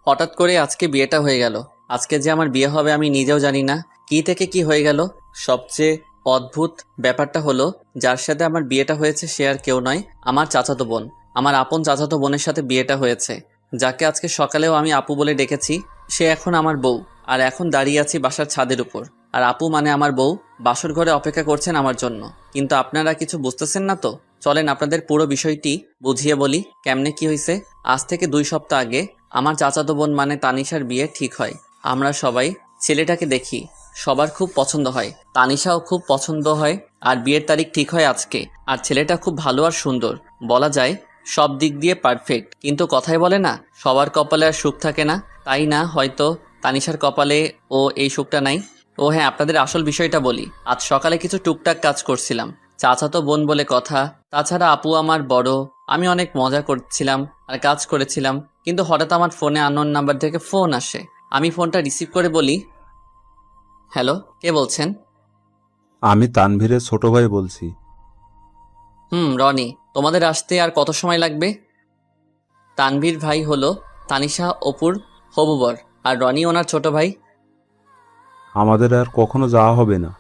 হঠাৎ করে আজকে বিয়েটা হয়ে গেল। আজকে যে আমার বিয়ে হবে আমি নিজেও জানি না কি থেকে কি হয়ে গেল। সবচেয়ে অদ্ভুত ব্যাপারটা হলো, যার সাথে আমার বিয়েটা হয়েছে সে আর কেউ নয়, আমার চাচাতো বোন। আমার আপন চাচাতো বোনের সাথে বিয়েটা হয়েছে, যাকে আজকে সকালেও আমি আপু বলে ডেকেছি। সে এখন আমার বউ। আর এখন দাঁড়িয়ে আছি বাসার ছাদের উপর, আর আপু মানে আমার বউ বাসর ঘরে অপেক্ষা করছেন আমার জন্য। কিন্তু আপনারা কিছু বুঝতেছেন না তো। চলেন আপনাদের পুরো বিষয়টি বুঝিয়ে বলি কেমনে কি হয়েছে। আজ থেকে 2 সপ্তাহ আগে আমার চাচাতো বোন মানে তানিশার বিয়ে ঠিক হয়। আমরা সবাই ছেলেটাকে দেখি, সবার খুব পছন্দ হয়, তানিশাও খুব পছন্দ হয়। আর বিয়ের তারিখ ঠিক হয় আজকে। আর ছেলেটা খুব ভালো আর সুন্দর, বলা যায় সব দিক দিয়ে পারফেক্ট। কিন্তু কথাই বলে না, সবার কপালে আর সুখ থাকে না। তাই না হয়তো তানিশার কপালে ও এই সুখটা নাই। ও হ্যাঁ, আপনাদের আসল বিষয়টা বলি। আজ সকালে কিছু টুকটাক কাজ করছিলাম, চাচাতো বোন বলে কথা। তাছাড়া আপু আমার বড়। আমি অনেক মজা করছিলাম আর কাজ করেছিলাম, কিন্তু হঠাৎ আমার ফোনে আননোন নাম্বার থেকে ফোন আসে। আমি ফোনটা রিসিভ করে বলি, হ্যালো, কে বলছেন? আমি তানভীরের ছোট ভাই বলছি। রনি। তোমাদের আসতে আর কত সময় লাগবে? তানভীর ভাই হলো তানিশা অপুর হবু বর, আর রনি ওনার ছোট ভাই। আমাদের আর কখনো যাওয়া হবে না।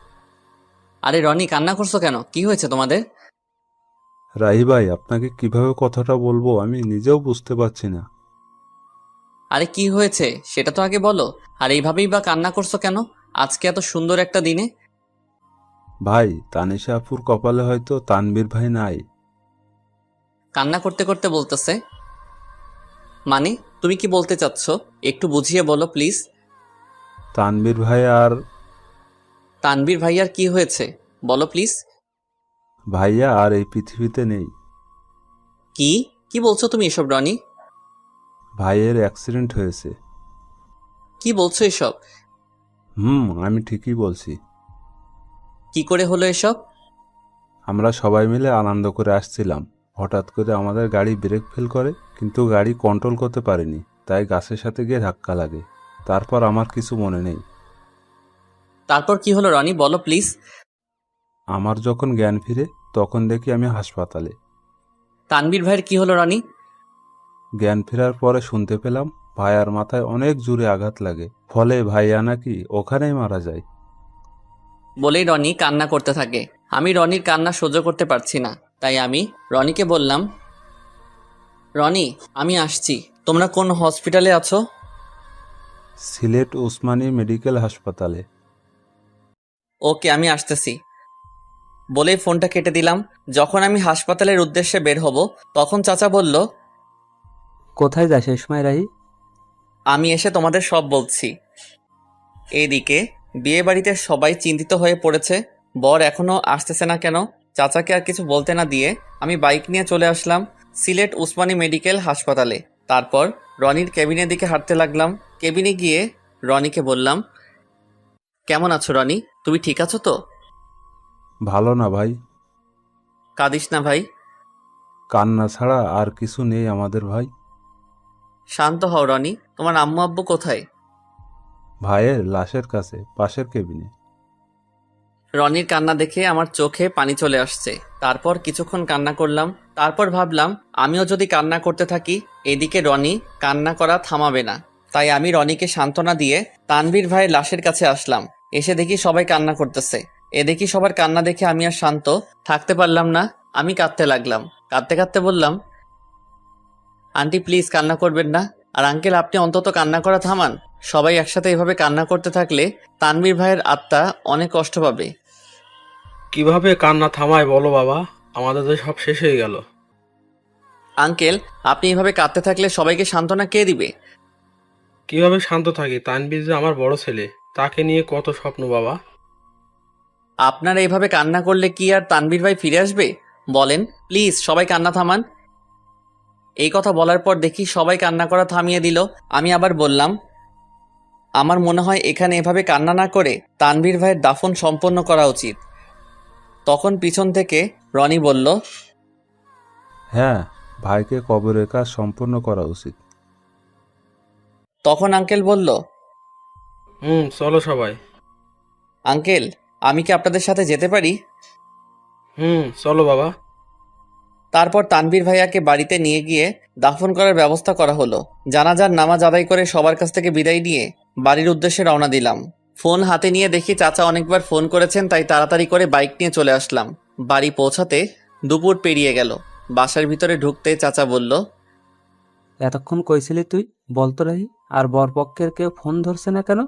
আরে রনি, কান্না করছো কেন? কি হয়েছে তোমাদের? রাহি ভাই, আপনাকে কিভাবে কথাটা বলবো আমি নিজেও বুঝতে পারছি না। আরে কি হয়েছে সেটা তো আগে বলো। আর এইভাবেই বা কান্না করছো কেন আজকে এত সুন্দর একটা দিনে? ভাই, তানিশা আপুর কপালে হয়তো তানভীর ভাই নাই। কান্না করতে করতে বলতেছে মানে? তুমি কি বলতে চাচ্ছ? একটু বুঝিয়ে বলো প্লিজ। তানভীর ভাই আর তানভীর ভাইয়ার কি হয়েছে বলো প্লিজ। ভাইয়া আর এই পৃথিবীতে নেই। কি কি বলছো তুমি এসব রনি? ভাইয়ের অ্যাক্সিডেন্ট হয়েছে। কি বলছো এসব? আমি ঠিকই বলছি। কি করে হলো এসব? আমরা সবাই মিলে আনন্দ করে আসছিলাম। হঠাৎ করে আমাদের গাড়ি ব্রেক ফেল করে, কিন্তু গাড়ি কন্ট্রোল করতে পারেনি, তাই গাছের সাথে গিয়ে ধাক্কা লাগে। তারপর আমার কিছু মনে নেই। তারপর কি হলো রনি, বলো প্লিজ। আমার যখন জ্ঞান ফিরে, তখন দেখি আমি হাসপাতালে। তানভীর ভাইয়ের কি হলো রনি? জ্ঞান ফেরার পরে শুনতে পেলাম ভাইয়ার মাথায় অনেক জোরে আঘাত লাগে, ফলে ভাইয়া নাকি ওখানেই মারা যায়। বলেই রনি কান্না করতে থাকে। আমি রনির কান্না সহ্য করতে পারছি না, তাই আমি রনিকে বললাম, রনি আমি আসছি। তোমরা কোন হসপিটালে আছো? সিলেট ওসমানী মেডিকেল হাসপাতালে। ওকে, আমি আসতেছি। বলেই ফোনটা কেটে দিলাম। যখন আমি হাসপাতালের উদ্দেশ্যে বের হব, তখন চাচা বলল, কোথায় যাস এই সময় রাহি? আমি এসে তোমাদের সব বলছি। এইদিকে বিয়ে বাড়িতে সবাই চিন্তিত হয়ে পড়েছে, বর এখনো আসতেছে না কেন। চাচাকে আর কিছু বলতে না দিয়ে আমি বাইক নিয়ে চলে আসলাম সিলেট উসমানী মেডিকেল হাসপাতালে। তারপর রনির কেবিনের দিকে হাঁটতে লাগলাম। কেবিনে গিয়ে রনিকে বললাম, কেমন আছো রনি? তুমি ঠিক আছো তো? ভালো না ভাই। কাঁদিস না ভাই। কান্না ছাড়া আর কিছু নেই আমাদের ভাই। শান্ত হও রনি। তোমার আম্মু আব্বু কোথায়? ভাইয়ের লাশের কাছে, পাশের কেবিনে। রনির কান্না দেখে আমার চোখে পানি চলে আসছে। তারপর কিছুক্ষণ কান্না করলাম। তারপর ভাবলাম আমিও যদি কান্না করতে থাকি, এদিকে রনি কান্না করা থামাবে না। তাই আমি রনিকে সান্ত্বনা দিয়ে তানভীর ভাইয়ের লাশের কাছে আসলাম। এসে দেখি সবাই কান্না করতেছে। এ দেখি সবার কান্না দেখে আমি আর শান্ত থাকতে পারলাম না। আমি কাঁদতে লাগলাম। কাঁদতে কাঁদতে বললাম, আন্টি প্লিজ কান্না করবেন না। আর আঙ্কেল আপনি অন্তত কান্না করা থামান। সবাই একসাথে এভাবে কান্না করতে থাকলে তানভীর ভাইয়ের আত্মা অনেক কষ্ট পাবে। কিভাবে কান্না থামায় বলো বাবা, আমাদের তো সব শেষ হয়ে গেল। আঙ্কেল, আপনি এভাবে কাঁদতে থাকলে সবাইকে সান্ত্বনা কে দিবে? কিভাবে শান্ত থাকি? তানভীর যে আমার বড় ছেলে, তাকে নিয়ে কত স্বপ্ন বাবা। আপনারা এইভাবে কান্না করলে কি আর তানভীর ভাই ফিরে আসবে? বলেন প্লিজ, সবাই কান্না থামান। এই কথা বলার পর দেখি সবাই কান্না করা থামিয়ে দিল। আমি আবার বললাম, আমার মনে হয় এখানে এভাবে কান্না না করে তানভীর ভাইয়ের দাফন সম্পন্ন করা উচিত। তখন পিছন থেকে রনি বলল, হ্যাঁ, ভাইকে কবরের কাজ সম্পূর্ণ করা উচিত। তখন আঙ্কেল বলল, চলো সবাই। আঙ্কেল আমি কি আপনাদের সাথে যেতে পারি? চলো বাবা। তারপর তানভীর ভাইয়াকে বাড়িতে নিয়ে গিয়ে দাফন করার ব্যবস্থা করা হলো। জানাজার নামাজ আদায় করে সবার কাছ থেকে বিদায় নিয়ে বাড়ির উদ্দেশ্যে রওনা দিলাম। ফোন হাতে নিয়ে দেখি চাচা অনেকবার ফোন করেছেন, তাই তাড়াতাড়ি করে বাইক নিয়ে চলে আসলাম। বাড়ি পৌঁছাতে দুপুর পেরিয়ে গেল। বাসার ভিতরে ঢুকতে চাচা বলল, এতক্ষণ কইছিলি তুই? বলতো রাহি, আর বরপক্ষের কেউ ফোন ধরছে না কেন?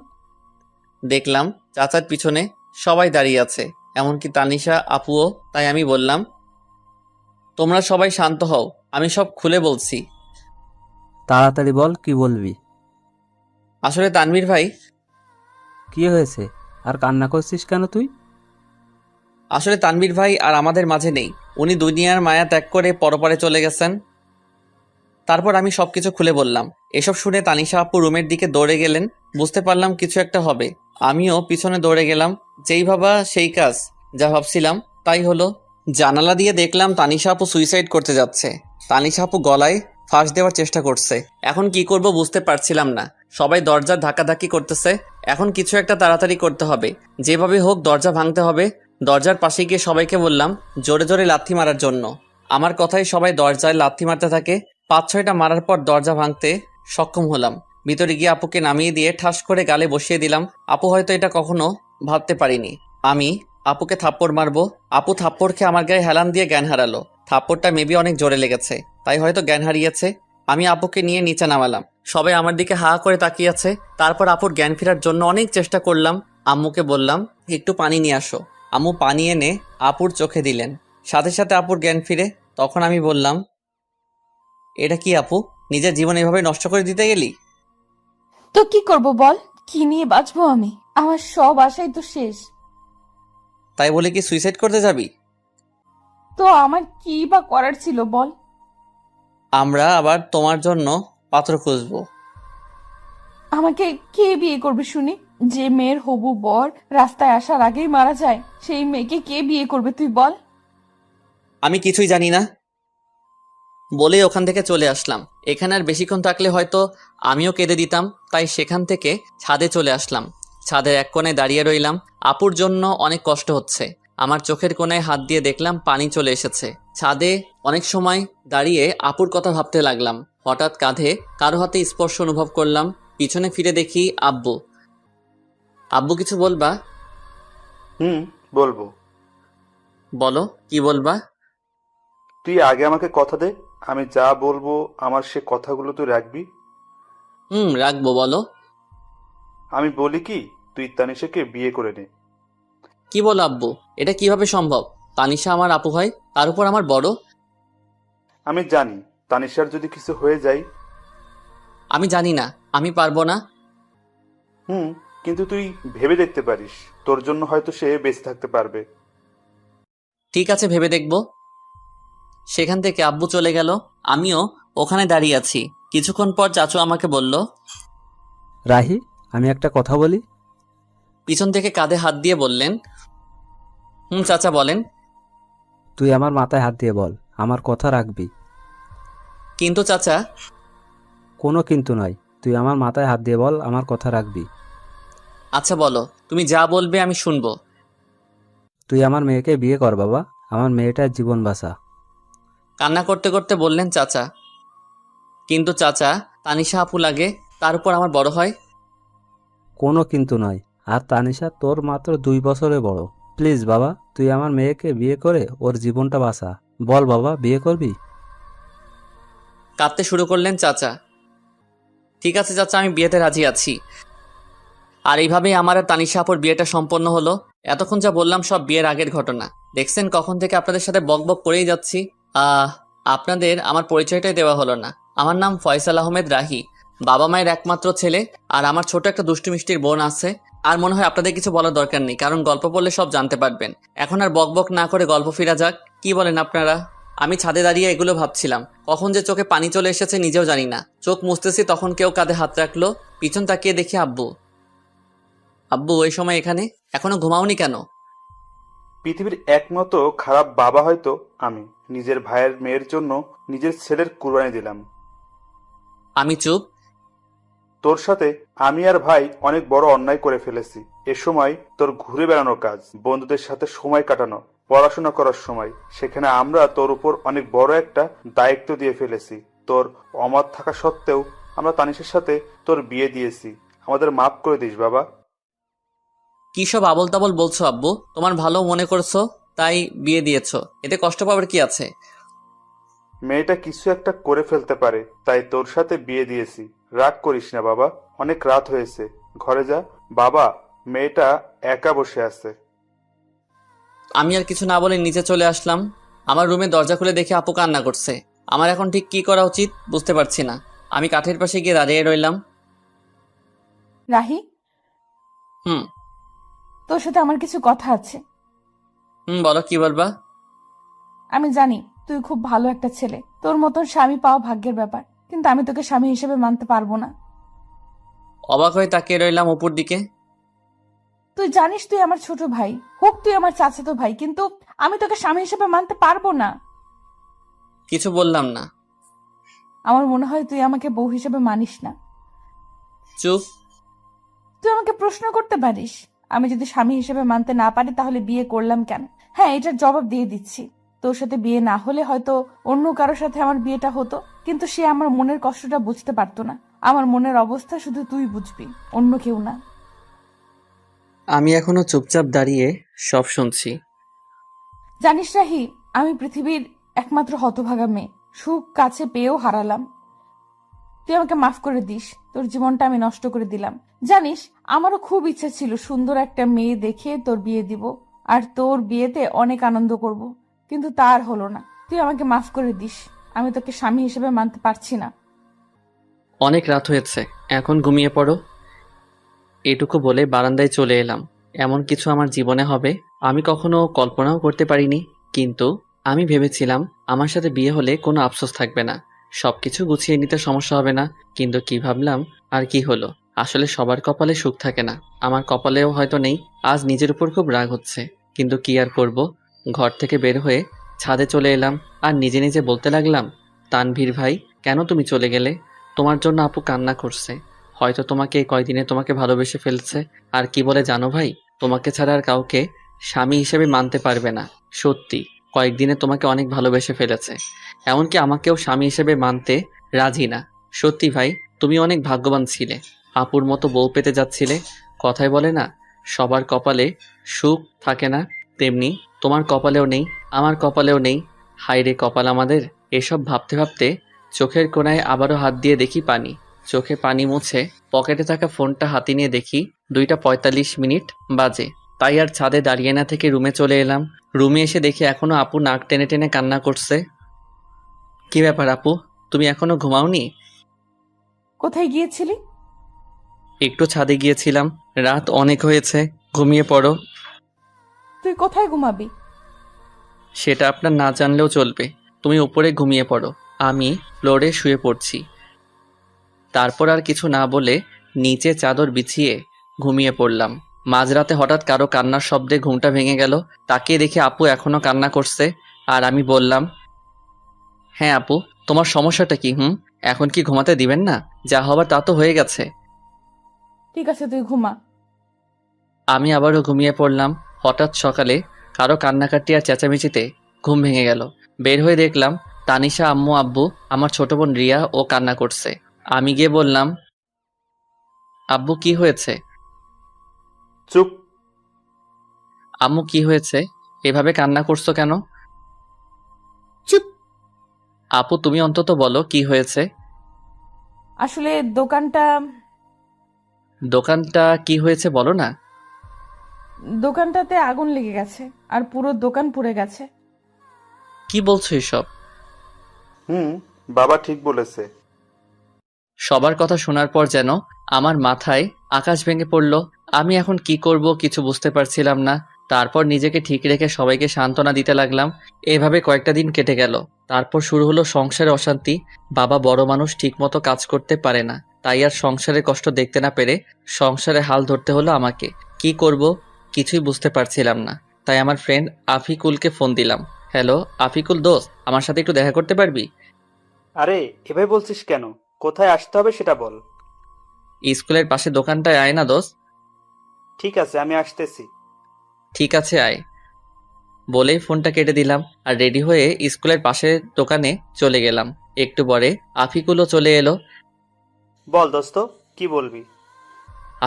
দেখলাম চাচার পিছনে সবাই দাঁড়িয়ে আছে, এমনকি তানিশা আপুও। তাই আমি বললাম, তোমরা সবাই শান্ত হও, আমি সব খুলে বলছি। তাড়াতাড়ি বল, কি বলবি? আসলে তানভীর ভাই, কি হয়েছে? আর কান্না করছিস কেন তুই? আসলে তানভীর ভাই আর আমাদের মাঝে নেই। উনি দুনিয়ার মায়া ত্যাগ করে পরপারে চলে গেছেন। তারপর আমি সবকিছু খুলে বললাম। এসব শুনে তানিশা আপু রুমের দিকে দৌড়ে গেলেন। বুঝতে পারলাম কিছু একটা হবে। আমিও পিছনে দৌড়ে গেলাম। যেই ভাবা সেই কাজ, যা ভাবছিলাম তাই হলো। জানালা দিয়ে দেখলাম তানিশা আপু সুইসাইড করতে যাচ্ছে। তানিশা আপু গলায় ফাঁস দেওয়ার চেষ্টা করছে। এখন কি করব বুঝতে পারছিলাম না। সবাই দরজার ধাক্কাধাক্কি করতেছে। এখন কিছু একটা তাড়াতাড়ি করতে হবে, যেভাবে হোক দরজা ভাঙতে হবে। দরজার পাশে গিয়ে সবাইকে বললাম জোরে জোরে লাথি মারার জন্য। আমার কথায় সবাই দরজায় লাথি মারতে থাকে। 5-6টা মারার পর দরজা ভাঙতে সক্ষম হলাম। ভিতরে গিয়ে আপুকে নামিয়ে দিয়ে ঠাস করে গালে বসিয়ে দিলাম। আপু হয়তো এটা কখনো ভাবতে পারিনি আমি আপুকে থাপ্পড় মারবো। আপু থাপ্পড় খেয়ে আমার গায়ে হেলান দিয়ে জ্ঞান হারালো। থাপ্পড়টা মেবি অনেক জোরে লেগেছে, তাই হয়তো জ্ঞান হারিয়েছে। আমি আপুকে নিয়ে নিচে নামালাম। সবাই আমার দিকে হা করে তাকিয়ে আছে। তারপর আপুর জ্ঞান ফেরার জন্য অনেক চেষ্টা করলাম। আম্মুকে বললাম একটু পানি নিয়ে আসো। আম্মু পানি এনে আপুর চোখে দিলেন। সাথে সাথে আপুর জ্ঞান ফিরে। তখন আমি বললাম, এটা কি আপু, নিজের জীবন এভাবে নষ্ট করে দিতে গেলি? তো কি করব বল? কি নিয়ে বাঁচবো আমি? আমার সব আশাই তো শেষ। তাই বলে কি সুইসাইড করতে যাবি? তো আমার কি বা করার ছিল বল? আমরা আবার তোমার জন্য পাত্র খুঁজবো। আমাকে কে বিয়ে করবে শুনি? যে মেয়ের হবু বর রাস্তায় আসার আগেই মারা যায়, সেই মেয়েকে কে বিয়ে করবে তুই বল? আমি কিছুই জানি না বলেই ওখান থেকে চলে আসলাম। এখানে আর বেশিক্ষণ থাকলে হয়তো আমিও কেঁদে দিতাম, তাই সেখান থেকে ছাদে চলে আসলাম। ছাদের এক কোণায় দাঁড়িয়ে রইলাম। আপুর জন্য অনেক কষ্ট হচ্ছে। আমার চোখের কোণায় হাত দিয়ে দেখলাম পানি চলে এসেছে। ছাদে অনেক সময় দাঁড়িয়ে আপুর কথা ভাবতে লাগলাম। হঠাৎ কাঁধে কারো হাতে স্পর্শ অনুভব করলাম। পিছনে ফিরে দেখি আব্বু। আব্বু কিছু বলবা? বলবো। বলো, কি বলবা? তুই আগে আমাকে কথা দে, আমি যা বলবো আমার সে কথাগুলো তুই রাখবি। রাখবো, বলো। আমি বলি কি, তুই তানিশাকে বিয়ে করে নে। কি বলো আব্বু, এটা কিভাবে সম্ভব? তানিশা আমার আপু হয়, তার উপর আমার বড়। আমি জানি তানিশার যদি কিছু হয়ে যায়। আমি জানি না, আমি পারবো না। কিন্তু তুই ভেবে দেখতে পারিস, তোর জন্য হয়তো সে বেঁচে থাকতে পারবে। ঠিক আছে, ভেবে দেখব। সেখান থেকে আব্বু চলে গেল। আমিও ওখানে দাঁড়িয়ে আছি। কিছুক্ষণ পর চাচু আমাকে বলল, রাহি, আমি একটা কথা বলি। পিছন থেকে কাঁধে হাত দিয়ে বললেন, চাচা বলেন। তুই আমার মাথায় হাত দিয়ে বল, আমার কথা রাখবি। কিন্তু চাচা। কোনো কিন্তু নয়, তুই আমার মাথায় হাত দিয়ে বল, আমার কথা রাখবি। আচ্ছা বলো, তুমি যা বলবে আমি শুনবো। তুই আমার মেয়েকে বিয়ে কর বাবা, আমার মেয়েটার জীবন বাঁচা। কান্না করতে করতে বললেন চাচা। কিন্তু চাচা, তানিশা আপু লাগে, তার উপর আমার বড় হয়। কোনো কিন্তু নয়, আর তানিশা তোর মাত্র 2 বছরে বড়। প্লিজ বাবা, তুই আমার মেয়েকে বিয়ে করে ওর জীবনটা বাঁচা। বল বাবা, বিয়ে করবি? কাঁদতে শুরু করলেন চাচা। ঠিক আছে চাচা, আমি বিয়েতে রাজি আছি। আর এইভাবেই আমার আর তানিশা আপুর বিয়েটা সম্পন্ন হলো। এতক্ষণ যা বললাম সব বিয়ের আগের ঘটনা। দেখছেন কখন থেকে আপনাদের সাথে বক বক করেই যাচ্ছি। আপনাদের আমার পরিচয়টাই দেওয়া হলো না। আমার নাম ফয়সাল আহমেদ রাহি। বাবা মায়ের একমাত্র ছেলে। আর আমার ছোট একটা দুষ্টু মিষ্টির বোন আছে। আর মনে হয় আপনাদের কিছু বলার দরকার নেই, কারণ গল্প পড়লে সব জানতে পারবেন। এখন আর বক বক না করে গল্প ফিরা যাক। কি বলেন আপনারা? আমি ছাদে দাঁড়িয়ে এগুলো ভাবছিলাম। কখন যে চোখে পানি চলে এসেছে নিজেও জানি না। চোখ মুছতেছি, তখন কেউ কাঁধে হাত রাখলো। পিছন তাকিয়ে দেখি আব্বু। আব্বু ওই সময় এখানে? এখনো ঘুমাওনি কেন? পৃথিবীর একমাত্র খারাপ বাবা হয়তো আমি। নিজের ভাইয়ের মেয়ের জন্য নিজের ছেলের কুরবানি দিলাম। আমি চুপ। তোর সাথে আমি আর ভাই অনেক বড় অন্যায় করে ফেলেছি। এ সময় তোর ঘুরে বেড়ানোর কাজ, বন্ধুদের সাথে সময় কাটানো, পড়াশোনা করার সময়। সেখানে আমরা তোর উপর অনেক বড় একটা দায়িত্ব দিয়ে ফেলেছি। তোর অমত থাকা সত্ত্বেও আমরা তানিশের সাথে তোর বিয়ে দিয়েছি। আমাদের মাফ করে দিস বাবা। কি সব আবল তাবল বলছো আব্বু? তোমার ভালো মনে করছো তাই বিয়ে দিয়েছো, এতে কষ্ট পাবার কি আছে? মেয়েটা কিছু একটা করে ফেলতে পারে, তাই তোর সাথে বিয়ে দিয়েছি। রাগ করিস না বাবা, অনেক রাত হয়েছে, ঘরে যা। বাবা, মেয়েটা একা বসে আছে। আমি আর কিছু না বলে নিচে চলে আসলাম। আমার রুমে দরজা খুলে দেখে আপু কান্না করছে। আমার এখন ঠিক কি করা উচিত বুঝতে পারছি না। আমি কাঠের পাশে গিয়ে দাঁড়িয়ে রইলাম। রাহি, হুম। তোর সাথে আমার কিছু কথা আছে। বলো, কি বলবা? আমি জানি তুই খুব ভালো একটা ছেলে, তোর মতন স্বামী পাওয়া ভাগ্যের ব্যাপার, কিন্তু আমি তোকে স্বামী হিসেবে মানতে পারবো না। অবাক হয়ে তাকিয়ে রইলাম অপুর দিকে। তুই জানিস তুই আমার ছোট ভাই, হোক তুই আমার চাচাতো ভাই, কিন্তু আমি তোকে স্বামী হিসেবে মানতে পারবো না। কিছু বললাম না। আমার মনে হয় তুই আমাকে বউ হিসেবে মানিস না। চুপ। তুই আমাকে প্রশ্ন করতে পারিস, আমি যদি স্বামী হিসেবে মানতে না পারি তাহলে বিয়ে করলাম কেন? হ্যাঁ, এটার জবাব দিয়ে দিচ্ছি। তোর সাথে বিয়ে না হলে হয়তো অন্য কারোর সাথে আমার বিয়েটা হতো, কিন্তু সে আমার মনের কষ্টটা বুঝতে পারতো না। আমার মনের অবস্থা শুধু তুই বুঝবি, অন্য কেউ না। আমি এখনো চুপচাপ দাঁড়িয়ে সব শুনছি। জানিস রাহি, আমি পৃথিবীর একমাত্র হতভাগা মেয়ে, সুখ কাছে পেয়েও হারালাম। তুই আমাকে মাফ করে দিস, তোর জীবনটা আমি নষ্ট করে দিলাম। জানিস, আমারও খুব ইচ্ছা ছিল সুন্দর একটা মেয়ে দেখে তোর বিয়ে দিব, আর তোর বিয়েতে অনেক আনন্দ করব, কিন্তু তার হলো না। তুই আমাকে মাফ করে দিস, আমি তোকে স্বামী হিসেবে মানতে পারছি না। অনেক রাত হয়েছে, এখন ঘুমিয়ে পড়ো। এটুকু বলে বারান্দায় চলে এলাম। এমন কিছু আমার জীবনে হবে আমি কখনো কল্পনাও করতে পারিনি। কিন্তু আমি ভেবেছিলাম আমার সাথে বিয়ে হলে কোনো আফসোস থাকবে না, সবকিছু গুছিয়ে নিতে সমস্যা হবে না। কিন্তু কি ভাবলাম আর কি হলো। আসলে সবার কপালে সুখ থাকে না, আমার কপালেও হয়তো নেই। আজ নিজের উপর খুব রাগ হচ্ছে, কিন্তু কি আর করব। ঘর থেকে বের হয়ে ছাদে চলে এলাম আর নিজে নিজে বলতে লাগলাম, তানভীর ভাই, কেন তুমি চলে গেলে? তোমার জন্য আপু কান্না করছে। হয়তো তোমাকে এই কয়দিনে তোমাকে ভালোবেসে ফেলছে। আর কি বলে জানো ভাই, তোমাকে ছাড়া আর কাউকে স্বামী হিসেবে মানতে পারবে না। সত্যি, কয়েকদিনে তোমাকে অনেক ভালোবেসে ফেলেছে, এমনকি আমাকেও স্বামী হিসেবে মানতে রাজি না। সত্যি ভাই, তুমি অনেক ভাগ্যবান ছিলে, আপুর মতো বউ পেতে যাচ্ছিলে। কথায় বলে না, সবার কপালে সুখ থাকে না, তেমনি তোমার কপালেও নেই, আমার কপালেও নেই। হায় রে কপাল আমাদের। এসব ভাবতে ভাবতে চোখের কোণায় আবারও হাত দিয়ে দেখি পানি। চোখে পানি মুছে পকেটে থাকা ফোনটা হাতে নিয়ে দেখি 2:45 বাজে। তাই আর ছাদে দাঁড়িয়ে না থেকে রুমে চলে এলাম। রুমে এসে দেখি এখনো আপু নাক টেনে টেনে কান্না করছে। কি ব্যাপার আপু, তুমি এখনো ঘুমাওনি? কোথায় গিয়েছিলি? একটু ছাদে গিয়েছিলাম, রাত অনেক হয়েছে, ঘুমিয়ে পড়ো। তুই কোথায় ঘুমাবি? সেটা আপনার না জানলেও চলবে, তুমি উপরে ঘুমিয়ে পড়ো, আমি ফ্লোরে শুয়ে পড়ছি। তারপর আর কিছু না বলে নিচে চাদর বিছিয়ে ঘুমিয়ে পড়লাম। মাঝরাতে হঠাৎ কারো কান্নার শব্দে ঘুমটা ভেঙে গেল। তাকিয়ে দেখি আপু এখনো কান্না করছে। আর আমি বললাম, হ্যাঁ আপু, তোমার সমস্যাটা কি? এখন কি ঘুমাতে দিবেন না? যা হবার তা তো হয়ে গেছে। ঠিক আছে, তুই ঘুমা। আমি আবারও ঘুমিয়ে পড়লাম। হঠাৎ সকালে কারো কান্নাকাটি আর চেঁচামেচিতে ঘুম ভেঙে গেল। বের হয়ে দেখলাম তানিশা, আম্মু, আব্বু, আমার ছোট বোন রিয়া ও কান্না করছে। আমি গিয়ে বললাম, আব্বু কি হয়েছে? চুপ। আম্মু কি হয়েছে, এভাবে কান্না করছো কেন? চুপ। আপু তুমি অন্তত বলো কি হয়েছে। আসলে দোকানটা দোকানটা কি হয়েছে বলো না। দোকানটাতে আগুন লেগে গেছে, আর পুরো দোকান পুড়ে গেছে। কি বলছো এসব? হুম, বাবা ঠিক বলেছে। সবার কথা শোনার পর যেন আমার মাথায় আকাশ ভেঙে পড়ল। আমি এখন কি করব কিছু বুঝতে পারছিলাম না। তারপর নিজেকে ঠিক রেখে সবাইকে সান্ত্বনা দিতে লাগলাম। এভাবে কয়েকটা দিন কেটে গেল। তারপর শুরু হলো সংসারে অশান্তি। বাবা বড় মানুষ, ঠিকমতো কাজ করতে পারে না, তাই আর সংসারের কষ্ট দেখতে না পেরে সংসারে হাল ধরতে হলো আমাকে। কি করব কিছুই বুঝতে পারছিলাম না। তাই আমার ফ্রেন্ড আফিকুলকে ফোন দিলাম। হ্যালো আফিকুল দোস্ত, আমার সাথে একটু দেখা করতে পারবি? আরে এভাবে বলছিস কেন? কোথায় আসতে হবে সেটা বল। স্কুলের পাশে দোকানটায় আয় না দোস্ত। ঠিক আছে, আমি আসতেছি। ঠিক আছে আয়। বলেই ফোনটা কেটে দিলাম আর রেডি হয়ে স্কুলের পাশের দোকানে চলে গেলাম। একটু পরে আফিকুলও চলে এলো। বল দোস্ত, কি বলবি?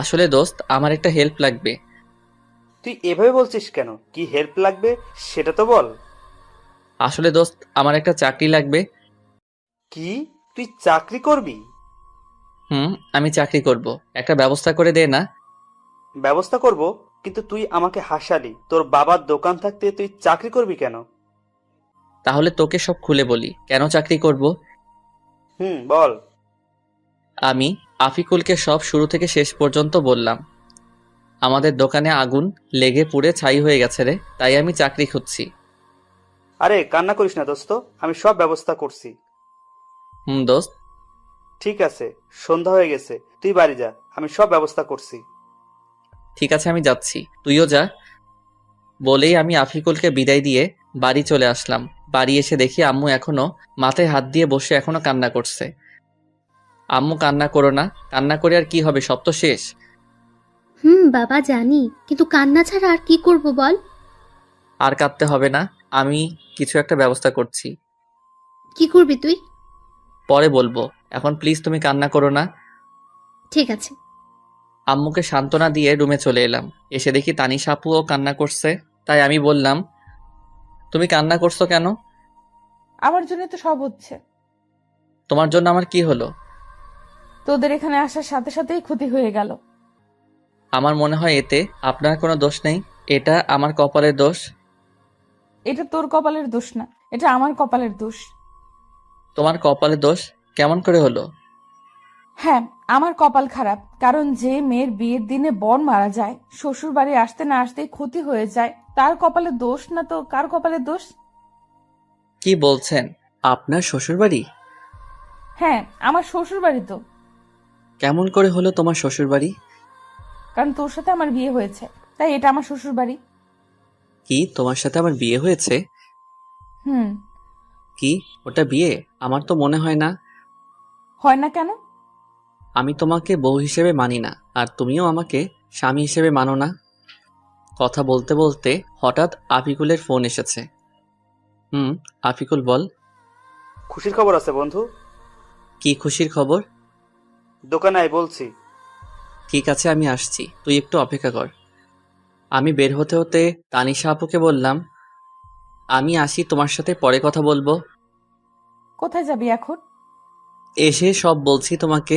আসলে দোস্ত, আমার একটা হেল্প লাগবে। তুই এভাবে বলছিস কেন? কি হেল্প লাগবে সেটা তো বল। আসলে দোস্ত, আমার একটা চাকরি লাগবে। কি? তুই চাকরি করবি? আমি চাকরি করব, একটা ব্যবস্থা করে দে না। ব্যবস্থা করব, কিন্তু তুই আমাকে হাসালি। তোর বাবার দোকান থাকতে তুই চাকরি করবি কেন? তাহলে তোকে সব খুলে বলি কেন চাকরি করব। বল। আমি আফিকুলকে সব শুরু থেকে শেষ পর্যন্ত বললাম। আমাদের দোকানে আগুন লেগে পুড়ে ছাই হয়ে গেছে রে, তাই আমি চাকরি খুঁজছি। আরে কান্না করিস না দোস্ত, আমি সব ব্যবস্থা করছি। দোস্ত। ঠিক আছে, সন্ধ্যা হয়ে গেছে, তুই বাড়ি যা, আমি সব ব্যবস্থা করছি। ঠিক আছে, আমি যাচ্ছি, তুইও যা। বলেই আমি আফিকুলকে বিদায় দিয়ে বাড়ি চলে আসলাম। বাড়ি এসে দেখি আম্মু এখনো মাথায় হাত দিয়ে বসে এখনো কান্না করছে। আম্মু, কান্না করো না, কান্না করে আর কি হবে, সব তো শেষ। বাবা জানি, কিন্তু কান্না ছাড়া আর কি করব বল। আর কাঁদতে হবে না, আমি কিছু একটা ব্যবস্থা করছি। কি করবি তুই? পরে বলবো, এখন প্লিজ তুমি কান্না করো না। ঠিক আছে। আম্মুকে সান্ত্বনা দিয়ে রুমে চলে এলাম। এসে দেখি তানিশা আপুও কান্না করছে। তাই আমি বললাম, তুমি কান্না করছো কেন? আমার জন্য তো সব হচ্ছে। তোমার জন্য আমার কি হলো? তোদের এখানে আসার সাথে সাথেই ক্ষতি হয়ে গেল। আমার মনে হয় এতে আপনার কোনো দোষ নেই, এটা আমার কপালের দোষ। এটা তোর কপালের দোষ না, এটা আমার কপালের দোষ। তোমার কপালের দোষ কেমন করে হলো? হ্যাঁ, আমার কপাল খারাপ, কারণ যে মেয়ের বিয়ের দিনে বর মারা যায়, শ্বশুর বাড়ি আসতে না আসতেই ক্ষতি হয়ে যায়, তার কপালের দোষ না তো কার কপালের দোষ? কি বলছেন? আপনার শ্বশুরবাড়ি? হ্যাঁ, আমার শ্বশুর বাড়ি তো। কেমন করে হলো তোমার শ্বশুরবাড়ি? কারণ তোর সাথে আমার বিয়ে হয়েছে, তাই এটা আমার শ্বশুর বাড়ি। কি, তোমার সাথে আমার বিয়ে হয়েছে? হুম। কি, ওটা বিয়ে? আমার তো মনে হয় না। হয় না কেন? আমি তোমাকে বউ হিসেবে মানি না, আর তুমিও আমাকে স্বামী হিসেবে মানো না। কথা বলতে বলতে হঠাৎ আফিকুলের ফোন এসেছে। আফিকুল, বল। খুশির খবর আছে বন্ধু। কি খুশির খবর? দোকানে আয় বলছি। ঠিক আছে, আমি আসছি, তুই একটু অপেক্ষা কর। আমি বের হতে হতে তানিশা আপুকে বললাম, আমি আসি, তোমার সাথে পরে কথা বলবো। কোথায় যাবি এখন? এসে সব বলছি তোমাকে।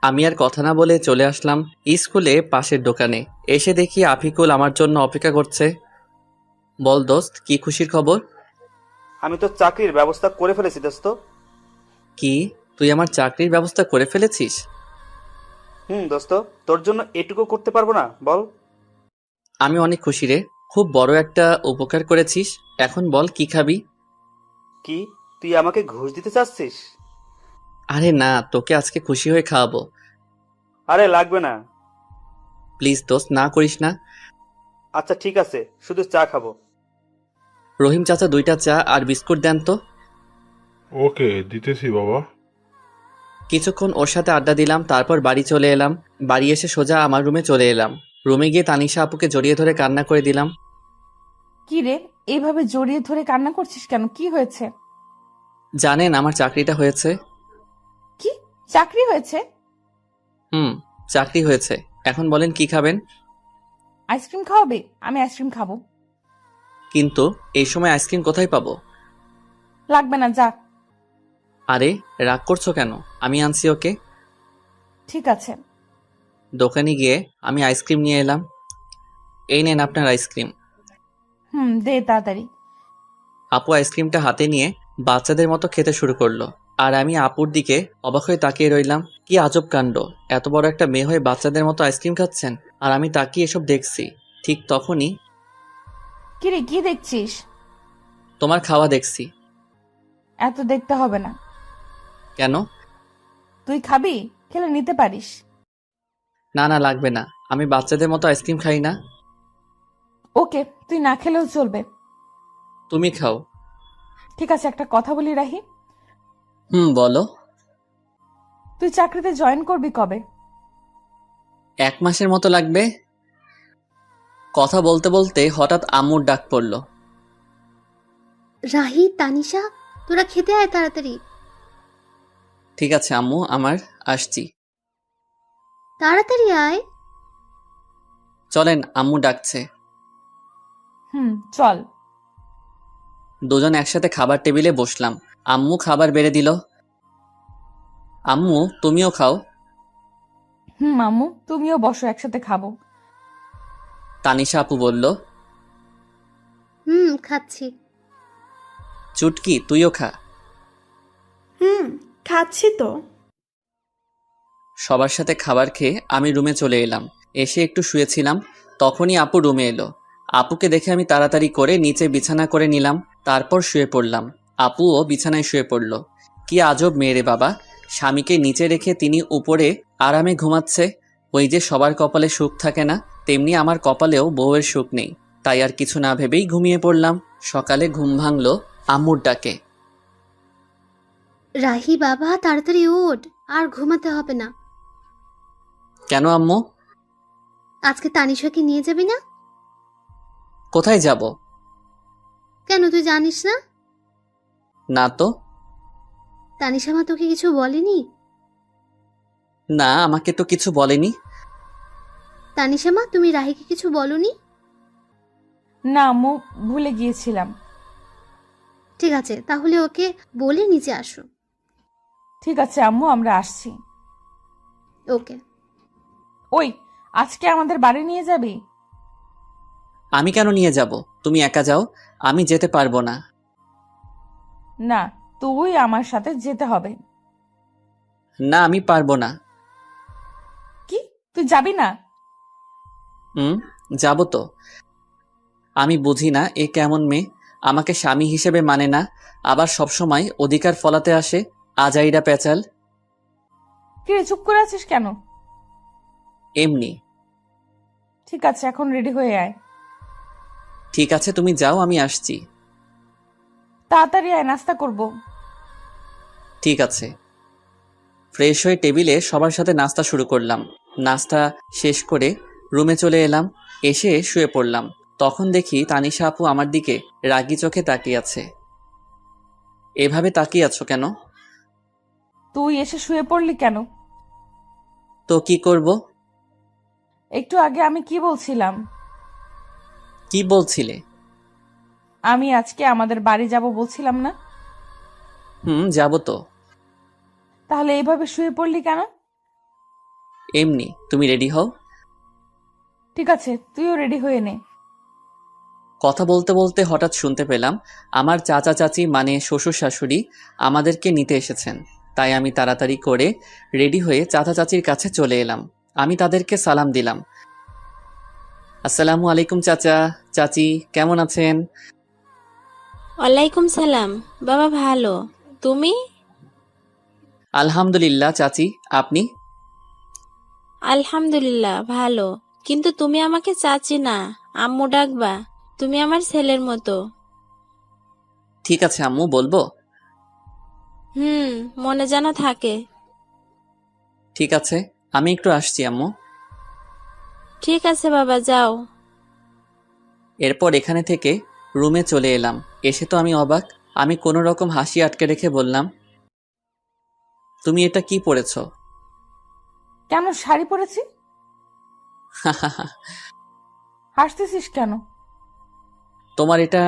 আমি আর কথা না বলে চলে আসলাম স্কুলে পাশের দোকানে। এসে দেখি আফিকুল আমার জন্য অপেক্ষা করছে। বল দোস্ত, কি খুশির খবর? আমি তো চাকরির ব্যবস্থা করে ফেলেছি দোস্ত। কি, তুই আমার চাকরির ব্যবস্থা করে ফেলেছিস? দোস্ত, তোর জন্য এটুকু করতে পারবো না বল? আমি অনেক খুশি রে, খুব বড় একটা উপকার করেছিস। এখন বল, কি খাবি? কি, তুই আমাকে ঘুষ দিতে চাচ্ছিস? আরে না, তোকে আজকে খুশি হয়ে খাওয়াবো। আরে লাগবে না। প্লিজ দোস্ত, না করিস না। আচ্ছা ঠিক আছে, শুধু চা খাবো। রহিম চাচা, 2টা চা আর বিস্কুট দেন তো। ওকে, দিতেছি বাবা। কিছুক্ষণ ওর সাথে আড্ডা দিলাম, তারপর বাড়ি চলে এলাম। বাড়ি এসে সোজা আমার রুমে চলে এলাম। রুমে গিয়ে তানিশা আপুকে জড়িয়ে ধরে কান্না করে দিলাম। কি রে, এইভাবে জড়িয়ে ধরে কান্না করছিস কেন? কি হয়েছে? জানেন, আমার চাকরিটা হয়েছে। কি, চাকরি হয়েছে? চাকরি হয়েছে। এখন বলেন, কি খাবেন? আইসক্রিম খাওয়াবে? আমি আইসক্রিম খাবো। কিন্তু এই সময় আইসক্রিম কোথায় পাবো? লাগবে না, যা। আরে, রাগ করছো কেন? আমি আনছি ওকে। ঠিক আছে। দোকানে গিয়ে আমি আইসক্রিম নিয়ে এলাম। এই নেন আপনার আইসক্রিম। দে তাড়াতাড়ি। আপু আইসক্রিমটা হাতে নিয়ে বাচ্চাদের মতো খেতে শুরু করলো। আর আমি আপুর দিকে অবাক হয়ে তাকিয়ে রইলাম। কি আজব কাণ্ড, এত বড় একটা মেয়ে হয়ে বাচ্চাদের মতো আইসক্রিম খাচ্ছেন, আর আমি তাকিয়ে এসব দেখছি। ঠিক তখনই, কি রে, কি দেখছিস? তোমার খাওয়া দেখছি। এত দেখতে হবে না। কেন? তুই খাবি? খেলে নিতে পারিস। না না, লাগবে না, আমি বাচ্চাদের মতো আইসক্রিম খাই না। ওকে, তুই না খেলেও চলবে। তুমি খাও। ঠিক আছে, একটা কথা বলি রাহি। বলো। তুই চাকরিতে জয়েন করবি কবে? 1 মাসের মতো লাগবে। কথা বলতে বলতে হঠাৎ আম্মুর ডাক পড়ল। রাহি, তানিশা, তোরা খেতে আয় তাড়াতাড়ি। ঠিক আছে আম্মু, আমার আসছি। তাড়াতাড়ি আয়। চলেন, আম্মু ডাকছে। চল। দুজন একসাথে খাবার টেবিলে বসলাম। আম্মু খাবার বেড়ে দিল। আম্মু, তুমিও খাও। আম্মু, তুমিও বসো, একসাথে খাবো। তানিশা আপু বলল। খাচ্ছি। চুটকি, তুইও খা। খাচ্ছি তো। সবার সাথে খাবার খেয়ে আমি রুমে চলে এলাম। এসে একটু শুয়েছিলাম, তখনই আপু রুমে এলো। আপুকে দেখে আমি তাড়াতাড়ি করে নিচে বিছানা করে নিলাম, তারপর শুয়ে পড়লাম। আপুও বিছানায় শুয়ে পড়ল। কি আজব মেয়ে রে বাবা, স্বামীকে নিচে রেখে তিনি উপরে আরামে ঘুমাচ্ছে। ওই যে সবার কপালে সুখ থাকে না, তেমনি আমার কপালেও বউয়ের সুখ নেই। তাই আর কিছু না ভেবেই ঘুমিয়ে পড়লাম। সকালে ঘুম ভাঙল আম্মুর ডাকে। রাহি বাবা, তাড়াতাড়ি ওঠ, আর ঘুমাতে হবে না। কেন আম্মু? আজকে তানিশাকে নিয়ে যাবি না? কোথায় যাব? কেন, তুই জানিস না? না তো। তানিশা মা তোকে কিছু বলেনি? না, আমাকে তো কিছু বলেনি। তানিশা মা, তুমি রাহিকে কিছু বলনি? না আম্মু, ভুলে গিয়েছিলাম। ঠিক আছে, তাহলে ওকে বলে নিচে আসো। ঠিক আছে আম্মু, আমরা আসছি। ওকে। ওই, আজকে আমাদের বাড়ি নিয়ে যাবি? আমি কেন নিয়ে যাব? তুমি একা যাও, আমি যেতে পারবো না। না, তুই আমার সাথে যেতে হবে। না, আমি পারবো না। কি, তুই যাবি না? যাব তো। আমি বুঝি না এ কেমন মেয়ে, আমাকে স্বামী হিসেবে মানে না, আবার সবসময় অধিকার ফলাতে আসে। আজাইরা পেঁচাল। কিরে, চুপ করে আছিস কেন? এমনি। ঠিক আছে, এখন রেডি হয়ে আয়। ঠিক আছে, তুমি যাও, আমি আসছি। তাড়াতাড়ি আয়, নাস্তা করব। ঠিক আছে। ফ্রেশ হয়ে টেবিলে সবার সাথে নাস্তা শুরু করলাম। নাস্তা শেষ করে রুমে চলে এলাম। এসে শুয়ে পড়লাম। তখন দেখি তানিশা আপু আমার দিকে রাগী চোখে তাকিয়ে আছে। এভাবে তাকিয়ে আছো কেন? তুই এসে শুয়ে পড়লি কেন? তো কি করব? একটু আগে আমি কি বলছিলাম? কি বলছিলে? আমি আজকে আমাদের বাড়ি যাব বলছিলাম না? যাব তো। তাহলে এইভাবে শুয়ে পড়লি কেন? এমনি। তুমি রেডি হও। ঠিক আছে, তুইও রেডি হয়ে নে। কথা বলতে বলতে হঠাৎ শুনতে পেলাম আমার চাচা চাচি মানে শ্বশুর শাশুড়ি আমাদেরকে নিতে এসেছেন। তাই আমি তাড়াতাড়ি করে রেডি হয়ে চাচা চাচির কাছে চলে এলাম। আমি তাদেরকে সালাম দিলাম। আসসালামু আলাইকুম চাচা চাচি, কেমন আছেন? ওয়ালাইকুম সালাম। বাবা ভালো, তুমি? আলহামদুলিল্লাহ চাচি, আপনি? আলহামদুলিল্লাহ ভালো, কিন্তু তুমি আমাকে চাচি না, আম্মু ডাকবা। তুমি আমার ছেলের মতো। ঠিক আছে আম্মু, বলবো। মনে যেন থাকে। ঠিক আছে, আমি একটু আসছি আম্মু। ঠিক আছে বাবা, যাও। এরপর এখানে থেকে রুমে চলে এলাম। এসে তো আমি অবাক। আমি কোনো রকম হাসি আটকে রেখে বললাম, তুমি এটা কি পরেছো? কেন, শাড়ি পরেছি। হাসতেছিস কেন? তোমার এটা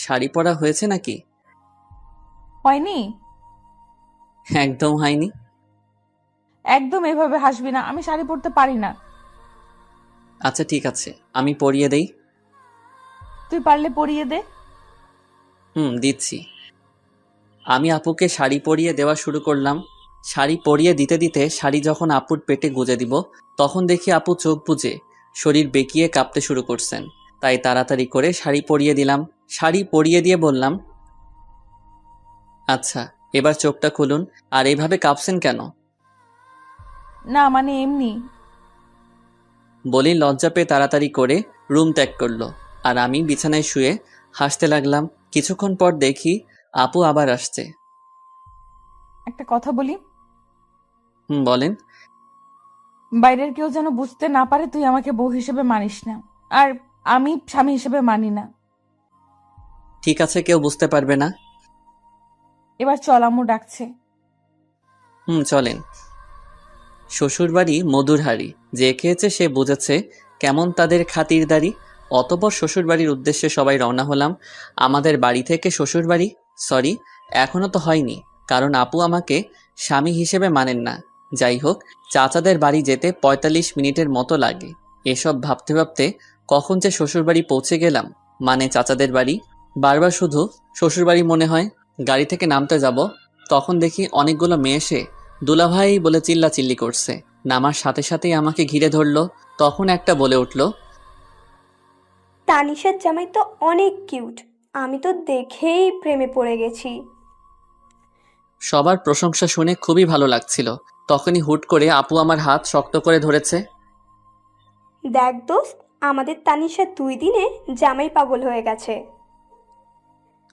শাড়ি পরা হয়েছে নাকি? হয়নি। একদম হয়নি। একদম এভাবে হাসবি না, আমি শাড়ি পরতে পারি না। আচ্ছা ঠিক আছে, আমি পরিয়ে দেই। তুই পারলে পরিয়ে দে। দিচ্ছি। আমি আপুকে শাড়ি পরিয়ে দেওয়া শুরু করলাম। শাড়ি পরিয়ে দিতে দিতে শাড়ি যখন আপুর পেটে গুজে দিব, তখন দেখি আপু চোখ বুজে শরীর বেঁকিয়ে কাঁপতে শুরু করছেন। তাই তাড়াতাড়ি করে শাড়ি পরিয়ে দিলাম। শাড়ি পরিয়ে দিয়ে বললাম, আচ্ছা এবার চোখটা খুলুন। আর এইভাবে কাঁপছেন কেন? না মানে এমনি। বলেই লজ্জা পেয়ে তাড়াতাড়ি করে রুম ত্যাগ করলো। আর আমি বিছানায় শুয়ে হাসতে লাগলাম। কিছুক্ষণ পর দেখি আপু আবার আসছে। একটা কথা বলি। বলেন। বাইরের কেউ যেন বুঝতে না পারে তুই আমাকে বউ হিসেবে মানিস না। আর আমি স্বামী হিসেবে মানি না। ঠিক আছে, কেউ বুঝতে পারবে না। এবার চল, আম্মু ডাকছে। চলেন। শ্বশুরবাড়ি মধুর হাড়ি, যে খেয়েছে সে বুঝেছে কেমন তাদের খাতিরদারি। অতঃপর শ্বশুরবাড়ির উদ্দেশ্যে সবাই রওনা হলাম। আমাদের বাড়ি থেকে শ্বশুরবাড়ি, সরি, এখনো তো হয়নি, কারণ আপু আমাকে স্বামী হিসেবে মানেন না। যাই হোক, চাচাদের বাড়ি যেতে ৪৫ মিনিটের মতো লাগে। এসব ভাবতে ভাবতে কখন যে শ্বশুরবাড়ি পৌঁছে গেলাম, মানে চাচাদের বাড়ি। বারবার শুধু শ্বশুরবাড়ি মনে হয়। গাড়ি থেকে নামতে যাব, তখন দেখি অনেকগুলো মেয়ে এসে দুলাভাই বলে চিল্লাচিল্লি করছে। নামার সাথে সাথেই আমাকে ঘিরে ধরলো। তখন একটা বলে উঠল, তানিশার জামাই তো অনেক কিউট, আমি তো দেখেই প্রেমে পড়ে গেছি। সবার প্রশংসা শুনে খুবই ভালো লাগছিল। তখনই হুট করে আপু আমার হাত শক্ত করে ধরেছে। দেখ দোস্ত, আমাদের তানিশা 2 দিনে জামাই পাগল হয়ে গেছে।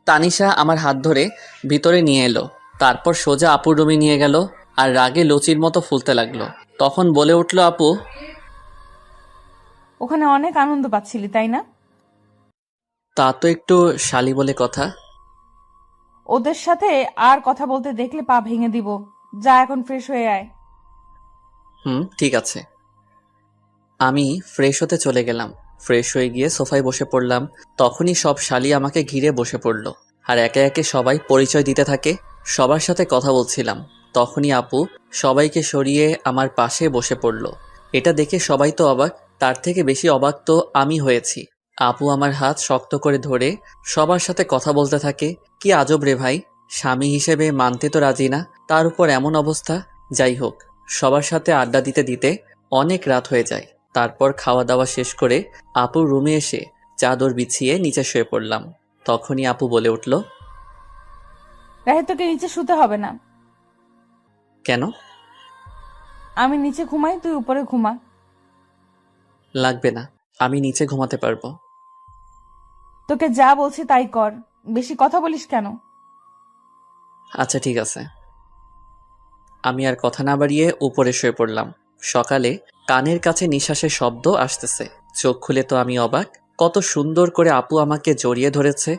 তানিশা আমার হাত ধরে ভিতরে নিয়ে এলো, তারপর সোজা আপুর রুমে নিয়ে গেল আর রাগে লুচির মতো ফুলতে লাগলো। তখন বলে উঠল, আপু, ওখানে অনেক আনন্দ পাচ্ছিলি তাই না? তা তো একটু শালি বলে কথা। ওদের সাথে আর কথা বলতে দেখলে পা ভেঙে দিব। যা, এখন ফ্রেশ হয়ে আয়। ঠিক আছে। আমি ফ্রেশ হতে চলে গেলাম। ফ্রেশ হয়ে গিয়ে সোফায় বসে পড়লাম। তখনই সব শালি আমাকে ঘিরে বসে পড়ল আর একে একে সবাই পরিচয় দিতে থাকে। সবার সাথে কথা বলছিলাম, তখনই আপু সবাইকে সরিয়ে আমার পাশে বসে পড়ল। এটা দেখে সবাই তো অবাক, তার থেকে বেশি অবাক তো আমি হয়েছি। আপু আমার হাত শক্ত করে ধরে সবার সাথে কথা বলতে থাকে। কি আজব রে ভাই, স্বামী হিসেবে মানতে তো রাজি না, তার উপর এমন অবস্থা। যাই হোক, সবার সাথে আড্ডা দিতে দিতে অনেক রাত হয়ে যায়। তারপর খাওয়া দাওয়া শেষ করে আপুর রুমে এসে চাদর বিছিয়ে নিচে শুয়ে পড়লাম। তখনই আপু বলে উঠল, রাহে, তোকে নিচে শুতে হবে না। কেন? আমি নিচে ঘুমাই, তুই উপরে ঘুমা। লাগবে না, আমি নিচে ঘুমাতে পারবো। তোকে যা বলছি তাই কর, বেশি কথা বলিস কেন? আচ্ছা ঠিক আছে। আমি আর কথা না বাড়িয়ে উপরে শুয়ে পড়লাম। সকালে কানের কাছে নিঃশ্বাসের শব্দ আসতেছে। চোখ খুলে তো আমি অবাক, কত সুন্দর করে আপু আমাকে জড়িয়ে ধরেছে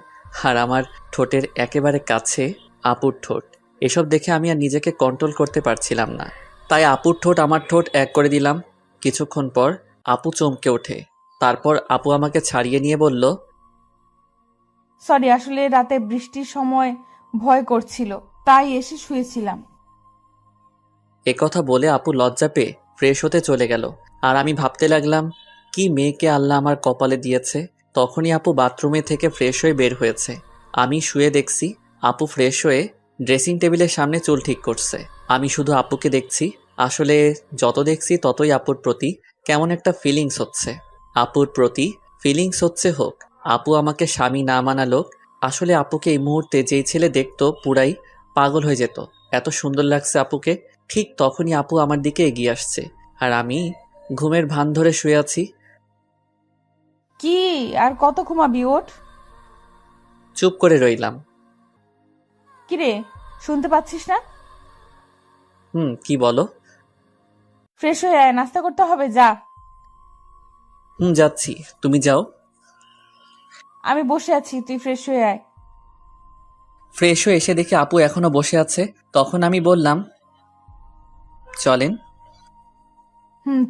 আর আমার ঠোঁটের একেবারে কাছে আপুর ঠোঁট। এসব দেখে আমি আর নিজেকে কন্ট্রোল করতে পারছিলাম না, তাই আপুর ঠোঁট আমার ঠোঁট এক করে দিলাম। কিছুক্ষণ পর আপু চমকে ওঠে। তারপর আপু আমাকে ছাড়িয়ে নিয়ে বলল, সরি, আসলে রাতে বৃষ্টির সময় ভয় করছিল, তাই এসে শুয়েছিলাম। একথা বলে আপু লজ্জা পেয়ে ফ্রেশ হতে চলে গেল। আর আমি ভাবতে লাগলাম, কি মেয়েকে আল্লাহ আমার কপালে দিয়েছে। তখনই আপু বাথরুমে থেকে ফ্রেশ হয়ে বের হয়েছে। আমি শুয়ে দেখছি আপু ফ্রেশ হয়ে ড্রেসিং টেবিলের সামনে চুল ঠিক করছে। আমি শুধু আপুকে দেখছি। আসলে যত দেখছি ততই আপুর প্রতি কেমন একটা ফিলিংস হচ্ছে। আপুর প্রতি ফিলিংস হচ্ছে হোক, আপু আমাকে স্বামী না মানা লোক। আসলে আপুকে এই মুহূর্তে যেই ছেলে দেখতো পুরাই পাগল হয়ে যেত, এত সুন্দর লাগছে আপুকে। ঠিক তখনই আপু আমার দিকে এগিয়ে আসছে আর আমি ঘুমের ভান ধরে শুয়ে আছি। কি আর কত ঘুমাবি, ওঠ। চুপ করে রইলাম। কিরে, শুনতে পাচ্ছিস না? কি বলো? ফ্রেশ হয়ে আয়, নাস্তা করতে হবে, যা। যাচ্ছি, তুমি যাও। আমি বসে আছি, তুই ফ্রেশ হয়ে আয়। ফ্রেশ হয়ে এসে দেখি আপু এখনো বসে আছে। তখন আমি বললাম, চলেন।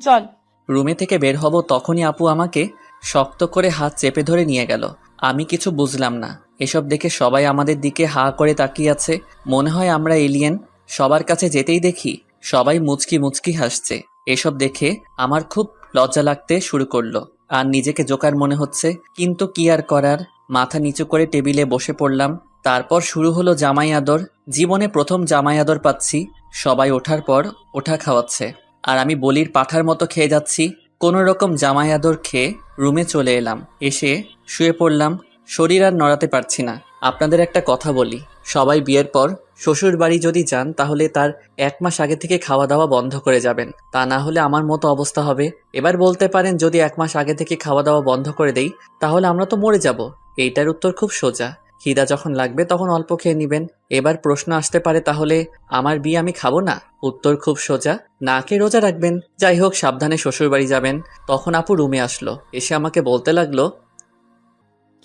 চল। রুমে থেকে বের হব, তখনই আপু আমাকে শক্ত করে হাত চেপে ধরে নিয়ে গেল। আমি কিছু বুঝলাম না। এসব দেখে সবাই আমাদের দিকে হা করে তাকিয়ে আছে, মনে হয় আমরা এলিয়েন। সবার কাছে যেতেই দেখি সবাই মুচকি মুচকি হাসছে। এসব দেখে আমার খুব লজ্জা লাগতে শুরু করলো আর নিজেকে জোকার মনে হচ্ছে, কিন্তু কি আর করার। মাথা নিচু করে টেবিলে বসে পড়লাম। তারপর শুরু হলো জামাই আদর। জীবনে প্রথম জামাই আদর পাচ্ছি। সবাই ওঠার পর ওঠা খাওয়াচ্ছে আর আমি বলির পাঠার মতো খেয়ে যাচ্ছি। কোনো রকম জামাই আদর খেয়ে রুমে চলে এলাম। এসে শুয়ে পড়লাম, শরীর আর নড়াতে পারছি না। আপনাদের একটা কথা বলি, সবাই বিয়ের পর শ্বশুর বাড়ি যদি যান তাহলে তার 1 মাস আগে থেকে খাওয়া দাওয়া বন্ধ করে যাবেন, তা না হলে আমার মতো অবস্থা হবে। এবার বলতে পারেন, যদি 1 মাস আগে থেকে খাওয়া দাওয়া বন্ধ করে দেই তাহলে আমরা তো মরে যাব। এইটার উত্তর খুব সোজা। খিদা যখন লাগবে তখন অল্প খেয়ে নিবেন। এবার প্রশ্ন আসতে পারে, তাহলে আমার বিয়ে আমি খাবো না? উত্তর খুব সোজা, না খেয়ে রোজা রাখবেন। যাই হোক, সাবধানে শ্বশুর বাড়ি যাবেন। তখন আপু রুমে আসলো, এসে আমাকে বলতে লাগলো,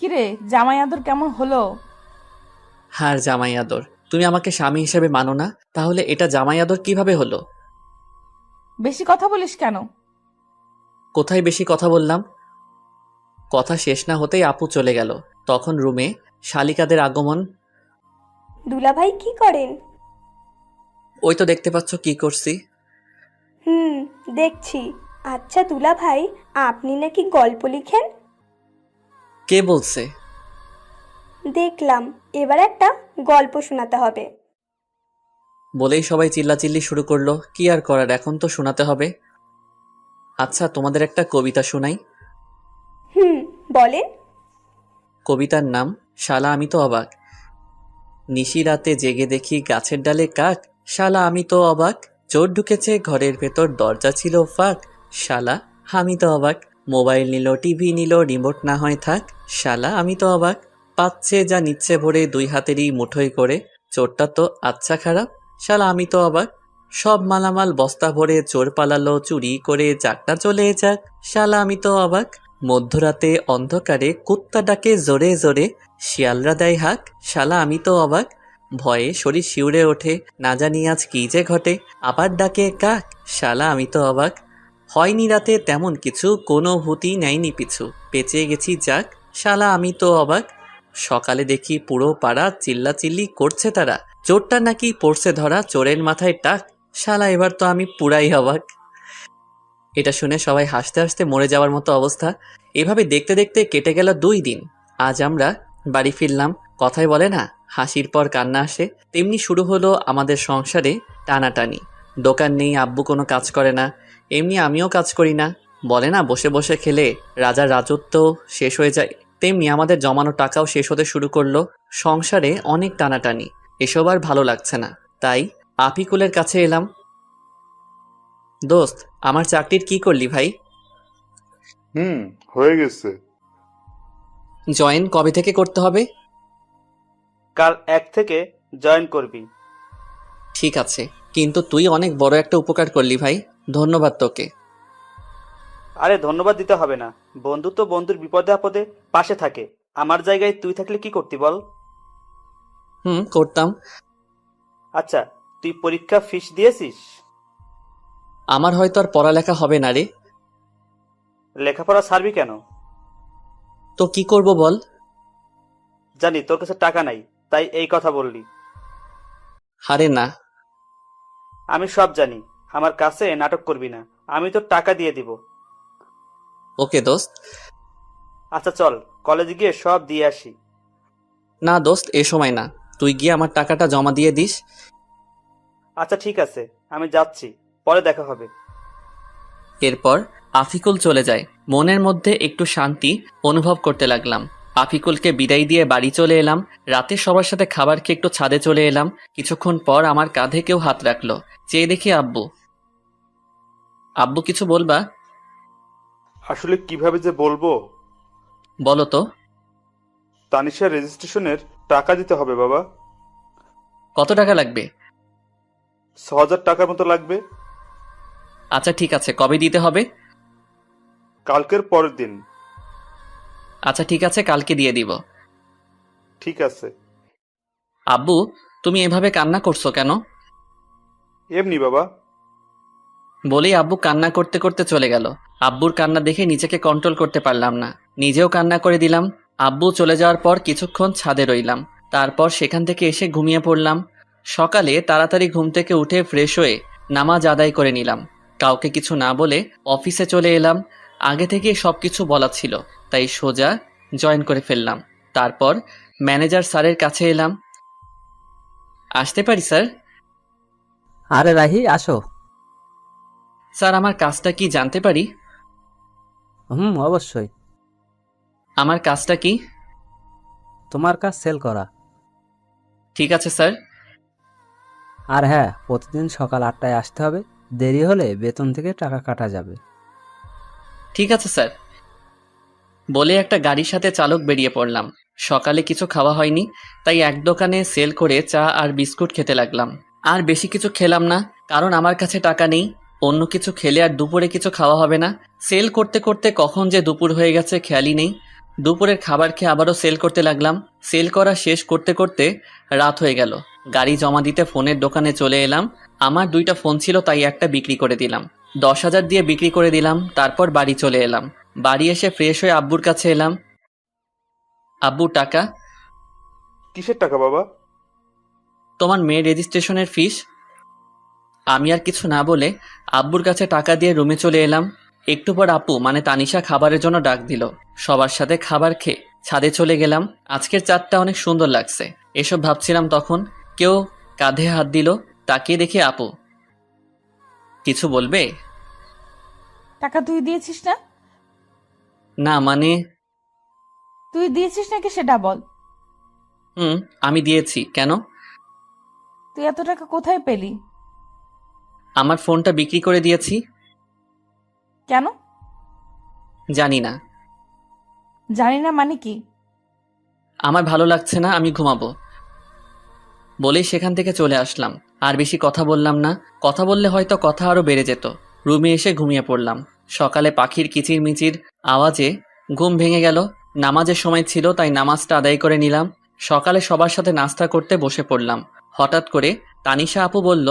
কিরে জামাই আদর কেমন হলো? হার জামাই আদর, তুমি আমাকে স্বামী হিসেবে মানো না, তাহলে এটা জামাই আদর কিভাবে হলো? বেশি কথা বলিস কেন? কোথায় বেশি কথা বললাম? কথা শেষ না হতেই আপু চলে গেল। তখন রুমে শালিকাদের আগমন। দুলাভাই কি করেন? ওই তো দেখতে পাচ্ছ কি করছি। হুম, দেখছি। আচ্ছা দুলাভাই, আপনি নাকি গল্প লিখেন? কে বলছে? দেখলাম, এবার একটা গল্প শোনাতে হবে। বলেই সবাই চিল্লাচিল্লি শুরু করলো। কি আর করার, এখন তো শোনাতে হবে। আচ্ছা, তোমাদের একটা কবিতা শোনাই। হুম, বলেন। কবিতার নাম শালা আমি তো অবাক। নিশি রাতে জেগে দেখি গাছের ডালে কাক, শালা আমি তো অবাক। চোর ঢুকেছে ঘরের ভেতর, দরজা ছিল ফাঁক, শালা আমি তো অবাক। মোবাইল নিল, টিভি নিল, রিমোট না হয় থাক, শালা আমি তো অবাক। পাচ্ছে যা নিচ্ছে ভরে, দুই হাতেরই মুঠোয় করে, চোরটা তো আচ্ছা খারাপ, শালা আমি তো অবাক। সব মালামাল বস্তা ভরে চোর পালালো চুরি করে, চাকটা চলে যাক, শালা আমি তো অবাক। মধ্যরাতে অন্ধকারে কুত্তা ডাকে জোরে জোরে, শিয়ালরা দেয় হাঁক, শালা আমি তো অবাক। ভয়ে শরীর শিউরে ওঠে, না জানি আজ কি যে ঘটে, আবার ডাকে কাক, শালা আমি তো অবাক। হয়নি রাতে তেমন কিছু, কোনো ভূতি নেয়নি পিছু, বেঁচে গেছি যাক, শালা আমি তো অবাক। সকালে দেখি পুরো পাড়া চিল্লাচিল্লি করছে তারা, চোরটা নাকি পড়ছে ধরা, চোরের মাথায় টাক, শালা এবার তো আমি পুরাই অবাক। এটা শুনে সবাই হাসতে হাসতে মরে যাওয়ার মতো অবস্থা। এভাবে দেখতে দেখতে কেটে গেল 2 দিন। আজ আমরা বাড়ি ফিরলাম। কথায় বলে না, হাসির পর কান্না আসে, তেমনি শুরু হলো আমাদের সংসারে টানাটানি। দোকান নেই, আব্বু কোনো কাজ করে না, এমনি আমিও কাজ করি না। বলে না, বসে বসে খেলে রাজার রাজত্ব শেষ হয়ে যায়, তেমনি আমাদের জমানো টাকাও শেষ হতে শুরু করলো। সংসারে অনেক টানাটানি, এসব আর ভালো লাগছে না। তাই আফিকুলের কাছে এলাম। দোস্ত, আমার চাকরির কি করলি ভাই? হয়ে গেছে। জয়েন কবে থেকে করতে হবে? কাল 1 থেকে জয়েন করবি। ঠিক আছে, কিন্তু তুই অনেক বড় একটা উপকার করলি ভাই, ধন্যবাদ তোকে। আরে ধন্যবাদ দিতে হবে না, বন্ধু তো বন্ধুর বিপদে আপদে পাশে থাকে। আমার জায়গায় তুই থাকলে কি করতি বল? করতাম। আচ্ছা, তুই পরীক্ষা ফিস দিয়েছিস? আমার হয়তো আর পড়ালেখা হবে না রে। লেখাপড়া ছাড়বি কেন? তো কি করব বল? জানি তোর কাছে টাকা নাই, তাই এই কথা বললি। আরে না। আমি সব জানি, আমার কাছে নাটক করবি না, আমি তোর টাকা দিয়ে দিব। ওকে দোস্ত। আচ্ছা চল, কলেজে গিয়ে সব দিয়ে আসি। না দোস্ত, এ সময় না, তুই গিয়ে আমার টাকাটা জমা দিয়ে দিস। আচ্ছা ঠিক আছে, আমি যাচ্ছি, পরে দেখা হবে। এরপর আফিকুল চলে যায়। মনের মধ্যে একটু শান্তি অনুভব করতে লাগলাম। আফিকুলকে বিদায় দিয়ে বাড়ি চলে এলাম। রাতে সবার সাথে খাবার খেয়ে একটু ছাদে চলে এলাম। কিছুক্ষণ পর আমার কাঁধে কেউ হাত রাখলো, চেয়ে দেখি আব্বু। আব্বু কিছু বলবা? আসলে কিভাবে যে বলবো। বলো তো। তানিশা রেজিস্ট্রেশনের টাকা দিতে হবে বাবা। কত টাকা লাগবে? 6,000 টাকার মতো লাগবে। আচ্ছা ঠিক আছে, কবে দিতে হবে? কালকের পরের দিন। আচ্ছা ঠিক আছে, কালকে দিয়ে দিব। ঠিক আছে। আব্বু, তুমি এভাবে কান্না করছো কেন? এমনি বাবা। বলেই আব্বু কান্না করতে করতে চলে গেল। আব্বুর কান্না দেখে নিজেকে কন্ট্রোল করতে পারলাম না, নিজেও কান্না করে দিলাম। আব্বু চলে যাওয়ার পর কিছুক্ষণ ছাদে রইলাম, তারপর সেখান থেকে এসে ঘুমিয়ে পড়লাম। সকালে তাড়াতাড়ি ঘুম থেকে উঠে ফ্রেশ হয়ে নামাজ আদায় করে নিলাম। কাউকে কিছু না বলে অফিসে চলে এলাম। আগে থেকে সবকিছু বলা ছিল, তাই সোজা জয়েন করে ফেললাম। তারপর ম্যানেজার স্যারের কাছে এলাম। আসতে পারি স্যার? আরে রাহি, আসো। স্যার, আমার কাজটা কি জানতে পারি? অবশ্যই। আমার কাজটা কি? তোমার কাজ সেল করা। ঠিক আছে স্যার। আর হ্যাঁ, প্রতিদিন সকাল 8টায় আসতে হবে, দেরি হলে বেতন থেকে টাকা কাটা যাবে। ঠিক আছে স্যার। বলে একটা গাড়ির সাথে চালক বেরিয়ে পড়লাম। সকালে কিছু খাওয়া হয়নি, তাই এক দোকানে সেল করে চা আর বিস্কুট খেতে লাগলাম। আর বেশি কিছু খেলাম না, কারণ আমার কাছে টাকা নেই। অন্য কিছু খেলে আর দুপুরে কিছু খাওয়া হবে না। সেল করতে করতে কখন যে দুপুর হয়ে গেছে খেয়ালই নেই। দুপুরের খাবার খেয়ে আবারও সেল করতে লাগলাম। সেল করা শেষ করতে করতে রাত হয়ে গেল। গাড়ি জমা দিতে ফোনের দোকানে চলে এলাম। আমার 2টা ফোন ছিল, তাই একটা বিক্রি করে দিলাম। 10,000 দিয়ে বিক্রি করে দিলাম। তারপর বাড়ি চলে এলাম। বাড়ি এসে ফ্রেশ হয়ে আব্বুর কাছে এলাম। আব্বু, টাকা। কিসের টাকা বাবা? তোমার মেয়ের রেজিস্ট্রেশনের ফিস। আমি আর কিছু না বলে আব্বুর কাছে টাকা দিয়ে রুমে চলে এলাম। একটু পর আপু মানে তানিশা খাবারের জন্য ডাক দিল। সবার সাথে খাবার খেয়ে ছাদে চলে গেলাম। আজকের চাঁদটা অনেক সুন্দর লাগছে, এসব ভাবছিলাম তখন কেউ কাঁধে হাত দিল। তাকিয়ে দেখি আপু। কিছু বলবে? টাকা তুই দিয়েছিস না? না মানে। তুই দিয়েছিস নাকি সেটা বল। আমি দিয়েছি। কেন? তুই এত টাকা কোথায় পেলি? আমার ফোনটা বিক্রি করে দিয়েছি। কেন? জানি না। জানি না মানে কি? আমার ভালো লাগছে না, আমি ঘুমাবো বলেই সেখান থেকে চলে আসলাম। আর বেশি কথা বললাম না, কথা বললে হয়তো কথা আরো বেড়ে যেত। রুমে এসে ঘুমিয়ে পড়লাম। সকালে পাখির কিচিরমিচির আওয়াজে ঘুম ভেঙে গেল। নামাজের সময় ছিল, তাই নামাজটা আদায় করে নিলাম। সকালে সবার সাথে নাস্তা করতে বসে পড়লাম। হঠাৎ করে তানিশা আপু বলল,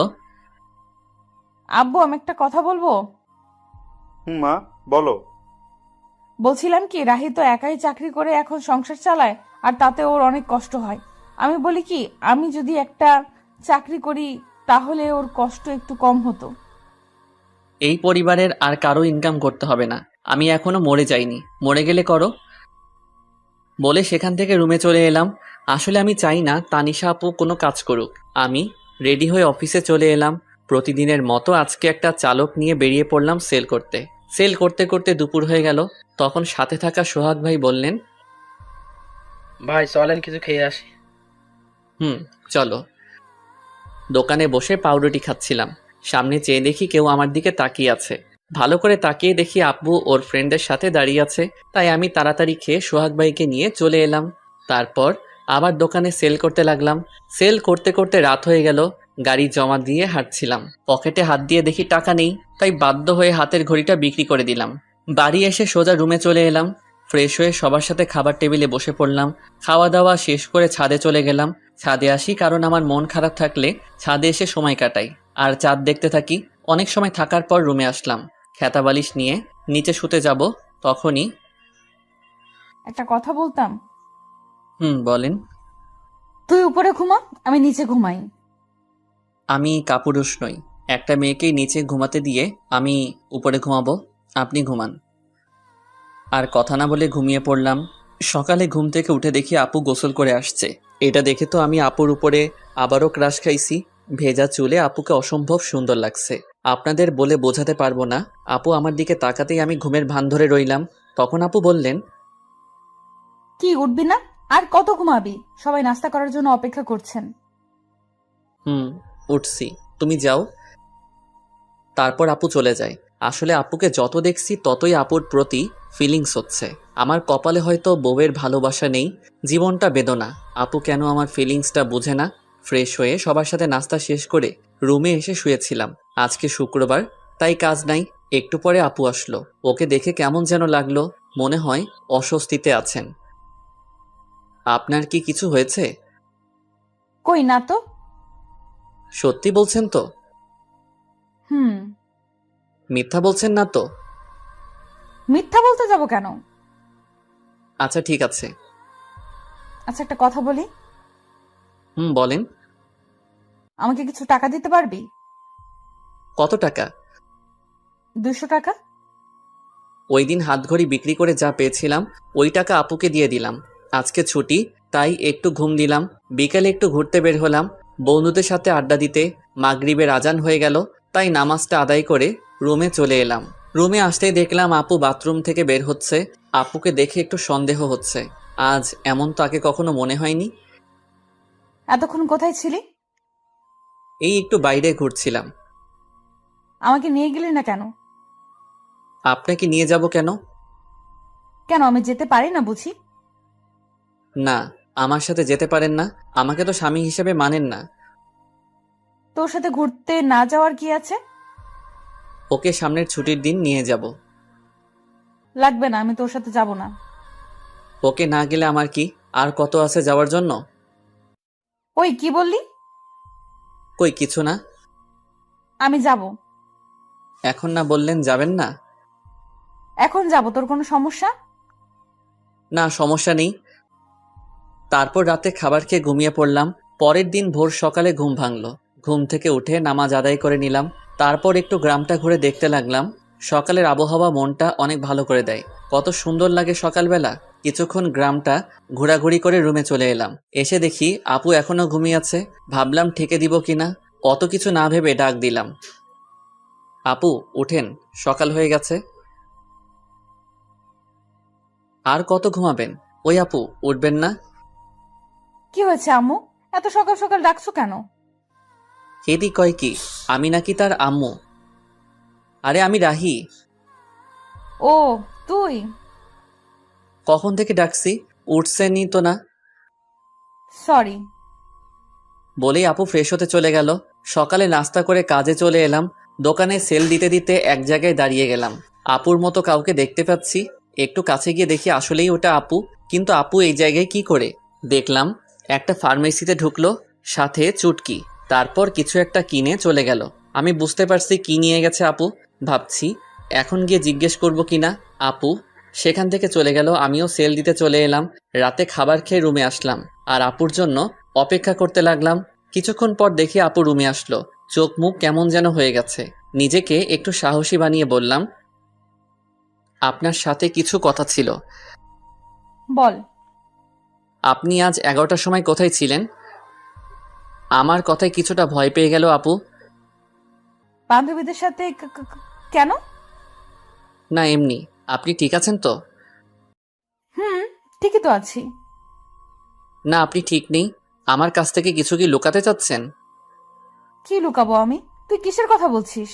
আব্বু, আমি একটা কথা বলবো। মা, বলো। বলছিলাম কি, রাহি তো একাই চাকরি করে এখন সংসার চালায়, আর তাতে ওর অনেক কষ্ট হয়। আমি বলি কি, আমি যদি একটা চাকরি করি তাহলে ওর কষ্ট একটু কম হতো। এই পরিবারের আর কারো ইনকাম করতে হবে না। আমি এখনো মরে যাইনি, মরে গেলে করো বলে সেখান থেকে রুমে চলে এলাম। আসলে আমি চাই না তানিশা আপু কোনো কাজ করুক। আমি রেডি হয়ে অফিসে চলে এলাম। প্রতিদিনের মতো আজকে একটা চালক নিয়ে বেরিয়ে পড়লাম সেল করতে। সেল করতে করতে দুপুর হয়ে গেল। তখন সাথে থাকা সোহাগ ভাই বললেন, ভাই চলেন কিছু খেয়ে আসি। চলো। দোকানে বসে পাউরুটি খাচ্ছিলাম। সামনে চেয়ে দেখি কেউ আমার দিকে তাকিয়ে আছে। ভালো করে তাকিয়ে দেখি আব্বু ওর ফ্রেন্ডের সাথে দাঁড়িয়ে আছে। তাই আমি তাড়াতাড়ি খেয়ে সোহাগ ভাইকে নিয়ে চলে এলাম। তারপর আবার দোকানে সেল করতে লাগলাম। সেল করতে করতে রাত হয়ে গেল। গাড়ি জমা দিয়ে হাঁটছিলাম। পকেটে হাত দিয়ে দেখি টাকা নেই, তাই বাধ্য হয়ে হাতের ঘড়িটা বিক্রি করে দিলাম। বাড়ি এসে সোজা রুমে চলে এলাম। ফ্রেশ হয়ে সবার সাথে খাবার টেবিলে বসে পড়লাম। খাওয়া দাওয়া শেষ করে ছাদে চলে গেলাম। ছাদে আসি কারণ আমার মন খারাপ থাকলে ছাদে এসে সময় কাটাই আর চাঁদ দেখতে থাকি। অনেক সময় থাকার পর রুমে আসলাম। খেতা বালিশ নিয়ে নিচে শুতে যাব, তখনই একটা কথা বলতাম। বলেন। তুই উপরে ঘুমা, আমি নিচে ঘুমাই। আমি কাপুরুষ নই। একটা মেয়েকেই নিচে ঘুমাতে দিয়ে আমি উপরে ঘুমাবো, আপনি ঘুমান। আর কথা না বলে ঘুমিয়ে পড়লাম। সকালে ঘুম থেকে উঠে দেখি আপু গোসল করে আসছে। এটা দেখে তো আমি আপুর উপরে আবারও ক্রাশ খাইছি। ভেজা চুলে আপুকে অসম্ভব সুন্দর লাগছে। আপনাদের বলে বোঝাতে পারবো না। আপু আমার দিকে তাকাতেই আমি ঘুমের ভান ধরে রইলাম। তখন আপু বললেন, কি উঠবি না? আর কত ঘুমাবি? সবাই নাস্তা করার জন্য অপেক্ষা করছেন। উঠছি, তুমি যাও। তারপর আপু চলে যায়। আসলে আপুকে যত দেখছি ততই আপুর প্রতি ফিলিংস হচ্ছে। আমার কপালে হয়তো বউয়ের ভালোবাসা নেই, জীবনটা বেদনা। আপু কেন আমার ফিলিংসটা বোঝে না। ফ্রেশ হয়ে সবার সাথে নাস্তা শেষ করে রুমে এসে শুয়েছিলাম। আজকে শুক্রবার, তাই কাজ নাই। একটু পরে আপু আসলো। ওকে দেখে কেমন যেন লাগলো, মনে হয় অস্বস্তিতে আছেন। আপনার কি কিছু হয়েছে? কই না তো। সত্যি বলছেন তো? মিথ্যা বলছেন না তো? মিথ্যা বলতে যাব কেন? আচ্ছা ঠিক আছে। আচ্ছা, একটা কথা বলি। বলেন। আমাকে কিছু টাকা দিতে পারবি? কত টাকা? 200 টাকা। ওই দিন হাতঘড়ি বিক্রি করে যা পেয়েছিলাম ওই টাকা আপুকে দিয়ে দিলাম। আজকে ছুটি, তাই একটু ঘুম দিলাম। বিকেলে একটু ঘুরতে বের হলাম বন্ধুদের সাথে আড্ডা দিতে। মাগরিবের আজান হয়ে গেল, তাই নামাজটা আদায় করে রুমে চলে এলাম। রুমে আসতেই দেখলাম আপু বাথরুম থেকে বের হচ্ছে। আপুকে দেখে একটু সন্দেহ হচ্ছে। আজ এমন তো আগে কখনো মনে হয়নি। এতক্ষণ কোথায় ছিলি? এই একটু বাইরে ঘুরছিলাম। আমাকে নিয়ে গেলি না কেন? আপনাকে নিয়ে যাব কেন? কেন, আমি যেতে পারি না বুঝি? না, আমার সাথে যেতে পারেন না। আমাকে তো স্বামী হিসেবে মানেন না। তোর সাথে ঘুরতে না যাওয়ার কি আছে? ওকে সামনের ছুটির দিন নিয়ে যাব। লাগবে না, আমি তোর সাথে যাব না। ওকে না গেলে আমার কি আর কত আছে যাওয়ার জন্য? ওই কি বললি? কই কিছু না। আমি যাব। এখন না বললেন যাবেন না? এখন যাব, তোর কোনো সমস্যা? না, সমস্যা নেই। তারপর রাতে খাবার খেয়ে ঘুমিয়ে পড়লাম। পরের দিন ভোর সকালে ঘুম ভাঙলো। ঘুম থেকে উঠে নামাজ আদায় করে নিলাম। তারপর একটু গ্রামটা ঘুরে দেখতে লাগলাম। সকালের আবহাওয়া মনটা অনেক ভালো করে দেয়। কত সুন্দর লাগে সকালবেলা। কিছুক্ষণ গ্রামটা ঘোরাঘুরি করে রুমে চলে এলাম। এসে দেখি আপু এখনো ঘুমিয়ে আছে। ভাবলাম ঠেকে দিব কিনা, অত কিছু না ভেবে ডাক দিলাম, আপু উঠেন, সকাল হয়ে গেছে। আর কত ঘুমাবেন? ওই আপু উঠবেন না? কি হয়েছে আম্মু, এত সকাল সকাল ডাকছো কেন? হেদি কয় কি আমি নাকি তার আম্মু? আরে আমি রাহি। ও তুই? কখন থেকে ডাকছি, উঠছেনই তো না। সরি। বলেই আপু ফ্রেশ হতে চলে গেল। সকালে নাস্তা করে কাজে চলে এলাম। দোকানে সেল দিতে দিতে এক জায়গায় দাঁড়িয়ে গেলাম। আপুর মতো কাউকে দেখতে পাচ্ছি। একটু কাছে গিয়ে দেখি আসলেই ওটা আপু। কিন্তু আপু এই জায়গায় কি করে? দেখলাম একটা ফার্মেসিতে ঢুকলো, সাথে চুটকি। তারপর কিছু একটা কিনে চলে গেল। আমি বুঝতে পারছি কি নিয়ে গেছে আপু। ভাবছি এখন গিয়ে জিজ্ঞেস করব কিনা। আপু সেখান থেকে চলে গেল। আমিও সেল দিতে চলে এলাম। রাতে খাবার খেয়ে রুমে আসলাম আর আপুর জন্য অপেক্ষা করতে লাগলাম। কিছুক্ষণ পর দেখি আপু রুমে আসলো। চোখ মুখ কেমন যেন হয়ে গেছে। নিজেকে একটু সাহসী বানিয়ে বললাম, আপনার সাথে কিছু কথা ছিল। বল। আপনি আজ 11টার সময় কোথায় ছিলেন? আমার কথায় কিছুটা ভয় পেয়ে গেল আপু। বান্ধবীদের সাথে কেন? না এমনি। আপনি ঠিক আছেন তো? হুম, ঠিকই তো আছি। না আপনি ঠিক নেই। আমার কাছ থেকে কিছু কি লুকাতে চাচ্ছেন? কি লুকাবো আমি? তুই কিসের কথা বলছিস?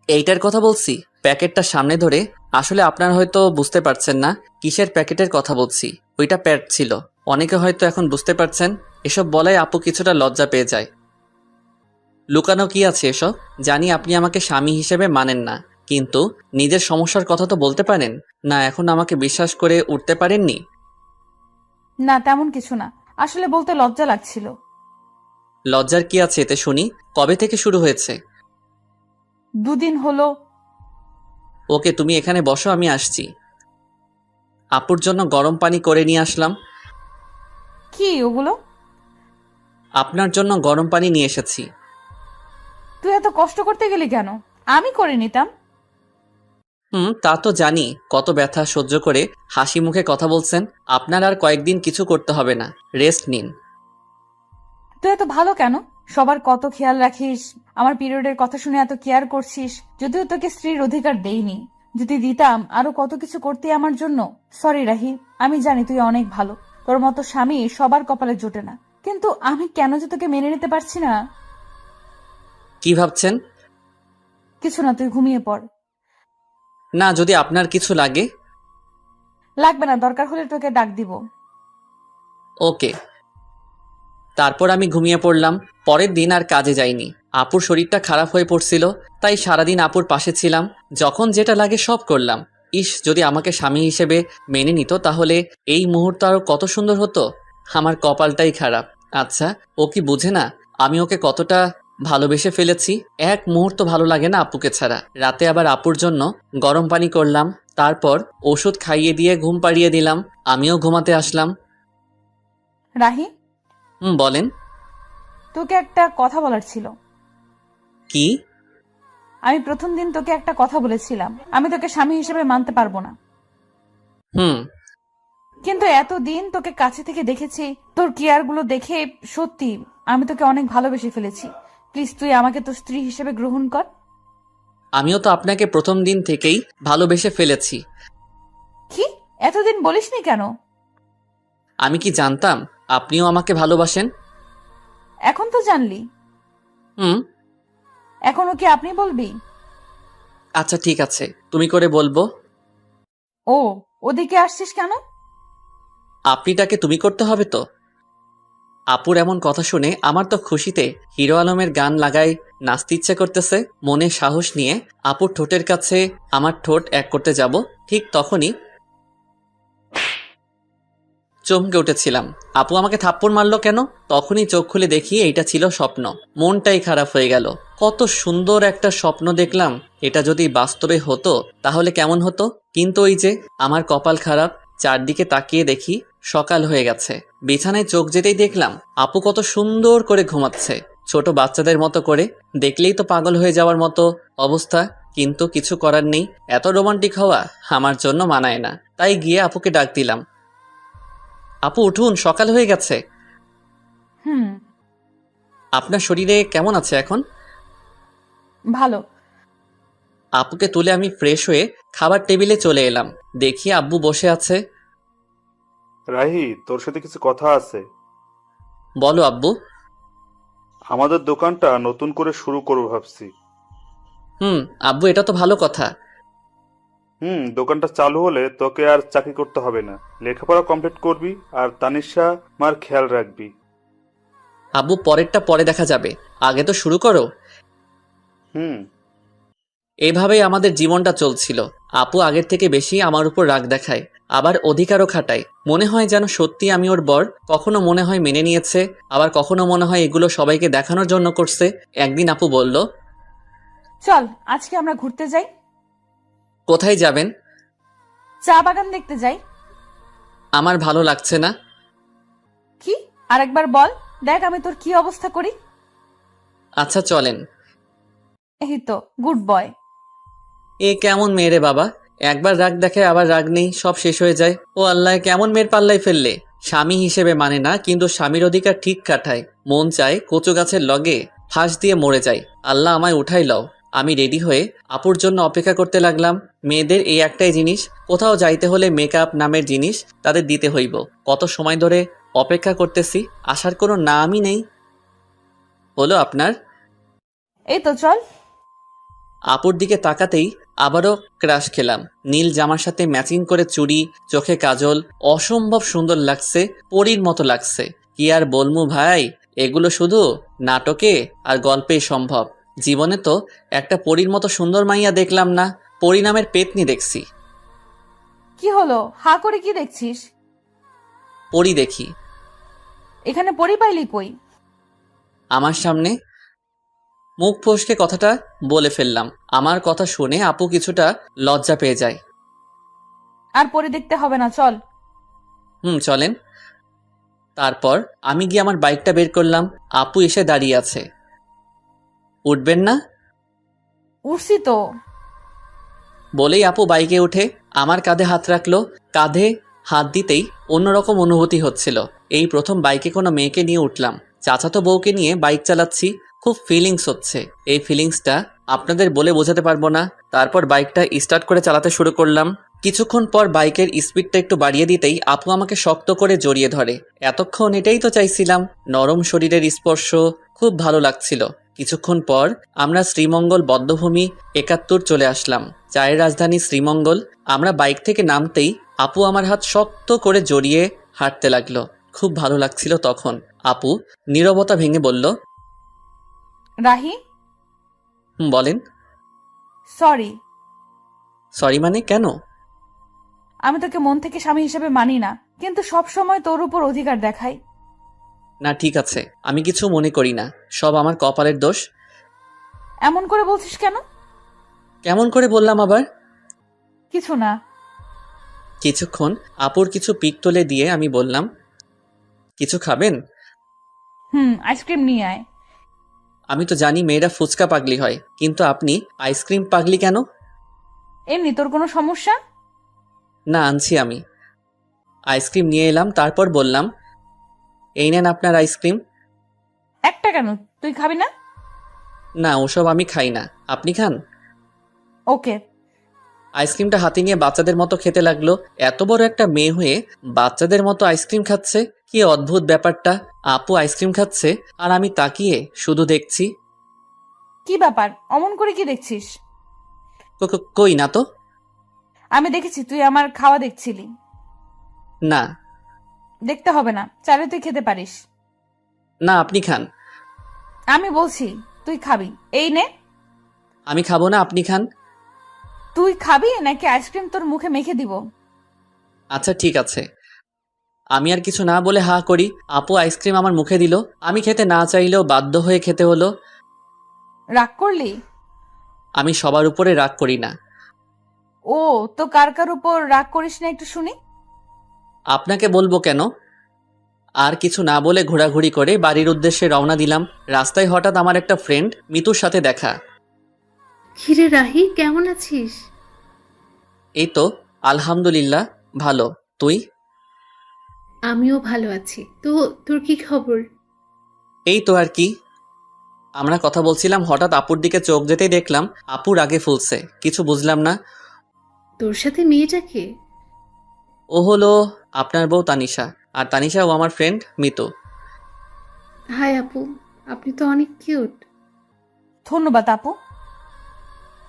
এইটার কথা বলছি, প্যাকেটটা সামনে ধরে। আসলে আপনারা হয়তো বুঝতে পারছেন না কিসের প্যাকেটের কথা বলছি। ওইটা প্যাড ছিল। অনেকে হয়তো এখন বুঝতে পারছেন। এসব বলায় আপু কিছুটা লজ্জা পেয়ে যায়। লুকানো কি আছে এসব? জানি আপনি আমাকে স্বামী হিসেবে মানেন না, কিন্তু নিজের সমস্যার কথা তো বলতে পারেন না। এখন আমাকে বিশ্বাস করে উঠতে পারেননি? না তেমন কিছু না, আসলে বলতে লজ্জা লাগছিল। লজ্জার কি আছে এতে শুনি? কবে থেকে শুরু হয়েছে? 2 দিন হলো। ওকে তুমি এখানে বসো, আমি আসছি। আপুর জন্য গরম পানি করে নিয়ে আসলাম। কি ওগুলো? আপনার জন্য গরম পানি নিয়ে এসেছি। তুই এত কষ্ট করতে গেলি কেন? আমি করে নিতাম। তা তো জানি। কত ব্যথা সহ্য করে হাসি মুখে কথা বলছেন। আপনার আর কয়েকদিন কিছু করতে হবে না, রেস্ট নিন। তুই এত ভালো কেন? সবার কত খেয়াল রাখিস, আমার পিরিয়ডের কথা শুনে এত কেয়ার করছিস। যদিও তোকে স্ত্রীর অধিকার দেইনি, যদি দিতাম আরো কত কিছু করতে আমার জন্য। সরি রাহি, আমি জানি তুই অনেক ভালো। তোর মতো স্বামী সবার কপালে জোটে না, কিন্তু আমি কেন যে তোকে মেনে নিতে পারছি না। কি ভাবছেন? কিছু না, তুই ঘুমিয়ে পড়। না, যদি আপনার কিছু লাগে। লাগবে না, দরকার হলে তোকে ডাক দিব। ওকে। তারপর আমি ঘুমিয়ে পড়লাম। পরের দিন আর কাজে যাইনি। আপুর শরীরটা খারাপ হয়ে পড়ছিল, তাই সারাদিন আপুর পাশে ছিলাম। যখন যেটা লাগে সব করলাম। ইস, যদি আমাকে স্বামী হিসেবে মেনে নিত তাহলে এই মুহূর্ত আরো কত সুন্দর হতো। আমার কপালটাই খারাপ। আচ্ছা, ও কি বুঝে না আমি ওকে কতটা ভালোবেসে ফেলেছি? এক মুহূর্ত ভালো লাগে না আপুকে ছাড়া। রাতে আবার আপুর জন্য গরম পানি করলাম। তারপর ওষুধ খাইয়ে দিয়ে ঘুম পাড়িয়ে দিলাম। আমিও ঘুমাতে আসলাম। রাহি, বলেন। তোকে একটা কথা বলার ছিল। কি? আমি প্রথম দিন তোকে একটা কথা বলেছিলাম, আমি তোকে স্বামী হিসেবে মানতে পারবো না। কিন্তু এতদিন তোকে কাছে থেকে দেখেছি, তোর কেয়ার গুলো দেখে সত্যি আমি তোকে অনেক ভালোবেসে ফেলেছি। প্লিজ তুই আমাকে তোর স্ত্রী হিসেবে গ্রহণ কর। আমিও তো আপনাকে প্রথম দিন থেকেই ভালোবেসে ফেলেছি। কি এতদিন বলিসনি কেন? আমি কি জানতাম আপনিও আমাকে ভালোবাসেন? এখন তো জানলি। এখনো কি আপনি বলবি? আচ্ছা ঠিক আছে, তুমি করে বলবো। ও, ওদিকে আসছিস কেন? আপনিটাকে তুমি করতে হবে তো। আপুর এমন কথা শুনে আমার তো খুশিতে হিরো আলমের গান লাগাই নাচতে ইচ্ছে করতেছে। মনে সাহস নিয়ে আপুর ঠোঁটের কাছে আমার ঠোঁট এক করতে যাব, ঠিক তখনই চমকে উঠেছিলাম। আপু আমাকে থাপ্পড় মারলো কেন? তখনই চোখ খুলে দেখি এইটা ছিল স্বপ্ন। মনটাই খারাপ হয়ে গেল। কত সুন্দর একটা স্বপ্ন দেখলাম, এটা যদি বাস্তবে হতো তাহলে কেমন হতো। কিন্তু ওই যে আমার কপাল খারাপ, চারদিকে তাকিয়ে দেখি সকাল হয়ে গেছে। বিছানায় চোখ যেতেই দেখলাম আপু কত সুন্দর করে ঘুমাচ্ছে, ছোট বাচ্চাদের মতো করে। দেখলেই তো পাগল হয়ে যাওয়ার মতো অবস্থা, কিন্তু কিছু করার নেই। এত রোমান্টিক হওয়া আমার জন্য মানায় না। তাই গিয়ে আপুকে ডাক দিলাম, আপু উঠুন, সকাল হয়ে গেছে। হুম, আপনার শরীরে কেমন আছে এখন? ভালো। আপুকে তুলে আমি ফ্রেশ হয়ে খাবার টেবিলে চলে এলাম। দেখি আব্বু বসে আছে। রাহি, তোর সাথে কিছু কথা আছে। বলো আব্বু। আমাদের দোকানটা নতুন করে শুরু করবো ভাবছি। আব্বু, এটা তো ভালো কথা। দোকানটা চালু হলে তোকে আর চাকরি করতে হবে না, লেখাপড়া কমপ্লিট করবি আর তানিশা মার খেয়াল রাখবি। আব্বু, পরেরটা পরে দেখা যাবে, আগে তো শুরু করো। হুম এভাবেই আমাদের জীবনটা চলছিল। আপু আগের থেকে বেশি আমার উপর রাগ দেখায়, আবার অধিকারও খাটায়। মনে হয় যেন সত্যি আমি ওর বর। কখনো মনে হয় মেনে নিয়েছে, আবার কখনো মনে হয় এগুলো সবাইকে দেখানোর জন্য করছে। একদিন আপু বলল, চল আজকে আমরা ঘুরতে যাই। কোথায় যাবেন? চা বাগান দেখতে যাই। আমার ভালো লাগছে না। কি? আরেকবার বল, দেখ আমি তোর কি অবস্থা করি। আচ্ছা চলেন। এই তো, গুড বয়। এ কেমন মেয়ে রে বাবা, একবার রাগ দেখে আবার রাগ নেই, সব শেষ হয়ে যায়। ও আল্লাহ, কেমন মেয়ের পাল্লায় ফেললে। স্বামী হিসেবে মানে না, কিন্তু স্বামীর অধিকার ঠিক কাটায়। মন চায় কচু গাছের লগে ফাঁস দিয়ে মরে যায়। আল্লাহ আমায় উঠাই লও। আমি রেডি হয়ে আপুর জন্য অপেক্ষা করতে লাগলাম। মেয়েদের এই একটাই জিনিস, কোথাও যাইতে হলে মেকআপ নামের জিনিস তাদের দিতে হইব। কত সময় ধরে অপেক্ষা করতেছি, আসার কোনো নামই নেই। হলো আপনার? এই তো চল। আপুর দিকে তাকাতেই আবারও ক্রাশ খেলাম। নীল জামার সাথে ম্যাচিং করে চুড়ি, চোখে কাজল, অসম্ভব সুন্দর লাগছে, পরীর মতো লাগছে। কি আর বলমু ভাই, এগুলো শুধু নাটকে আর গল্পেই সম্ভব। জীবনে তো একটা পরীর মতো সুন্দর মাইয়া দেখলাম না, পরী নামের পেতনি দেখছি। কি হলো, হা করে কি দেখছিস? পরী দেখি। এখানে পরি পাইলি কই? আমার সামনে। মুখ ফসকে কথাটা বলে ফেললাম। আমার কথা শুনে আপু কিছুটা লজ্জা পেয়ে যায়। আর পরি দেখতে হবে না, চল। চলেন। তারপর আমি গিয়ে আমার বাইকটা বের করলাম। আপু এসে দাঁড়িয়ে আছে। উঠবেন না? উঠছি তো। বলেই আপু বাইকে উঠে আমার কাঁধে হাত রাখলো। কাঁধে হাত দিতেই অন্যরকম অনুভূতি হচ্ছিল। এই প্রথম বাইকে কোনো মেয়েকে নিয়ে উঠলাম। চাচাতো বউকে নিয়ে বাইক চালাচ্ছি, খুব ফিলিংস হচ্ছে। এই ফিলিংসটা আপনাদের বলে বোঝাতে পারবো না। তারপর বাইকটা স্টার্ট করে চালাতে শুরু করলাম। কিছুক্ষণ পর বাইকের স্পিডটা একটু বাড়িয়ে দিতেই আপু আমাকে শক্ত করে জড়িয়ে ধরে। এতক্ষণ এটাই তো চাইছিলাম, নরম শরীরের স্পর্শ, খুব ভালো লাগছিল। কিছুক্ষণ পর আমরা শ্রীমঙ্গল বদ্ধভূমি 71 চলে আসলাম, চায়ের রাজধানী শ্রীমঙ্গল। আমরা বাইক থেকে নামতেই আপু আমার হাত শক্ত করে জড়িয়ে হাঁটতে লাগলো। খুব ভালো লাগছিল তখন। আপু নীরবতা ভেঙে বলল, রাহি, বলেন। সরি। সরি মানে কেন? আমি তোকে মন থেকে স্বামী হিসেবে মানি না, কিন্তু সব সময় তোর উপর অধিকার দেখাই। না ঠিক আছে, আমি কিছু মনে করি না, সব আমার কপালের দোষ। এমন করে বলছিস কেন? কেমন করে বললাম আবার? কিছু না। কিছুক্ষণ আপুর কিছু পিক তুলে দিয়ে আমি বললাম, কিছু খাবেন? আইসক্রিম নিয়ে আয়। আমি তো জানি মেয়েরা ফুচকা পাগলি হয়, কিন্তু আপনি আইসক্রিম পাগলি কেন? এমনি, তোর কোনো সমস্যা? না, আনছি আমি। আইসক্রিম নিয়ে এলাম, তারপর বললাম, এই নেন আপনার আইসক্রিম। একটা কেন, তুই খাবি না? না, ওসব আমি খাই না, আপনি খান। ওকে। আইসক্রিমটা হাতে নিয়ে বাচ্চাদের মতো খেতে লাগলো। এত বড় একটা মেয়ে হয়ে বাচ্চাদের মতো আইসক্রিম খাচ্ছে, কি অদ্ভুত ব্যাপারটা। আপু আইসক্রিম খাচ্ছে আর আমি তাকিয়ে শুধু দেখছি। কি ব্যাপার, অমন করে কি দেখছিস? কই না তো। আমি দেখেছি তুই আমার খাওয়া দেখছিলি। না। দেখতে হবে না, চাইলে তুই খেতে পারিস। না, আপনি খান। আমি বলছি তুই খাবি, এই নে। আমি খাবো না, আপনি খান। তুই খাবি নাকি আইসক্রিম তোর মুখে মেখে দিব? আচ্ছা ঠিক আছে। আমি আর কিছু না বলে হা করি। আপু আইসক্রিম আমার মুখে দিল। আমি খেতে না চাইলেও বাধ্য হয়ে খেতে হলো। রাগ করলি? আমি সবার উপরে রাগ করি না। ও, তো কার কার উপর রাগ করিস না একটু শুনি। আপনাকে বলবো কেন? আর কিছু না বলে ঘোরাঘুরি করে বাড়ির উদ্দেশ্যে রওনা দিলাম। রাস্তায় হঠাৎ আমার একটা ফ্রেন্ড মিতুর সাথে দেখা। কিরে রাহি, কেমন আছিস? এই তো আলহামদুলিল্লাহ ভালো। তুই? আমিও ভালো আছি। তো তোর কি খবর? এই তো আর কি। আমরা কথা বলছিলাম, হঠাৎ আপুর দিকে চোখ যেতেই দেখলাম আপু রাগে ফুলছে। কিছু বুঝলাম না। তোর সাথে মেয়েটাকে? ও হলো আপনার বউ তানিশা, আর তানিশাও আমার ফ্রেন্ড মিতু। হাই আপু, আপনি তো অনেক কিউট। ধন্যবাদ আপু।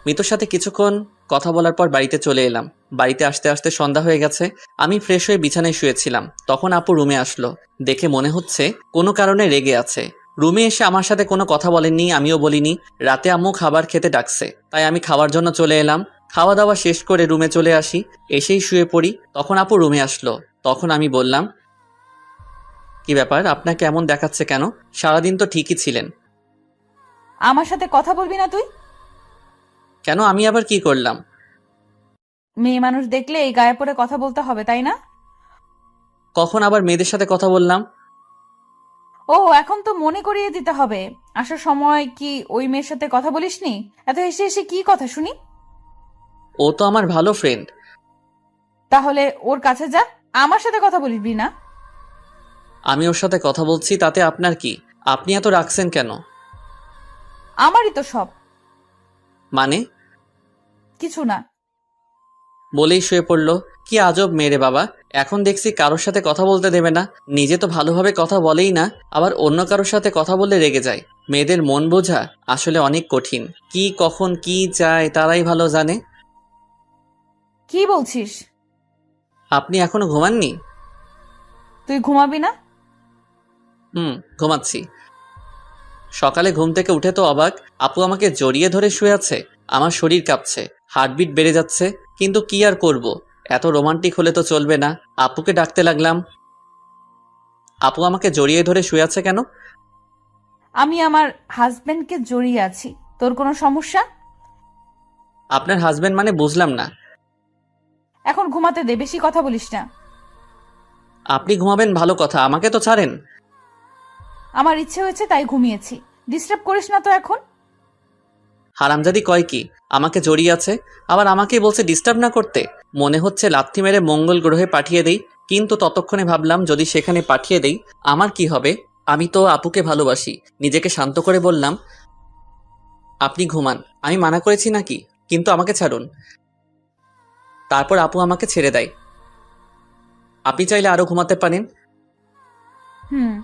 মিতুর সাথে কিছুক্ষণ কথা বলার পর বাড়িতে চলে এলাম। বাড়িতে আসতে আসতে সন্ধ্যা হয়ে গেছে। আমি ফ্রেশ হয়ে বিছানায় শুয়েছিলাম, তখন আপু রুমে আসলো। দেখে মনে হচ্ছে কোনো কারণে রেগে আছে। রুমে এসে আমার সাথে কোনো কথা বলেননি, আমিও বলিনি। রাতে আম্মু খাবার খেতে ডাকছে, তাই আমি খাওয়ার জন্য চলে এলাম। খাওয়া দাওয়া শেষ করে রুমে চলে আসি, এসেই শুয়ে পড়ি। তখন আপু রুমে আসলো। তখন আমি বললাম, কি ব্যাপার, আপনাকে এমন দেখাচ্ছে কেন? সারাদিন তো ঠিকই ছিলেন। আমার সাথে কথা বলবি না তুই? কেন, আমি আবার কি করলাম? মেয়ে মানুষ দেখলে এই গায়ে পড়ে কথা বলতে হবে, তাই না? কখন আবার মেয়েদের সাথে কথা বললাম? ও, এখন তো মনে করিয়ে দিতে হবে। আসার সময় কি ওই মেয়ের সাথে কথা বলিসনি? এত হেসে হেসে কি কথা শুনি? ও তো আমার ভালো ফ্রেন্ড। তাহলে ওর কাছে যা, আমার সাথে কথা বলবি না। আমি ওর সাথে কথা বলছি, তাতে আপনার কি? আপনি এত রাখছেন কেন? আমারই তো সব। মানে? কিছু না। বলেই শুয়ে পড়লো। কি আজব মেয়ে বাবা, এখন দেখছি কারোর সাথে কথা বলতে দেবে না। নিজে তো ভালোভাবে কথা বলেই না, আবার অন্য কারোর সাথে কথা বললে রেগে যায়। মেয়েদের মন বোঝা আসলে অনেক কঠিন। কি কখন কি চায় তারাই ভালো জানে। কি বলছিস? আপনি এখনো ঘুমাননি? তুই ঘুমাবি না? ঘুমাচ্ছি। সকালে ঘুম থেকে উঠে তো অবাক, আপু আমাকে জড়িয়ে ধরে শুয়ে আছে। আমার শরীর কাঁপছে, হার্টবিট বেড়ে যাচ্ছে। কিন্তু কি আর করব, এত রোমান্টিক হলে তো চলবে না। আপুকে ডাকতে লাগলাম। আপু আমাকে জড়িয়ে ধরে শুয়ে আছে কেন? আমি আমার হাজবেন্ডকে জড়িয়ে আছি। তোর কোনো সমস্যা? আপনার হাজবেন্ড মানে বুঝলাম না। এখন ঘুমাতে দে, বেশি কথা বলিস না। আপনি ঘুমাবেন ভালো কথা, আমাকে তো ছাড়েন। আমার ইচ্ছে হয়েছে তাই ঘুমিয়েছি, ডিস্টার্ব করিস না তো এখন। হারামজাদি কয় কি, আমাকে জড়িয়ে আছে, আবার আমাকেই বলছে ডিস্টার্ব না করতে। মনে হচ্ছে লাথি মেরে মঙ্গল গ্রহে পাঠিয়ে দেই। কিন্তু ততক্ষণে ভাবলাম, যদি সেখানে পাঠিয়ে দেই আমার কি হবে? আমি তো আপুকে ভালোবাসি। নিজেকে শান্ত করে বললাম, আপনি ঘুমান, আমি মানা করেছি নাকি? কিন্তু আমাকে ছাড়ুন। তারপর আপু আমাকে ছেড়ে দেয়। আপনি চাইলে আরো ঘুমাতে পারেন। হুম।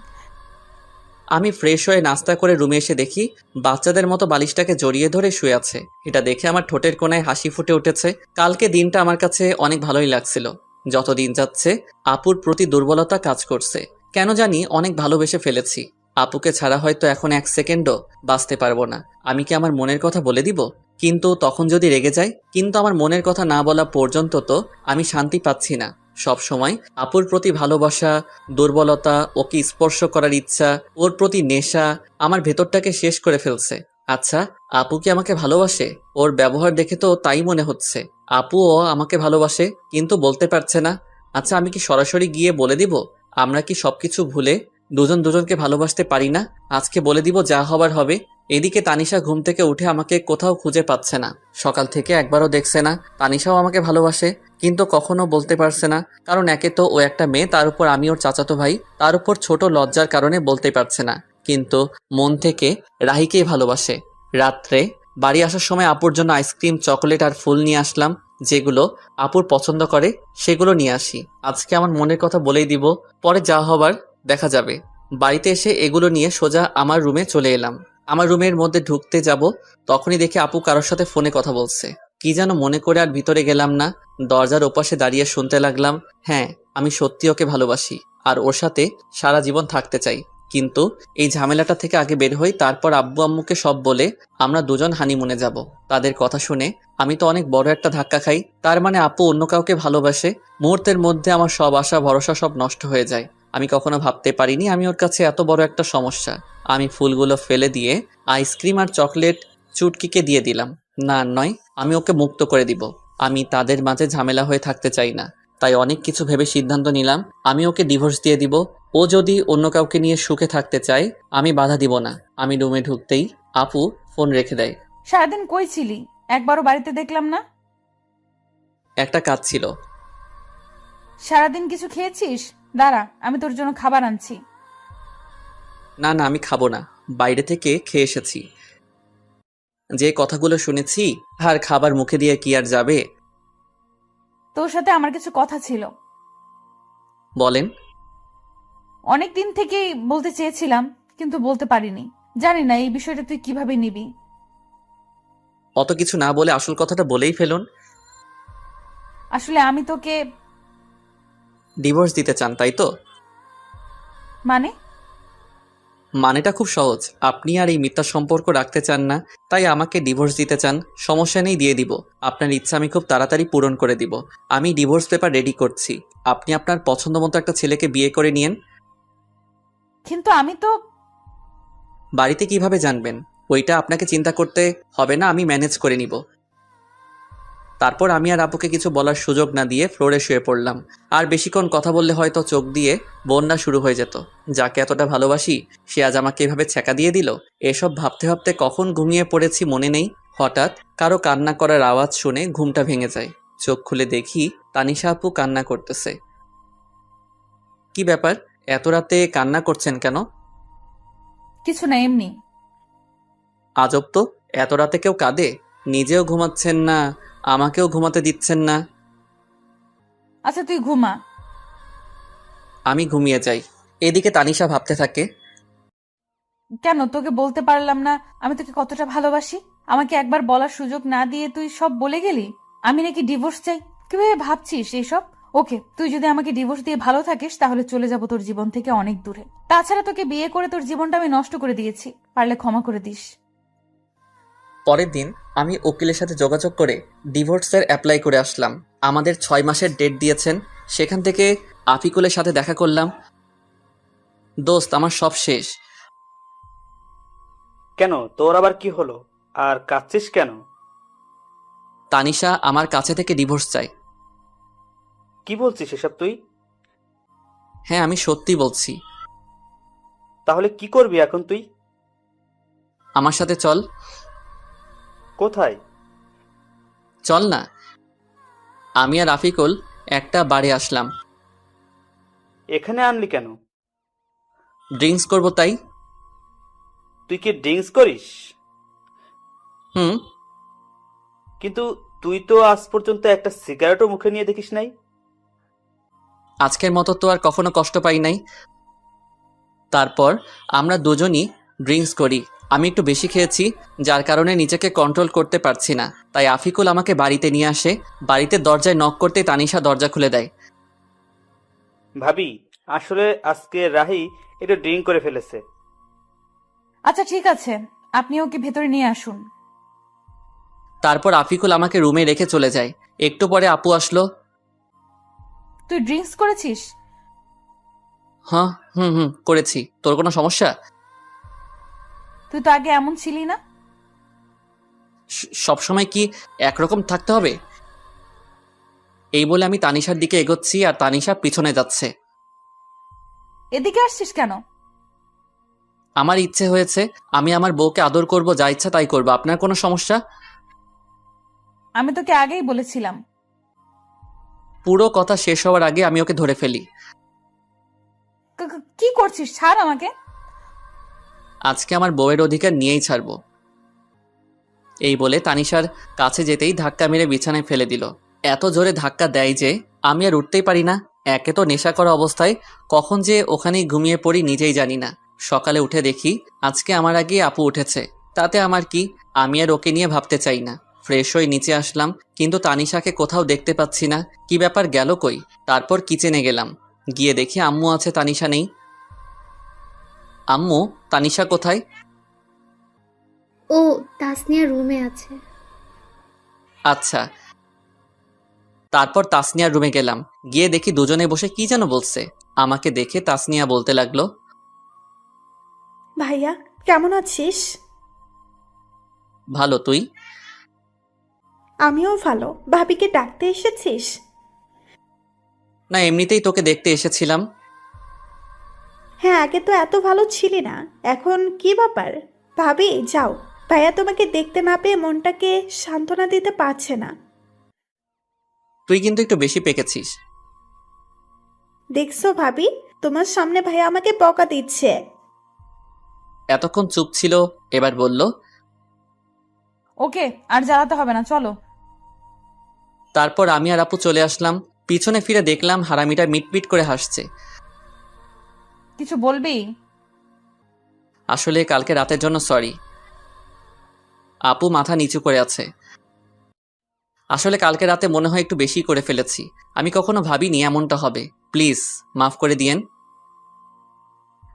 আমি ফ্রেশ হয়ে নাস্তা করে রুমে এসে দেখি বাচ্চাদের মতো বালিশটাকে জড়িয়ে ধরে শুয়ে আছে। এটা দেখে আমার ঠোঁটের কোণায় হাসি ফুটে উঠেছে। কালকে দিনটা আমার কাছে অনেক ভালোই লাগছিল। যত দিন যাচ্ছে আপুর প্রতি দুর্বলতা কাজ করছে। কেন জানি অনেক ভালোবেসে ফেলেছি। আপুকে ছাড়া হয়তো এখন 1 সেকেন্ডও বাঁচতে পারবো না। আমি কি আমার মনের কথা বলে দিব? কিন্তু তখন যদি রেগে যায়? কিন্তু আমার মনের কথা না বলা পর্যন্ত তো আমি শান্তি পাচ্ছি না। সব সময় আপুর প্রতি ভালোবাসা, দুর্বলতা, ওকে স্পর্শ করার ইচ্ছা, ওর প্রতি নেশা আমার ভেতরটাকে শেষ করে ফেলছে। আচ্ছা, আপু কি আমাকে ভালোবাসে? ওর ব্যবহার দেখে তো তাই মনে হচ্ছে। আপুও আমাকে ভালোবাসে, কিন্তু বলতে পারছে না। আচ্ছা, আমি কি সরাসরি গিয়ে বলে দিব? আমরা কি সবকিছু ভুলে দুজন দুজনকে ভালোবাসতে পারি না? আজকে বলে দিব, যা হবার হবে। এদিকে তানিশা ঘুম থেকে উঠে আমাকে কোথাও খুঁজে পাচ্ছে না। সকাল থেকে একবারও দেখছে না। তানিশাও আমাকে ভালোবাসে, কিন্তু কখনো বলতে পারছে না। কারণ একে তো ও একটা মেয়ে, তার উপর আমি ওর চাচাতো ভাই, তার উপর ছোট লজ্জার কারণে বলতে পারছে না। কিন্তু মন থেকে রাহিকেই ভালোবাসে। রাত্রে বাড়ি আসার সময় আপুর জন্য আইসক্রিম, চকোলেট আর ফুল নিয়ে আসলাম। যেগুলো আপুর পছন্দ করে সেগুলো নিয়ে আসি। আজকে আমার মনের কথা বলেই দিব, পরে যা হবার দেখা যাবে। বাড়িতে এসে এগুলো নিয়ে সোজা আমার রুমে চলে এলাম। আমার রুমের মধ্যে ঢুকতে যাব, তখনই দেখি আপু কারোর সাথে ফোনে কথা বলছে। কি যেন মনে করে আর ভিতরে গেলাম না। দরজার ওপাশে দাঁড়িয়ে শুনতে লাগলাম, হ্যাঁ আমি সত্যি ওকে ভালোবাসি। আর ওর সাথে সারা জীবন থাকতে চাই। কিন্তু এই ঝামেলাটা থেকে আগে বের হই, তারপর আব্বু আম্মুকে সব বলে আমরা দুজন হানিমুনে যাব। তাদের কথা শুনে আমি তো অনেক বড় একটা ধাক্কা খাই। তার মানে আপু অন্য কাউকে ভালোবাসে। মুহূর্তের মধ্যে আমার সব আশা ভরসা সব নষ্ট হয়ে যায়। আমি কখনো ভাবতে পারিনি আমি ওর কাছে এত বড় একটা সমস্যা। আমি ফুলগুলো ফেলে দিয়ে আইসক্রিম আর চকলেট চুটকিকে দিয়ে দিলাম। না নয়, আমি ওকে মুক্ত করে দিব। আমি তাদের মাঝে ঝামেলা হয়ে থাকতে চাই না। তাই অনেক কিছু ভেবে সিদ্ধান্ত নিলাম আমি ওকে ডিভোর্স দিয়ে দিব। ও যদি অন্য কাউকে নিয়ে সুখে থাকতে চায় আমি বাধা দিব না। আমি রুমে ঢুকতেই আপু ফোন রেখে দেয়। সারাদিন কই ছিলি? একবারও বাড়িতে দেখলাম না। একটা কাজ ছিল। সারাদিন কিছু খেয়েছিস? দাঁড়া, আমি তোর জন্য খাবার আনছি। না না, আমি খাবো না, বাইরে থেকে খেয়ে এসেছি। যে কথাগুলো শুনেছি আর খাবার মুখে দিয়ে কি আর যাবে। তোর সাথে আমার কিছু কথা ছিল। বলেন। অনেক দিন থেকেই বলতে চেয়েছিলাম, কিন্তু বলতে পারিনি। জানি না এই বিষয়টা তুই কিভাবে নিবি। অত কিছু না বলে আসল কথাটা বলেই ফেলুন। আসলে আমি তোকে ডিভোর্স দিতে চান, তাই তো? মানে মানেটা খুব সহজ। আপনি আর এই মিথ্যা সম্পর্ক রাখতে চান না, তাই আমাকে ডিভোর্স দিতে চান। সমস্যা নেই, দিয়ে দিব। আপনার ইচ্ছা আমি খুব তাড়াতাড়ি পূরণ করে দিব। আমি ডিভোর্স পেপার রেডি করছি। আপনি আপনার পছন্দ মতো একটা ছেলেকে বিয়ে করে নিয়েন। কিন্তু আমি তো বাড়িতে কিভাবে জানবেন? ওইটা আপনাকে চিন্তা করতে হবে না, আমি ম্যানেজ করে নিব। তারপর আমি আর আপুকে কিছু বলার সুযোগ না দিয়ে ফ্লোরে শুয়ে পড়লাম। আর বেশিক্ষণ কথা বললে হয়তো চোখ দিয়ে বন্যা শুরু হয়ে যেত। যাকে এতটা ভালোবাসি সে আজ আমাকে এভাবে ছ্যাঁকা দিয়ে দিল। এসব ভাবতে ভাবতে কখন ঘুমিয়ে পড়েছি মনে নেই। হঠাৎ কারো কান্না করার আওয়াজ শুনে ঘুমটা ভেঙে যায়। চোখ খুলে দেখি তানিশা আপু কান্না করতেছে। কি ব্যাপার, এত রাতে কান্না করছেন কেন? কিছু না, এমনি। আজব তো, এত রাতে কেউ কাঁদে? নিজেও ঘুমাচ্ছেন না, আমাকেও ঘুমাতে দিচ্ছেন না। আচ্ছা তুই ঘুমা। আমি ঘুমিয়ে যাই। এদিকে তানিশা ভাবতে থাকে, কেন তোকে বলতে পারলাম না আমি তোকে কতটা ভালোবাসি? আমাকে একবার বলার সুযোগ না দিয়ে তুই সব বলে গেলি। আমি নাকি ডিভোর্স চাই? কিভাবে ভাবছিস এইসব? ওকে, তুই যদি আমাকে ডিভোর্স দিয়ে ভালো থাকিস তাহলে চলে যাব তোর জীবন থেকে অনেক দূরে। তাছাড়া তোকে বিয়ে করে তোর জীবনটা আমি নষ্ট করে দিয়েছি, পারলে ক্ষমা করে দিস। পরের দিন আমি উকিলের সাথে যোগাযোগ করে ডিভোর্সের অ্যাপ্লাই করে আসলাম। আমাদের 6 মাসের ডেট দিয়েছেন। সেখান থেকে আফিকুলের সাথে দেখা করলাম। দোস্ত, আমার সব শেষ। কেন, তোর আবার কি হলো? আর কাঁদছিস কেন? তানিশা আমার কাছে থেকে ডিভোর্স চাই। কি বলছিস এসব তুই? হ্যাঁ, আমি সত্যি বলছি। তাহলে কি করবি এখন তুই? আমার সাথে চল। কোথায়? চল না। আমি আর আফিকুল একটা বারে আসলাম। এখানে আনলি কেন? ড্রিঙ্কস করব তাই। তুই কি ড্রিঙ্কস করিস? হুম। কিন্তু তুই তো আজ পর্যন্ত একটা সিগারেটও মুখে নিয়ে দেখিস নাই। আজকের মতো তো আর কখনো কষ্ট পাই নাই। তারপর আমরা দুজনই ড্রিঙ্কস করি। আমি একটু বেশি খেয়েছি, যার কারণে নিজেকে কন্ট্রোল করতে পারছি না। তাই আফিকুল আমাকে বাড়িতে নিয়ে আসে। বাড়িতে দরজায় নক করতে তানিশা দরজা খুলে দেয়। ভাবি, আসলে আজকে রাহি একটু ড্রিঙ্ক করে ফেলেছে। আচ্ছা ঠিক আছে, আপনি ওকে ভেতরে নিয়ে আসুন। তারপর আফিকুল আমাকে রুমে রেখে চলে যায়। একটু পরে আপু আসলো। তুই ড্রিঙ্কস করেছিস? হ্যাঁ, হুম, করেছি। তোর কোনো সমস্যা? তুই তো আগে এমন ছিলি না। সবসময় কি একরকম থাকতে হবে? এই বলে আমি তানিশার দিকে এগোচ্ছি আর তানিশা পিছনে যাচ্ছে। এদিকে আসছিস কেন? আমার ইচ্ছে হয়েছে, আমি আমার বউকে আদর করব, যা ইচ্ছা তাই করবো। আপনার কোনো সমস্যা? আমি তোকে আগেই বলেছিলাম। পুরো কথা শেষ হওয়ার আগে আমি ওকে ধরে ফেলি। কি করছিস? ছাড় আমাকে। আজকে আমার বউয়ের অধিকার নিয়েই ছাড়বো। এই বলে তানিশার কাছে যেতেই ধাক্কা মেরে বিছানায় ফেলে দিল। এত জোরে ধাক্কা দেয় যে আমি আর উঠতেই পারি না। একে তো নেশা করা অবস্থায় কখন যে ওখানেই ঘুমিয়ে পড়ি নিজেই জানি না। সকালে উঠে দেখি আজকে আমার আগে আপু উঠেছে। তাতে আমার কি, আমি আর ওকে নিয়ে ভাবতে চাই না। ফ্রেশ হয়ে নিচে আসলাম, কিন্তু তানিশাকে কোথাও দেখতে পাচ্ছি না। কি ব্যাপার, গেল কই? তারপর কিচেনে গেলাম। গিয়ে দেখি আম্মু আছে, তানিশা নেই। আম্মু, তানিশা কোথায়? ও তাসনিয়া রুমে আছে। আচ্ছা। তারপর তাসনিয়ার রুমে গেলাম, গিয়ে দেখি দুজনে বসে কি যেন বলছে। আমাকে দেখে তাসনিয়া বলতে লাগলো, ভাইয়া কেমন আছিস? ভালো, তুই? আমিও ভালো। ভাবিকে ডাকতে এসেছিস? না, এমনিতেই তোকে দেখতে এসেছিলাম। হ্যাঁ, আগে তো এত ভালো ছিলি না, এখন কি ব্যাপার? ভাবি যাও, ভাইয়া তোমাকে দেখতে না পেয়ে মনটাকে সান্ত্বনা দিতে পারছে না। তুই কিন্তু একটু বেশি পেকেছিস। দেখছো ভাবি, তোমার সামনে ভাইয়া আমাকে বকা দিচ্ছে। এতক্ষণ চুপ ছিল, এবার বলল, ওকে আর জ্বালাতে হবে না, চলো। তারপর আমি আর আপু চলে আসলাম। পিছনে ফিরে দেখলাম হারামিটা মিটমিট করে হাসছে। কিছু বলবি? আসলে কালকে রাতের জন্য সরি। আপু মাথা নিচু করে আছে। আসলে কালকে রাতে মনে হয় একটু বেশি করে ফেলেছি। আমি কখনো ভাবিনি এমনটা হবে। প্লিজ মাফ করে দিয়েন।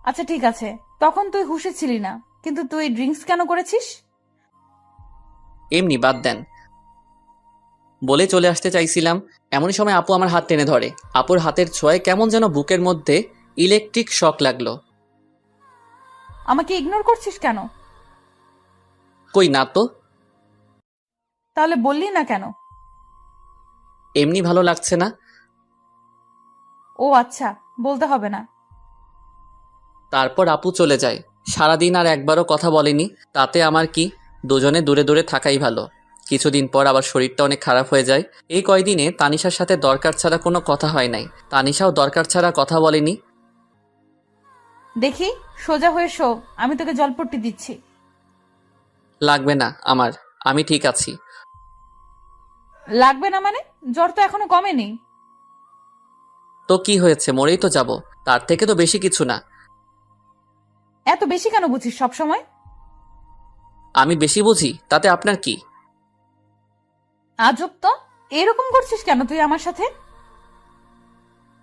আচ্ছা ঠিক আছে, তখন তুই হুঁশে ছিলি না, কিন্তু তুই ড্রিঙ্কস কেন করেছিস? এমনি, বাদ দেন। বলে চলে আসতে চাইছিলাম, এমনই সময় আপু আমার হাত টেনে ধরে। আপুর হাতের ছোঁয়ায় কেমন যেন বুকের মধ্যে ইলেকট্রিক শক লাগলো। আমাকে ইগনোর করছিস কেন? কই না তো। তাহলে বললি না কেন? এমনি ভালো লাগছে না। ও আচ্ছা, বলতে হবে না। তারপর আপু চলে যায়। সারাদিন আর একবারও কথা বলেনি। তাতে আমার কি, দুজনে দূরে দূরে থাকাই ভালো। কিছুদিন পর আবার শরীরটা অনেক খারাপ হয়ে যায়। এই কয়দিনে তানিশার সাথে দরকার ছাড়া কোনো কথা হয় নাই। তানিশাও দরকার ছাড়া কথা বলেনি। দেখি, সোজা হয়ে শো, আমি তোকে জলপট্টি দিচ্ছি। লাগবে না আমার, আমি ঠিক আছি। লাগবে না মানে? জ্বর তো এখনো কমেনি। তো কি হয়েছে, মরেই তো যাব, তার থেকে তো বেশি কিছু না। এত বেশি কেন বুঝিস সব সময়? আমি বেশি বুঝি, তাতে আপনার কি? আজব তো, এরকম করছিস কেন তুই আমার সাথে?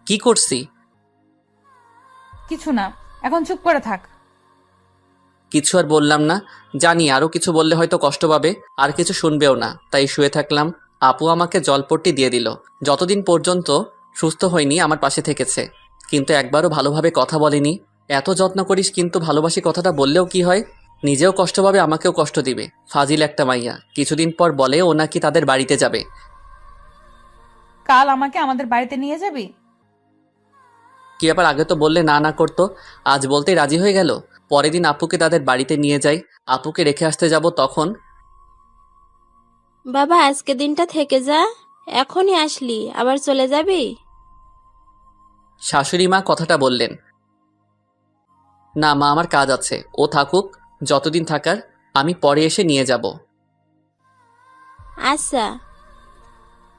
কি করছি? কিছু না, এখন চুপ করে থাক। কিছু আর বললাম না। জানি আরো কিছু বললে হয়তো কষ্ট পাবে, আর কিছু শুনবেও না, তাই শুয়ে থাকলাম। আপু আমাকে জলপট্টি দিয়ে দিল। যতদিন পর্যন্ত সুস্থ হয়নি আমার পাশে থেকেছে, কিন্তু একবারও ভালোভাবে কথা বলেনি। এত যত্ন করিস কিন্তু ভালোবাসি কথাটা বললেও কি হয়? নিজেও কষ্ট পাবে, আমাকেও কষ্ট দিবে। ফাজিল একটা মাইয়া। কিছুদিন পর বলে ও নাকি তাদের বাড়িতে যাবে। কাল আমাকে আমাদের বাড়িতে নিয়ে যাবি? কি ব্যাপার, আগে তো বললে না না করতো, আজ বলতেই রাজি হয়ে গেল। পরের দিন আপুকে তাদের বাড়িতে নিয়ে যাই। আপুকে রেখে আসতে যাব তখন, বাবা আজকে দিনটা থেকে যা, এখনই আসলি আবার চলে যাবি? শাশুড়ি মা কথাটা বললেন। না মা, আমার কাজ আছে, ও থাকুক যতদিন থাকার, আমি পরে এসে নিয়ে যাব। আচ্ছা।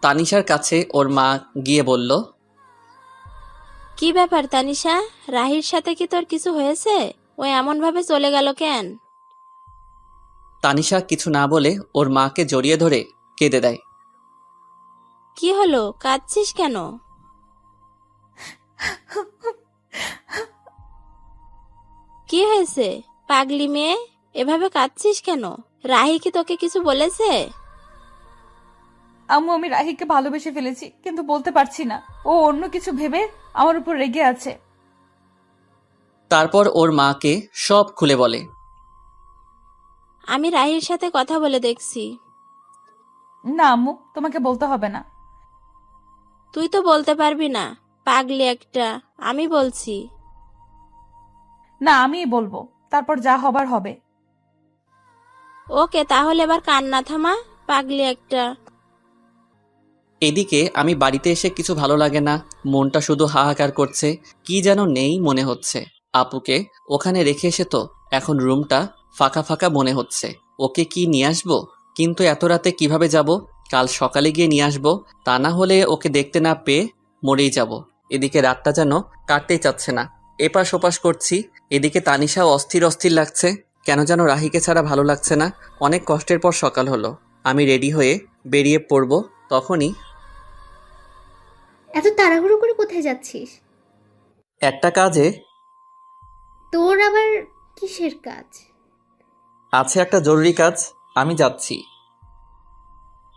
তানিশার কাছে ওর মা গিয়ে বলল, কি ব্যাপার তানিশা, রাহির সাথে কি তোর কিছু হয়েছে? ও এমন ভাবে চলে গেল কেন? তানিশা কিছু না বলে ওর মাকে জড়িয়ে ধরে কেঁদে দেয়। কি হলো, কাঁদছিস কেন? কি হয়েছে পাগলি মেয়ে, এভাবে কাঁদছিস কেন? রাহি কি তোকে কিছু বলেছে? আম্মু, আমি রাহিকে ভালোবেসে ফেলেছি, কিন্তু বলতে পারছি না। ও অন্য কিছু ভেবে আমার উপর রেগে আছে। তারপর ওর মাকে সব খুলে বলে। আমি রাহির সাথে কথা বলে দেখছি। না আম্মু, তোমাকে বলতে হবে না। তুই তো বলতে পারবি না, পাগলি একটা। আমি বলছি। না, আমিই বলবো, তারপর যা হবার হবে। ওকে, তাহলে এবার কান্না থামা, পাগলি একটা। এদিকে আমি বাড়িতে এসে কিছু ভালো লাগে না, মনটা শুধু হাহাকার করছে। কি যেন নেই মনে হচ্ছে। আপুকে ওখানে রেখে এসে তো এখন রুমটা ফাঁকা ফাঁকা মনে হচ্ছে। ওকে কি নিয়ে আসবো? কিন্তু এত রাতে কিভাবে যাব? কাল সকালে গিয়ে নিয়ে আসবো, তা না হলে ওকে দেখতে না পেয়ে মরেই যাব। এদিকে রাতটা যেন কাটতেই চাচ্ছে না, এপাশ ওপাশ করছি। এদিকে তানিশাও অস্থির অস্থির লাগছে, কেন যেন রাহিকে ছাড়া ভালো লাগছে না। অনেক কষ্টের পর সকাল হলো, আমি রেডি হয়ে বেরিয়ে পড়ব। তখনই এত তাড়াহুড়ো করে কোথায় যাচ্ছিস? একটা কাজে তোর আবার কিসের কাজ? আছে, একটা জরুরি কাজ, আমি যাচ্ছি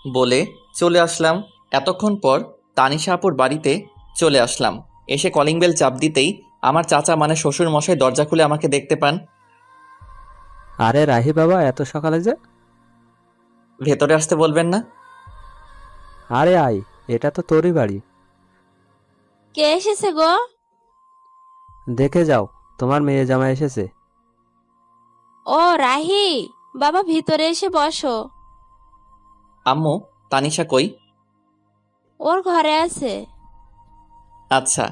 বলে চলে আসলাম। এতক্ষণ পর তানিশা আপুর বাড়িতে চলে আসলাম। এসে কলিং বেল চাপ দিতেই আমার চাচা মানে শ্বশুর মশাই দরজা খুলে আমাকে দেখতে পান। আরে রাহি বাবা, এত সকালে যে? ভেতরে আসতে বলবেন না? আরে আয়, এটা তো তোরই বাড়ি। কে এসেছে গো? দেখে যাও, তোমার মেয়ে জামাই এসেছে। ও রাহি, বাবা ভিতরে এসে বসো। আম্মু, তানিশা কই? ওর ঘরে আছে। আচ্ছা।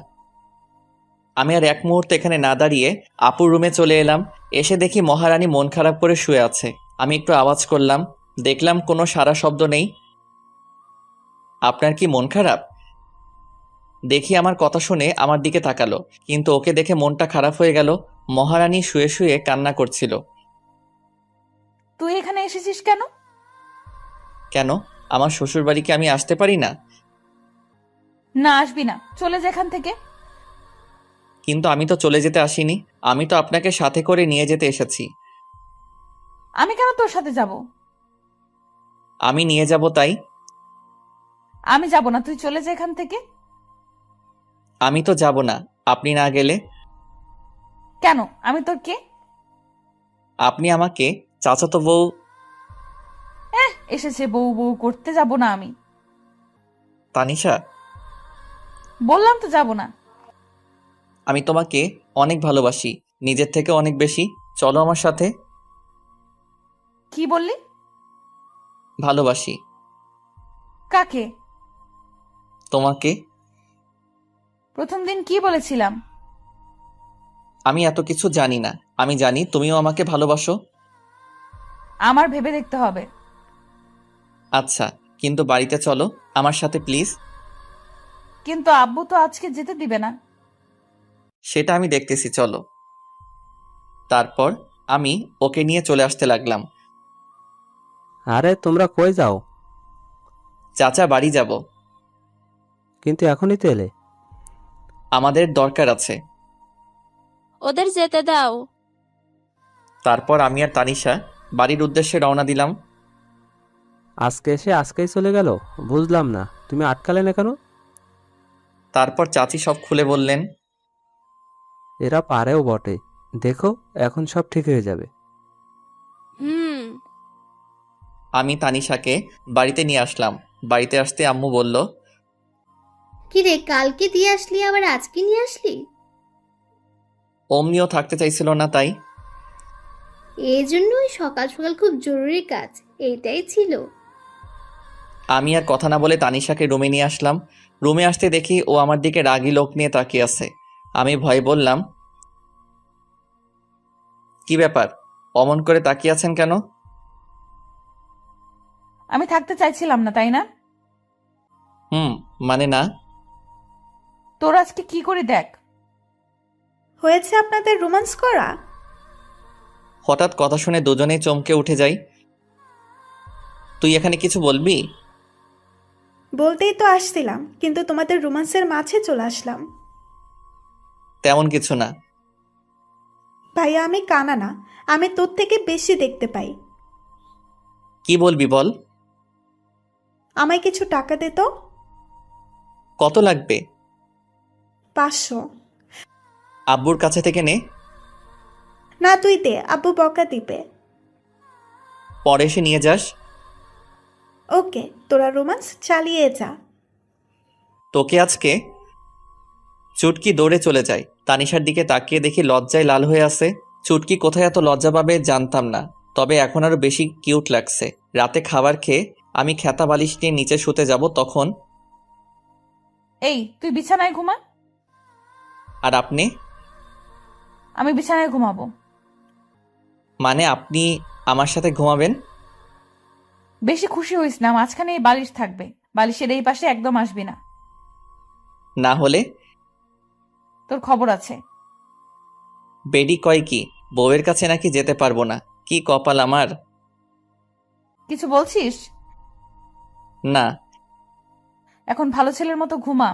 আমি আর এক মুহূর্তে এখানে না দাঁড়িয়ে আপুর রুমে চলে এলাম। এসে দেখি মহারানী মন খারাপ করে শুয়ে আছে। আমি একটু আওয়াজ করলাম, দেখলাম কোনো সারা শব্দ নেই। আপনার কি মন খারাপ? দেখি আমার কথা শুনে আমার দিকে তাকালো, কিন্তু ওকে দেখে মনটা খারাপ হয়ে গেল। মহারানী শুয়ে শুয়ে কান্না করছিল। তুই এখানে এসেছিস কেন? কেন, আমার শ্বশুর বাড়িকে আমি আসতে পারি না? না, আসবি না, চলে যা এখান থেকে। কিন্তু আমি তো চলে যেতে আসিনি, আমি তো আপনাকে সাথে করে নিয়ে যেতে এসেছি। আমি কেন তোর সাথে যাব? আমি নিয়ে যাব তাই। আমি যাব না, তুই চলে যা এখান থেকে। আমি তো যাব না আপনি না গেলে। কেন? আমি তোর কে? আপনি আমাকে চাচাতো বউ। এসেছে বউ বউ করতে, যাব না আমি। তানিশা, বললাম তো যাব না। আমি তোমাকে অনেক ভালোবাসি, নিজের থেকে অনেক বেশি। চলো আমার সাথে। কি বললি? ভালোবাসি। কাকে? তোমাকে। প্রথম দিন কি বলেছিলাম? আমি এত কিছু জানি না, আমি জানি তুমিও আমাকে ভালোবাসো। আমার ভেবে দেখতে হবে। আচ্ছা, কিন্তু বাড়িতে চলো আমার সাথে প্লিজ। কিন্তু আব্বু তো আজকে যেতে দিবে না। সেটা আমি দেখতেছি, চলো। তারপর আমি ওকে নিয়ে চলে আসতে লাগলাম। আরে তোমরা কই যাও? চাচা, বাড়ি যাব। কিন্তু এখনই তো এলে। আমাদের দরকার আছে। ওদের যেতে দাও। তারপর আমি আর তানিশা বাড়ির উদ্দেশ্যে রওনা দিলাম। আজকে এসে আজকেই চলে গেল, বুঝলাম না তুমি আটকালে না কেন? তারপর চাচি সব খুলে বললেন। এরা পারেও বটে, দেখো এখন সব ঠিক হয়ে যাবে। হুম। আমি তানিশাকে বাড়িতে নিয়ে আসলাম। বাড়িতে আসতে আম্মু বলল, কি রে, কালকে দিয়ে আসলি আবার আজকে নিয়ে আসলি? অমনিও থাকতে চাইছিল না তাই। এই জন্যই সকাল সকাল খুব জরুরি কাজ, এইটাই ছিল। আমি আর কথা না বলে তানিশাকে রুমে নিয়ে আসলাম। রুমে আসতে দেখি ও আমার দিকে রাগী লোক নিয়ে তাকিয়ে আছে। আমি ভয়ে বললাম, কি ব্যাপার, অমন করে তাকিয়ে আছেন কেন? আমি থাকতে চাইছিলাম না, তাই না? মানে না। তোর আজকে কি করে দেখ। হয়েছে আপনাদের রোমান্স করা? হঠাৎ কথা শুনে দুজনেই চমকে উঠে যাই। তুই এখানে কিছু বলবি? বলতেই তো আসছিলাম, কিন্তু তোমাদের রোমান্সের মাঝে চলে আসলাম। তেমন কিছু না। ভাইয়া, আমি কানা না, আমি তোর থেকে বেশি দেখতে পাই। কি বলবি বল। আমায় কিছু টাকা দে তো। কত লাগবে? 500। আব্বুর কাছে থেকে নে। না, তুই দে, আব্বু বকা দিবে। পরে এসে নিয়ে যাস। ওকে, তোরা রোমান্স চালিয়ে যা। তোকে আজকে। চুটকি দৌড়ে চলে যায়। তানিশার দিকে তাকিয়ে দেখি লজ্জায় লাল হয়ে আছে। চুটকি কোথায় এত লজ্জা পাবে জানতাম না, তবে এখন আরো বেশি কিউট লাগছে। রাতে খাবার খেয়ে আমি খেতা বালিশ নিয়ে নিচে শুতে যাব, তখন এই, তুই বিছানায় ঘুমা। আর আপনি? আমি বিছানায় ঘুমাবো। মানে আপনি আমার সাথে ঘুমাবেন? বেশি খুশি হইস না, মাঝখানে এই বালিশ থাকবে, বালিশের এই পাশে একদম আসবি না। না হলে? তোর খবর আছে। বেডি কয় কি, বউয়ের কাছে নাকি যেতে পারবো না? কি কপাল আমার। কিছু বলছিস? না। এখন ভালো ছেলের মতো ঘুমা।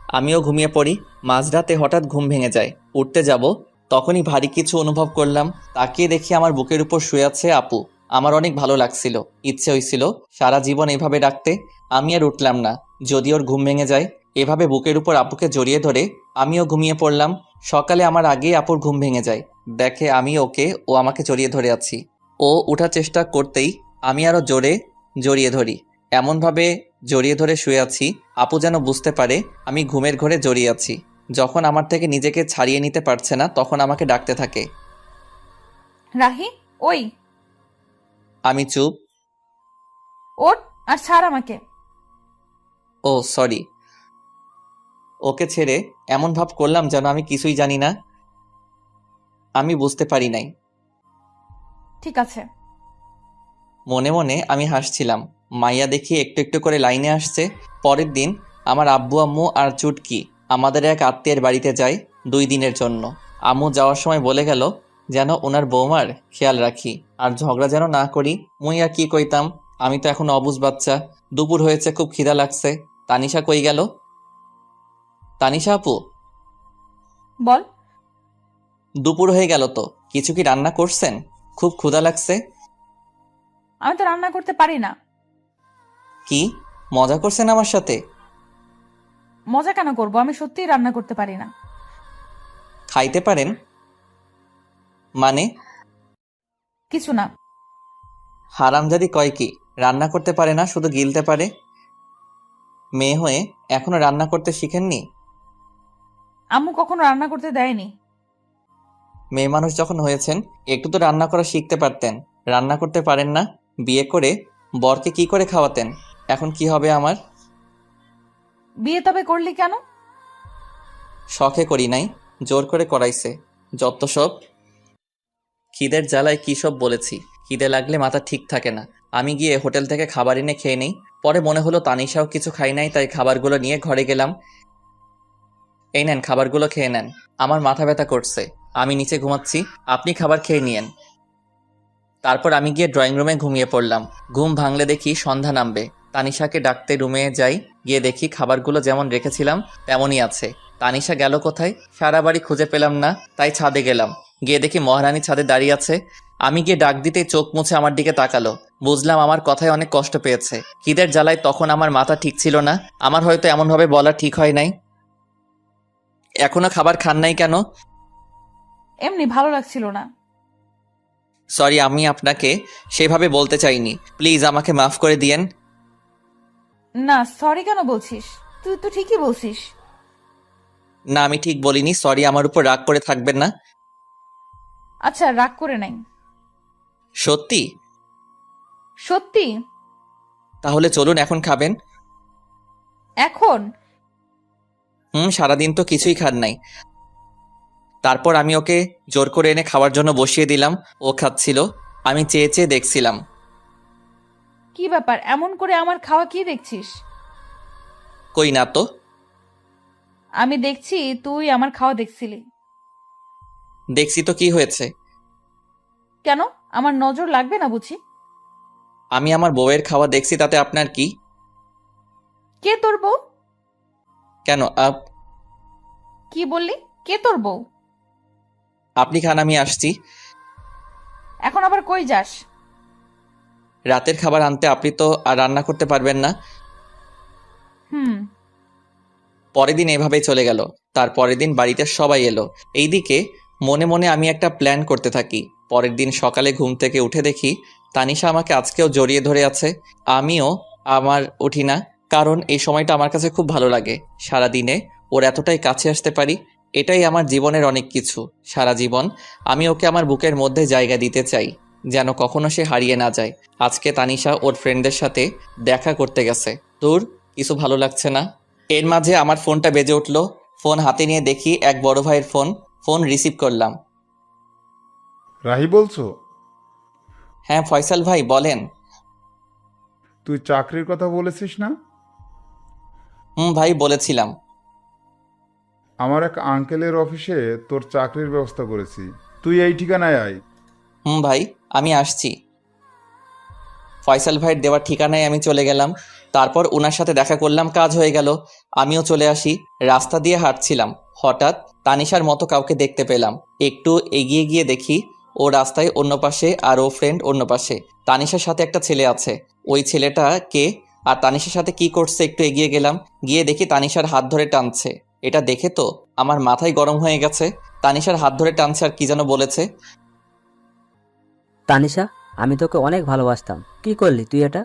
আমিও ঘুমিয়ে পড়ি। মাঝরাতে হঠাৎ ঘুম ভেঙে যায়। উঠতে যাব, তখনই ভারী কিছু অনুভব করলাম। তাকিয়ে দেখি আমার বুকের উপর শুয়ে আছে আপু। আমার অনেক ভালো লাগছিল, ইচ্ছে হয়েছিল সারা জীবন এভাবে ডাকতে। আমি আর উঠলাম না, যদি ওর ঘুম ভেঙে যায়। এভাবে বুকের উপর আপুকে জড়িয়ে ধরে আমিও ঘুমিয়ে পড়লাম। সকালে আমার আগেই আপুর ঘুম ভেঙে যায়, দেখে আমি ওকে, ও আমাকে জড়িয়ে ধরে আছি। ও ওঠার চেষ্টা করতেই আমি আরো জোরে জড়িয়ে ধরি। এমনভাবে জড়িয়ে ধরে শুয়ে আছি আপু যেন বুঝতে পারে আমি ঘুমের ঘোরে জড়িয়ে আছি। যখন আমার থেকে নিজেকে ছাড়িয়ে নিতে পারছে না তখন আমাকে ডাকতে থাকে। রাহি, ওই আমি চুপ। ওঠ আর ছাড় আমাকে। ও সরি। ওকে ছেড়ে এমন ভাব করলাম যেন আমি কিছুই জানি না, আমি বুঝতে পারি নাই। ঠিক আছে। মনে মনে আমি হাসছিলাম। মাইয়া দেখি একটু একটু করে লাইনে আসছে। পরের দিন আমার আব্বু আম্মু আর চুটকি আমাদের এক আত্মীয়ের বাড়িতে যায় 2 দিনের জন্য। আম্মু যাওয়ার সময় বলে গেল যেন ওনার বৌমার খেয়াল রাখি আর ঝগড়া যেন না করি। মুই আর কি কইতাম, আমি তো এখন অবুঝ বাচ্চা। দুপুর হয়েছে, খুব খিদা লাগছে। তানিশা কই গেল? তানিশা আপু, বল। দুপুর হয়ে গেল তো, কিছু কি রান্না করছেন? খুব ক্ষুধা লাগছে। আমি তো রান্না করতে পারি না। কি মজা করছেন আমার সাথে? মজা কেন করব, আমি সত্যিই রান্না করতে পারি না। খাইতে পারেন? মানে? কিছু না। হারামজাদি কয় কি রান্না করতে পারে না, শুধু গিলতে পারে? মেয়ে হয়ে এখনো রান্না করতে শিখেননি? আম্মু কখনো রান্না করতে দেয়নি। মেয়ে মানুষ যখন হয়েছেন একটু তো রান্না করা শিখতে পারতেন। রান্না করতে পারেন না? বিয়ে করে বরকে কি করে খাওয়াতেন? এখন কি হবে আমার? বিয়ে তবে করলি কেন? শখে করি নাই, জোর করে করাইছে। যত সব। খিদের জ্বালায় কী সব বলেছি। খিদে লাগলে মাথা ঠিক থাকে না। আমি গিয়ে হোটেল থেকে খাবার এনে খেয়ে নেই। পরে মনে হলো তানিশাও কিছু খাই নাই, তাই খাবারগুলো নিয়ে ঘরে গেলাম। এই নেন, খাবারগুলো খেয়ে নেন। আমার মাথা ব্যথা করছে, আমি নিচে ঘুমাচ্ছি, আপনি খাবার খেয়ে নিয়েন। তারপর আমি গিয়ে ড্রয়িং রুমে ঘুমিয়ে পড়লাম। ঘুম ভাঙলে দেখি সন্ধ্যা নামবে। তানিশাকে ডাকতে রুমে যাই, গিয়ে দেখি খাবারগুলো যেমন রেখেছিলাম তেমনই আছে। তানিশা গেল কোথায়? সারা বাড়ি খুঁজে পেলাম না, তাই ছাদে গেলাম। গিয়ে দেখি মহারানী ছাদে দাঁড়িয়ে আছে। আমি গিয়ে ডাক দিতেই চোখ মুছে আমার দিকে তাকালো। বুঝলাম আমার কথায় অনেক কষ্ট পেয়েছে। খিদের জ্বালায় তখন আমার মাথা ঠিক ছিল না। আমার হয়তো এমনভাবে বলা ঠিক হয় নাই। এখনো খাবার খান নাই কেন? এমনি ভালো লাগছিল না। সরি, আমি আপনাকে সেভাবে বলতে চাইনি, প্লিজ আমাকে মাফ করে দিয়েন। না, সরি কেন বলছিস? তুই তো ঠিকই বলছিস। না, আমি ঠিক বলিনি। সরি, আমার উপর রাগ করে থাকবেন না। আচ্ছা, রাগ করে নাই। সত্যি? সত্যি। তাহলে চলুন, এখন খাবেন। এখন? সারাদিন তো কিছুই খান নাই। তারপর আমি ওকে জোর করে এনে খাওয়ার জন্য বসিয়ে দিলাম। ও খাচ্ছিল, আমি চেয়ে চেয়ে দেখছিলাম। কি ব্যাপার, এমন করে আমার খাওয়া কি দেখছিস? কই না তো। আমি দেখছি তুই আমার খাওয়া দেখছিলি। দেখছি তো, কি হয়েছে? কেন, আমার নজর লাগবে না বুঝি? আমি আমার বউয়ের খাওয়া দেখছি, তাতে আপনার কি? কে তোর বউ? কেন কি বললি? কে তোর বউ? আপনি খান, আমি আসছি। এখন আবার কই যাস? রাতের খাবার আনতে। আপনি তো আর রান্না করতে পারবেন না। পরের দিন এভাবেই চলে গেল। তার পরের দিন বাড়িতে সবাই এলো। এইদিকে মনে মনে আমি একটা প্ল্যান করতে থাকি। পরের দিন সকালে ঘুম থেকে উঠে দেখি তানিশা আমাকে আজকেও জড়িয়ে ধরে আছে। আমিও উঠি না, কারণ এই সময়টা আমার কাছে খুব ভালো লাগে। সারা দিনে ওর এতটাই কাছে আসতে পারি, এটাই আমার জীবনের অনেক কিছু। সারা জীবন আমি ওকে আমার বুকের মধ্যে জায়গা দিতে চাই, যেন কখনো সে হারিয়ে না যায়। আজকে তানিশা ওর ফ্রেন্ডদের সাথে দেখা করতে গেছে। দূর, কিছু ভালো লাগছে না। এর মাঝে আমার ফোনটা বেজে উঠল। ফোন হাতে নিয়ে দেখি এক বড় ভাইয়ের ফোন। ফোন রিসিভ করলাম। রাহি বলছো? হ্যাঁ ফয়সাল ভাই, বলেন। তুই চাকরির কথা বলেছিস না? ভাই, বলেছিলাম। আমার এক আঙ্কেলের অফিসে তোর চাকরির ব্যবস্থা করেছি, তুই এই ঠিকানায় আয়। ভাই, আমি আসছি। ফয়সাল ভাইয়ের দেওয়ার ঠিকানায় আমি চলে গেলাম। তারপর ওনার সাথে দেখা করলাম, কাজ হয়ে গেল। আমিও চলে আসি। রাস্তা দিয়ে হাঁটছিলাম, হঠাৎ তানিশার মতো কাউকে দেখতে পেলাম। একটু এগিয়ে গিয়ে দেখি ও রাস্তায় অন্য পাশে আর ও ফ্রেন্ড অন্য পাশে। তানিশার সাথে একটা ছেলে আছে। ওই ছেলেটা কে আর তানিশার সাথে কি করছে একটু এগিয়ে গেলাম, গিয়ে দেখি তানিশার হাত ধরে টানছে। এটা দেখে তো আমার মাথায় গরম হয়ে গেছে। তানিশার হাত ধরে টানছে আর কি যেন বলেছে। তানিশা, আমি তোকে অনেক ভালোবাসতাম, কি করলি তুই এটা?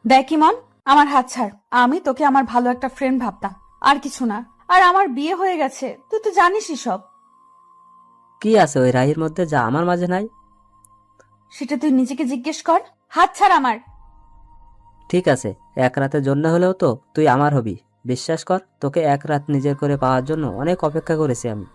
দেখ ইমন, আমার হাত ছাড়। আমি তোকে আমার ভালো একটা ফ্রেন্ড ভাবতাম, আর কিছু না। আর আমার বিয়ে হয়ে গেছে, তুই তো জানিসই সব। কি আছে ওই রাহির মধ্যে যা আমার মাঝে নাই? সেটা তুই নিজেকে জিজ্ঞেস কর। হাত ছাড় আমার। ঠিক আছে, এক রাতের জন্য হলেও তো তুই আমার হবি। বিশ্বাস কর, তোকে এক রাত নিজের করে পাওয়ার জন্য অনেক অপেক্ষা করেছি আমি।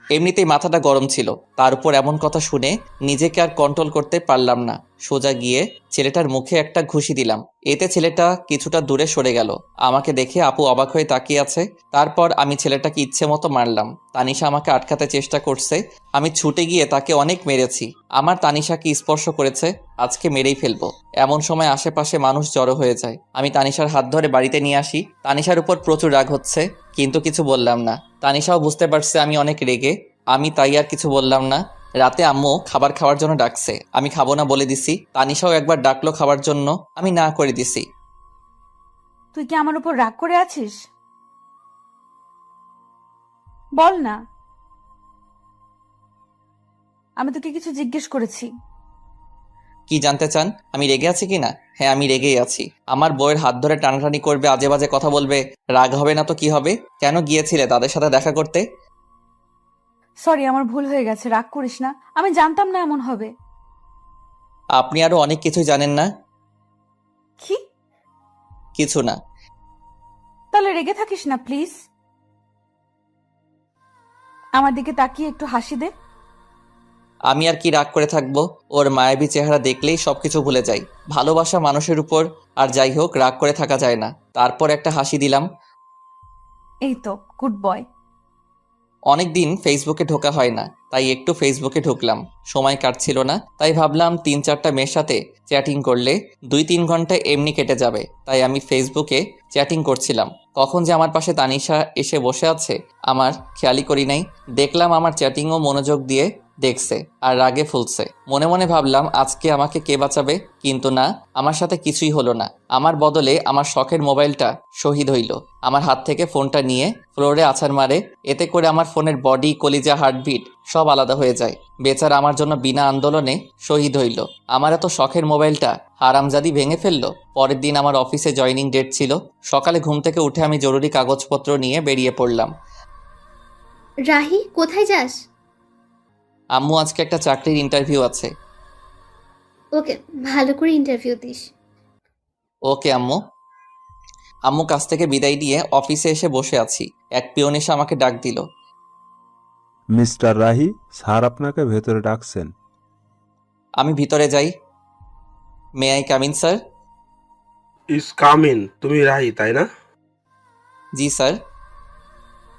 এমনিতেই মাথাটা গরম ছিল, তার উপর এমন কথা শুনে নিজেকে আর কন্ট্রোল করতে পারলাম না। সোজা গিয়ে ছেলেটার মুখে একটা ঘুষি দিলাম। এতে ছেলেটা কিছুটা দূরে সরে গেল। আমাকে দেখে আপু অবাক হয়ে তাকিয়ে আছে। তারপর আমি ছেলেটাকে ইচ্ছে মতো মারলাম। তানিশা আমাকে আটকাতে চেষ্টা করছে। আমি ছুটে গিয়ে তাকে অনেক মেরেছি। আমার তানিশাকে স্পর্শ করেছে, আজকে মেরেই ফেলবো। এমন সময় আশেপাশে মানুষ জড়ো হয়ে যায়। আমি তানিশার হাত ধরে বাড়িতে নিয়ে আসি। তানিশার উপর প্রচুর রাগ হচ্ছে, কিন্তু কিছু বললাম না। তানিশাও বুঝতে পারছে আমি অনেক রেগে, আমি তাই আর কিছু বললাম না। রাতে আম্মু খাবার খাওয়ার জন্য ডাকছে, আমি খাবো না বলে দিছি। তানিশাও একবার ডাকলো খাবার জন্য, আমি না করে দিছি। তুই কি আমার উপর রাগ করে আছিস? বল না। আমি তোকে কিছু জিজ্ঞেস করেছি। কি জানতে চান? আমি রেগে আছি কিনা? হ্যাঁ, আমি রেগেই আছি। আমার বউয়ের হাত ধরে টানাটানি করবে, আজে বাজে কথা বলবে, রাগ হবে না তো কি হবে? কেন গিয়েছিলে তাদের সাথে দেখা করতে? সরি, আমার ভুল হয়ে গেছে, রাগ করিস না। আমি জানতাম না এমন হবে। আপনি আরো অনেক কিছুই জানেন না। কি? কিছু না। তাহলে রেগে থাকিস না প্লিজ। আমার দিকে তাকিয়ে একটু হাসি দে। আমি আর কি রাগ করে থাকবো? ওর মায়াবী চেহারা দেখলেই সবকিছু ভুলে যাই। ভালোবাসা মানুষের উপর, আর যাই হোক, রাগ করে থাকা যায় না। তারপর একটা হাসি দিলাম। এই তো গুড বয়। অনেকদিন ফেসবুকে ঢোকা হয় না, তাই একটু ফেসবুকে ঢুকলাম। সময় কাটছিল না, তাই ভাবলাম 3-4টা মেয়ের সাথে চ্যাটিং করলে 2-3 ঘন্টা এমনি কেটে যাবে। তাই আমি ফেসবুকে চ্যাটিং করছিলাম। কখন যে আমার পাশে তানিশা এসে বসে আছে আমার খেয়ালই করি নাই। দেখলাম আমার চ্যাটিংও মনোযোগ দিয়ে দেখছে আর রাগে ফুলছে। মনে মনে ভাবলাম আজকে আমাকে কে বাঁচাবে, কিন্তু না, আমার সাথে কিছুই হলো না। আমার বদলে আমার শখের মোবাইলটা শহীদ হইল। আমার হাত থেকে ফোনটা নিয়ে ফ্লোরে আছাড় মারে। এতে করে আমার ফোনের বডি, কলিজা, হার্টবিট সব আলাদা হয়ে যায়। বেচারা আমার জন্য বিনা আন্দোলনে শহীদ হইল। আমার এত শখের মোবাইলটা হারামজাদি ভেঙে ফেললো। পরের দিন আমার অফিসে জয়নিং ডেট ছিল। সকালে ঘুম থেকে উঠে আমি জরুরি কাগজপত্র নিয়ে বেরিয়ে পড়লাম। রাহি, কোথায় যাস? আম্মু, আজকে একটা চাকরির ইন্টারভিউ আছে। ওকে, ভালো করে ইন্টারভিউ দিস। ওকে আম্মু। আম্মু কাছ থেকে বিদায় নিয়ে অফিসে এসে বসে আছি। এক পিয়ন এসে আমাকে ডাক দিল। মিস্টার রাহি, স্যার আপনাকে ভেতরে ডাকছেন। আমি ভিতরে যাই। May I come in sir? Yes come in. তুমি রাহি, তাই না? জি স্যার।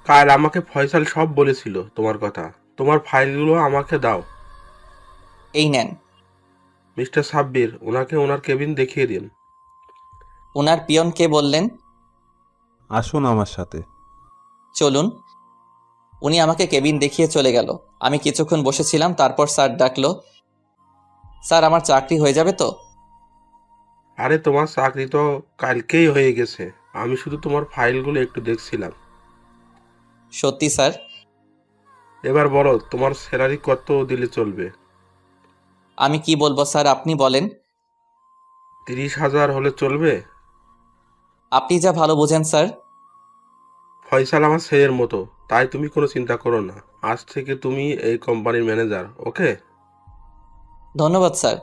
কাল আমাকে ফয়সাল সব বলেছিল তোমার কথা। তোমার ফাইলগুলো আমাকে দাও। এই নেন। মিস্টার সাব্বির, ওনাকে ওনার কেবিন দেখিয়ে দিন। ওনার পিয়ন কে বললেন? আসুন আমার সাথে। চলুন। উনি আমাকে কেবিন দেখিয়ে চলে গেল। আমি কিছুক্ষণ বসেছিলাম, তারপর স্যার ডাকলো। স্যার, আমার চাকরি হয়ে যাবে তো? আরে তোমার চাকরি তো কালকেই হয়ে গেছে। আমি শুধু তোমার ফাইলগুলো একটু দেখছিলাম। সত্যি স্যার? এবার বলো, তোমার স্যালারি কত দিলে চলবে? আমি কি বলবো স্যার, আপনি বলেন। 30,000 হলে চলবে? আপনি যা ভালো বোঝেন স্যার। ফয়সাল আমার ছেলের মতো, তাই তুমি কোনো চিন্তা করো না। আজ থেকে তুমি এই কোম্পানির ম্যানেজার, ওকে? ধন্যবাদ স্যার।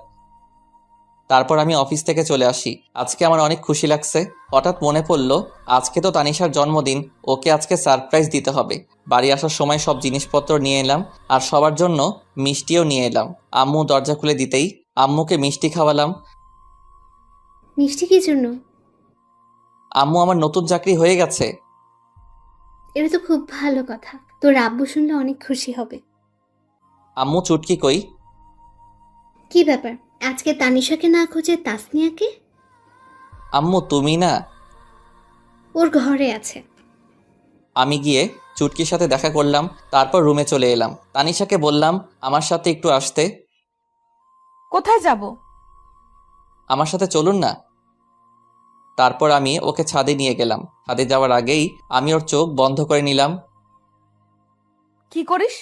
তারপর আমি অফিস থেকে চলে আসি। আজকে আমার অনেক খুশি লাগছে। হঠাৎ মনে পড়ল আজকে তো তানিশার জন্মদিন, ওকে আজকে সারপ্রাইজ দিতে হবে। বাড়ি আসার সময় সব জিনিসপত্র নিয়ে এলাম, আর সবার জন্য মিষ্টিও নিয়ে এলাম। আম্মু দরজা খুলে দিতেই আম্মুকে মিষ্টি খাওয়ালাম। মিষ্টি কি জন্য? আম্মু, আমার নতুন চাকরি হয়ে গেছে। এটা তো খুব ভালো কথা, তোর আব্বু শুনলে অনেক খুশি হবে। আম্মু, চুটকি কই? কি ব্যাপার, আজকে তানিশাকে না খুঁজে তাসনিয়াকে? আম্মু তুমি না? ওর ঘরে আছে। আমি গিয়ে চুটকির সাথে দেখা করলাম, তারপর রুমে চলে এলাম। তানিশাকে বললাম আমার সাথে একটু আসতে। কোথায় যাব? আমার সাথে চলুন না। তারপর আমি ওকে ছাদে নিয়ে গেলাম। ছাদে যাওয়ার আগেই আমি ওর চোখ বন্ধ করে নিলাম। কি করিস?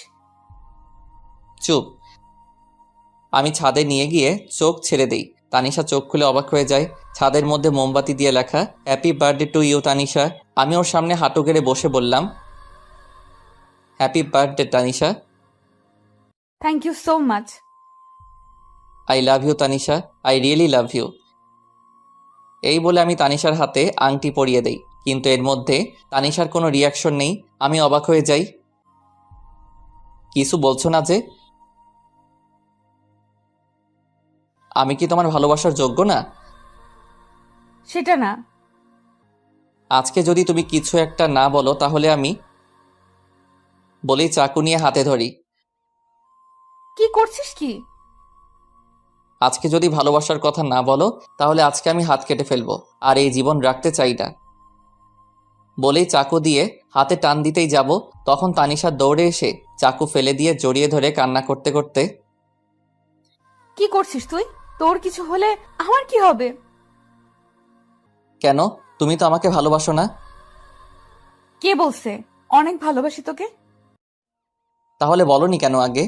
চুপ। আমি ছাদে নিয়ে গিয়ে চোখ ছেড়ে দেই। তানিশা চোখ খুলে অবাক হয়ে যায়। ছাদের মধ্যে মোমবাতি দিয়ে লেখা happy birthday to you Tanisha. আমি ওর সামনে হাঁটু গেড়ে বসে বললাম, happy birthday Tanisha. Thank you so much. I love you Tanisha, I really love you. এই বলে আমি তানিশার হাতে আংটি পরিয়ে দেই, কিন্তু এর মধ্যে তানিশার কোনো রিয়াকশন নেই। আমি অবাক হয়ে যাই। কিছু বলছো না যে? আমি কি তোমার ভালোবাসার যোগ্য না? সেটা না। আজকে যদি তুমি কিছু একটা না বলো তাহলে আমি বলেই চাকু নিয়ে হাতে ধরি। কি করছিস কি? আজকে যদি ভালোবাসার কথা না বলো তাহলে আজকে আমি হাত কেটে ফেলবো, আর এই জীবন রাখতে চাই না। বলেই চাকু দিয়ে হাতে টান দিতেই যাব, তখন তানিশা দৌড়ে এসে চাকু ফেলে দিয়ে জড়িয়ে ধরে কান্না করতে করতে, কি করছিস তুই? তোর কিছু হলে আমার কি হবে? কেন, তুমি তো আমাকে ভালোবাসো না? কে বলছে? অনেক ভালোবাসি তোকে। তাহলে বলনি কেন আগে?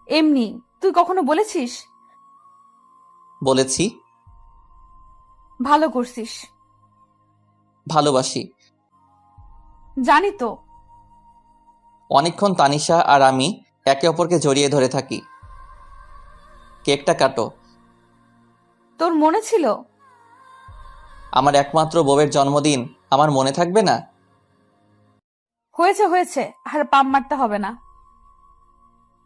এমনি। তুই কখনো বলেছিস? বলেছি। ভালো করছিস। ভালোবাসি। জানি তো। অনেকক্ষণ তানিশা আর আমি একে অপরকে জড়িয়ে ধরে থাকি। কেকটা কাটো। তোর মনে ছিল? আমার একমাত্র বউয়ের জন্মদিন আমার মনে থাকবে না? হয়েছে হয়েছে, আর পাম মারতে হবে না।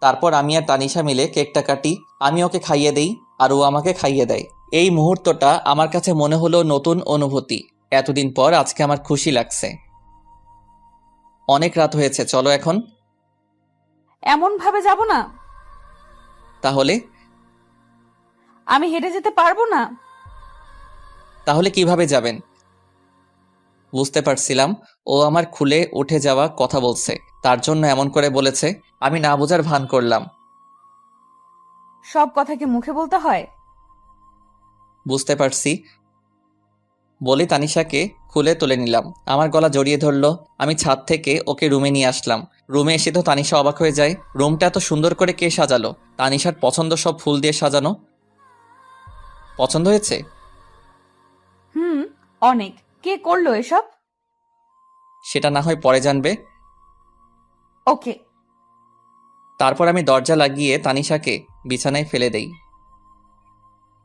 তারপর আমি আর তানিশা মিলে কেকটা কাটি। আমি ওকে খাইয়ে দেই আর ও আমাকে খাইয়ে দেয়। এই মুহূর্তটা আমার কাছে মনে হলো নতুন অনুভূতি। এতদিন পর আজকে আমার খুশি লাগছে। অনেক রাত হয়েছে, চলো এখন। এমন ভাবে যাব না। তাহলে? আমি হেঁটে যেতে পারবো না। তাহলে কিভাবে যাবেন? বুঝতে পারছিলাম ও আমার খুলে উঠে যাওয়া কথা বলছে, তার জন্য এমন করে বলেছে। আমি না বোঝার ভান করলাম। সব কথা কি মুখে বলতে হয়? বুঝতে পারছি। বলে তানিশাকে খুলে তুলে নিলাম, আমার গলা জড়িয়ে ধরলো। আমি ছাদ থেকে ওকে রুমে নিয়ে আসলাম। রুমে এসে তো তানিশা অবাক হয়ে যায়। রুমটা এত সুন্দর করে কে সাজালো? তানিশার পছন্দ সব ফুল দিয়ে সাজানো। পছন্দ হয়েছে? অনেক। কে করলো এসব? সেটা না হয় পরে জানবে। ওকে। তারপর আমি দরজা লাগিয়ে তানিশাকে বিছানায় ফেলে দেই।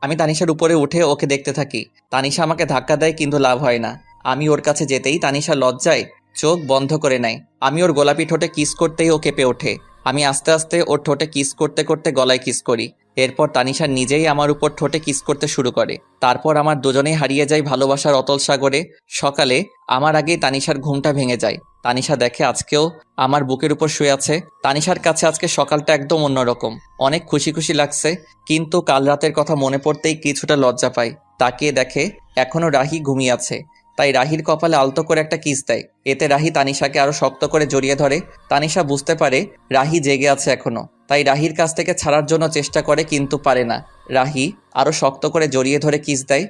আমি তানিশার উপরে উঠে ওকে দেখতে থাকি। তানিশা আমাকে ধাক্কা দেয়, কিন্তু লাভ হয় না। আমি ওর কাছে যেতেই তানিশা লজ্জায় চোখ বন্ধ করে নেয়। আমি ওর গোলাপি ঠোঁটে কিস করতেই ও কেঁপে ওঠে। আমি আস্তে আস্তে ওর ঠোঁটে কিস করতে করতে গলায় কিস করি। এরপর তানিশা নিজেই আমার উপর ঠোঁটে কিস করতে শুরু করে। তারপর আমার দুজনেই হারিয়ে যাই ভালোবাসার অতল সাগরে। সকালে আমার আগেই তানিশার ঘুমটা ভেঙে যায়। তানিশা দেখে আজকেও আমার বুকের উপর শুয়ে আছে। তানিশার কাছে আজকে সকালটা একদম অন্যরকম। অনেক খুশি খুশি লাগছে, কিন্তু কাল রাতের কথা মনে পড়তেই কিছুটা লজ্জা পাই। তাকিয়ে দেখে এখনো রাহি ঘুমিয়ে আছে, তাই রাহির কপালে আলতো করে একটা কিস দেয়। এতে রাহি তানিশাকে আরো শক্ত করে জড়িয়ে ধরে। তানিশা বুঝতে পারে রাহি জেগে আছে এখনো, তাই রাহির কাছ থেকে ছাড়ার জন্য চেষ্টা করে, কিন্তু পারে না। রাহি আরো শক্ত করে জড়িয়ে ধরে কিস দেয়।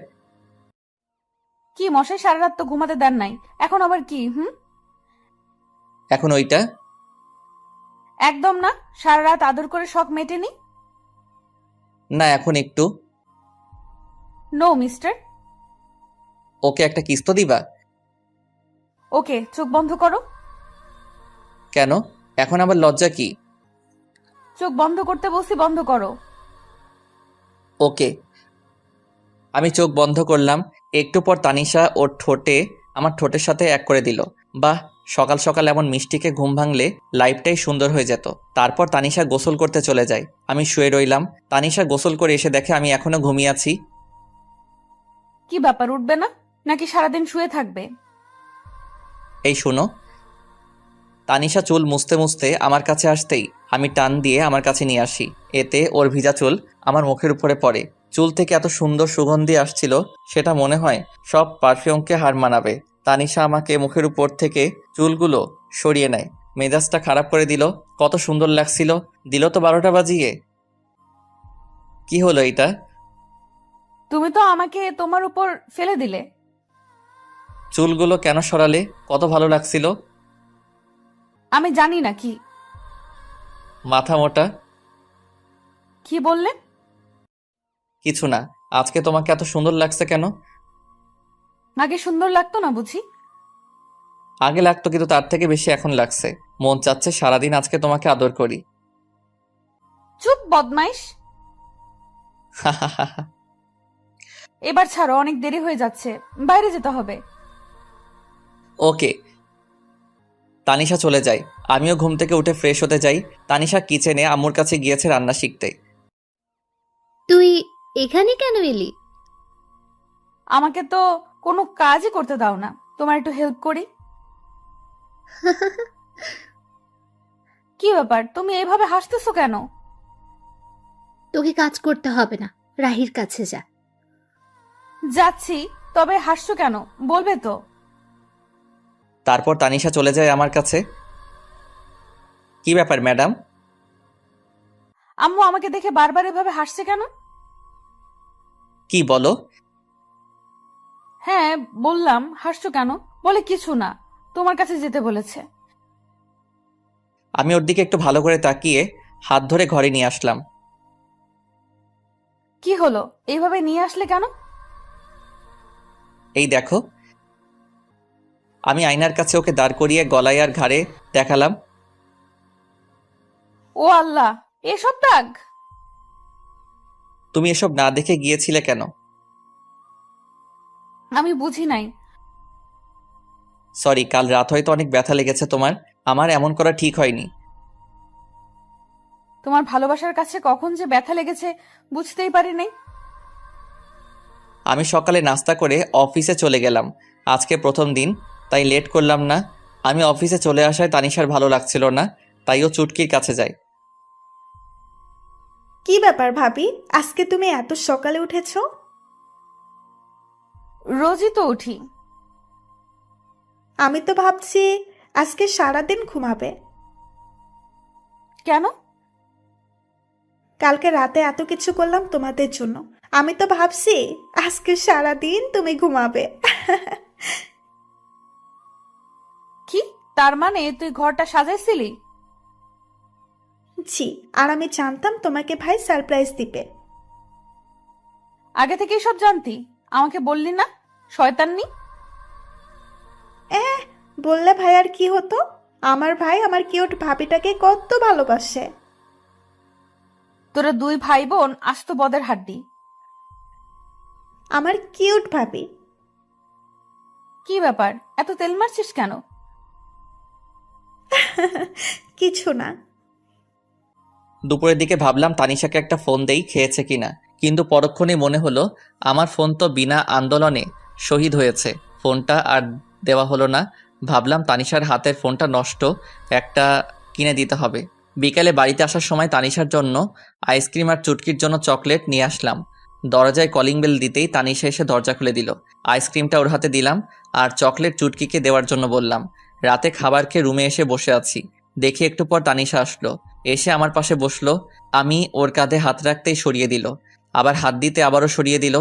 কি মশাই, সারা রাত তো ঘুমাতে দেন নাই, এখন আবার কি? এখন ওইটা? একদম না, সারা রাত আদর করে শখ মেটেনি। না, এখন একটু। No mister. ওকে একটা কিস তো দিবা? ওকে, চোখ বন্ধ করো। কেন? এখন আবার লজ্জা কি? চোখ বন্ধ করতে বলছি, বন্ধ করো। ওকে। আমি চোখ বন্ধ করলাম। একটু পর তানিশা ওর ঠোঁটে আমার ঠোঁটের সাথে এক করে দিল। বাহ, সকাল সকাল এমন মিষ্টিকে ঘুম ভাঙলে লাইফটাই সুন্দর হয়ে যেত। তারপর তানিশা গোসল করতে চলে যায়। আমি শুয়ে রইলাম। তানিশা গোসল করে এসে দেখে আমি এখনো ঘুমিয়ে আছি। কি ব্যাপার, উঠবে না নাকি সারাদিন শুয়ে থাকবে? এই শোনো। তানিশা চুল মুছতে মুছতে আমার কাছে আসতেই আমি টান দিয়ে আমার কাছে নিয়ে আসি। এতে ওর ভিজা চুল আমার মুখের উপরে পড়ে। চুল থেকে এত সুন্দর সুগন্ধি আসছিল, সেটা মনে হয় সব পারফিউমকে হার মানাবে। তানিশা আমাকে মুখের উপর থেকে চুলগুলো সরিয়ে নেয়, মেজাজটা খারাপ করে দিল। কত সুন্দর লাগছিল, দিল তো 12টা বাজিয়ে। কি হলো এটা? তুমি তো আমাকে তোমার উপর ফেলে দিলে। চুলগুলো কেন সরালে? কত ভালো লাগছিল। আমি জানি না কি মাথা মোটা। কি বললে? কিছু না। আজকে তোমাকে এত সুন্দর লাগছে কেন? আগে সুন্দর লাগতো না বুঝি? আগে লাগতো, কিন্তু তার থেকে বেশি এখন লাগছে। মন চাচ্ছে সারাদিন আজকে তোমাকে আদর করি। চুপ বদমাইশ। এবার ছাড়ো, অনেক দেরি হয়ে যাচ্ছে, বাইরে যেতে হবে। ওকে। তানিশা চলে যায়, আমিও ঘুম থেকে উঠে ফ্রেশ হতে যাই। তানিশা কিচেনে আম্মুর কাছে গিয়েছে রান্না শিখতে। তুই এখানে কেন এলি? আমাকে তো কোনো কাজই করতে দাও না, তোমার একটু হেল্প করি। কি ব্যাপার, তুমি এইভাবে হাসতেছো কেন? তোকে কাজ করতে হবে না, রাহির কাছে যা। যাচ্ছি, তবে হাসছো কেন বলবে তো? তারপর তানিশা চলে যায় আমার কাছে। কি ব্যাপার ম্যাডাম? আম্মু আমাকে দেখে বারবার এভাবে হাসছে কেন? কি বলো? হ্যাঁ বললাম, হাসছো কেন? বলে কিছু না, তোমার কাছে যেতে বলেছে। আমি ওর দিকে একটু ভালো করে তাকিয়ে হাত ধরে ঘরে নিয়ে আসলাম। কি হলো, এইভাবে নিয়ে আসলে কেন? এই দেখো। আমি আয়নার কাছে ওকে দাঁড় করিয়ে গলায় আর ঘাড়ে দেখালাম। ও আল্লাহ, এসব দাগ! তুমি এসব না দেখে গিয়েছিলে কেন? আমি বুঝি নাই। সরি, কাল রাত হয়তো অনেক ব্যথা লেগেছে তোমার। আমার এমন করা ঠিক হয়নি। তোমার ভালোবাসার কাছে কখন যে ব্যথা লেগেছে বুঝতেই পারি নাই। আমি সকালে নাস্তা করে অফিসে চলে গেলাম। আজকে প্রথম দিন, তাই লেট করলাম না। আমি অফিসে চলে আসায় তানিশার ভালো লাগছিল না, তাই ও চুটকির কাছে যায়। কি ব্যাপার ভাবি, আজকে তুমি এত সকালে উঠেছো? রোজই তো উঠি। আমি তো ভাবছি আজকে সারাদিন ঘুমাবে। কেন? কালকে রাতে এত কিছু করলাম তোমাদের জন্য, আমি তো ভাবছি আজকে সারাদিন তুমি ঘুমাবে। কি তার মানে তুই ঘরটা সাজাইছিলি? জি, আর আমি জানতাম তোমাকে ভাই সারপ্রাইজ দিবে। আগে থেকেই সব জানতি, আমাকে বললি না? শয়তান্নি। বললে ভাই আর কি হতো, আমার ভাই আমার কিউট ভাবিটাকে কত ভালোবাসে। তোরা দুই ভাই বোন আস্ত বদের হাড্ডি। আমার কিউট ভাবি। কি ব্যাপার, এত তেল মারছিস কেন? কিছু না। দুপুরের দিকে ভাবলাম তানিশাকে একটা ফোন দেই, খেয়েছে কিনা, কিন্তু পরক্ষণে মনে হলো আমার ফোন তো বিনা আন্দোলনে শহীদ হয়েছে। ফোনটা আর দেওয়া হলো না। ভাবলাম তানিশার হাতের ফোনটা নষ্ট, একটা কিনে দিতে হবে। বিকালে বাড়িতে আসার সময় তানিশার জন্য আইসক্রিম আর চুটকির জন্য চকলেট নিয়ে আসলাম। দরজায় কলিং বেল দিতেই তানিশা এসে দরজা খুলে দিল। আইসক্রিমটা ওর হাতে দিলাম আর চকলেট চুটকিকে দেওয়ার জন্য বললাম। রাতে খাবার খেয়ে রুমে এসে বসে আছি, দেখি একটু পর তানিশা আসলো, এসে আমার পাশে বসলো। আমি ওর কাঁধে হাত রাখতেই সরিয়ে দিল, আবার হাত দিতে আবারও সরিয়ে দিল।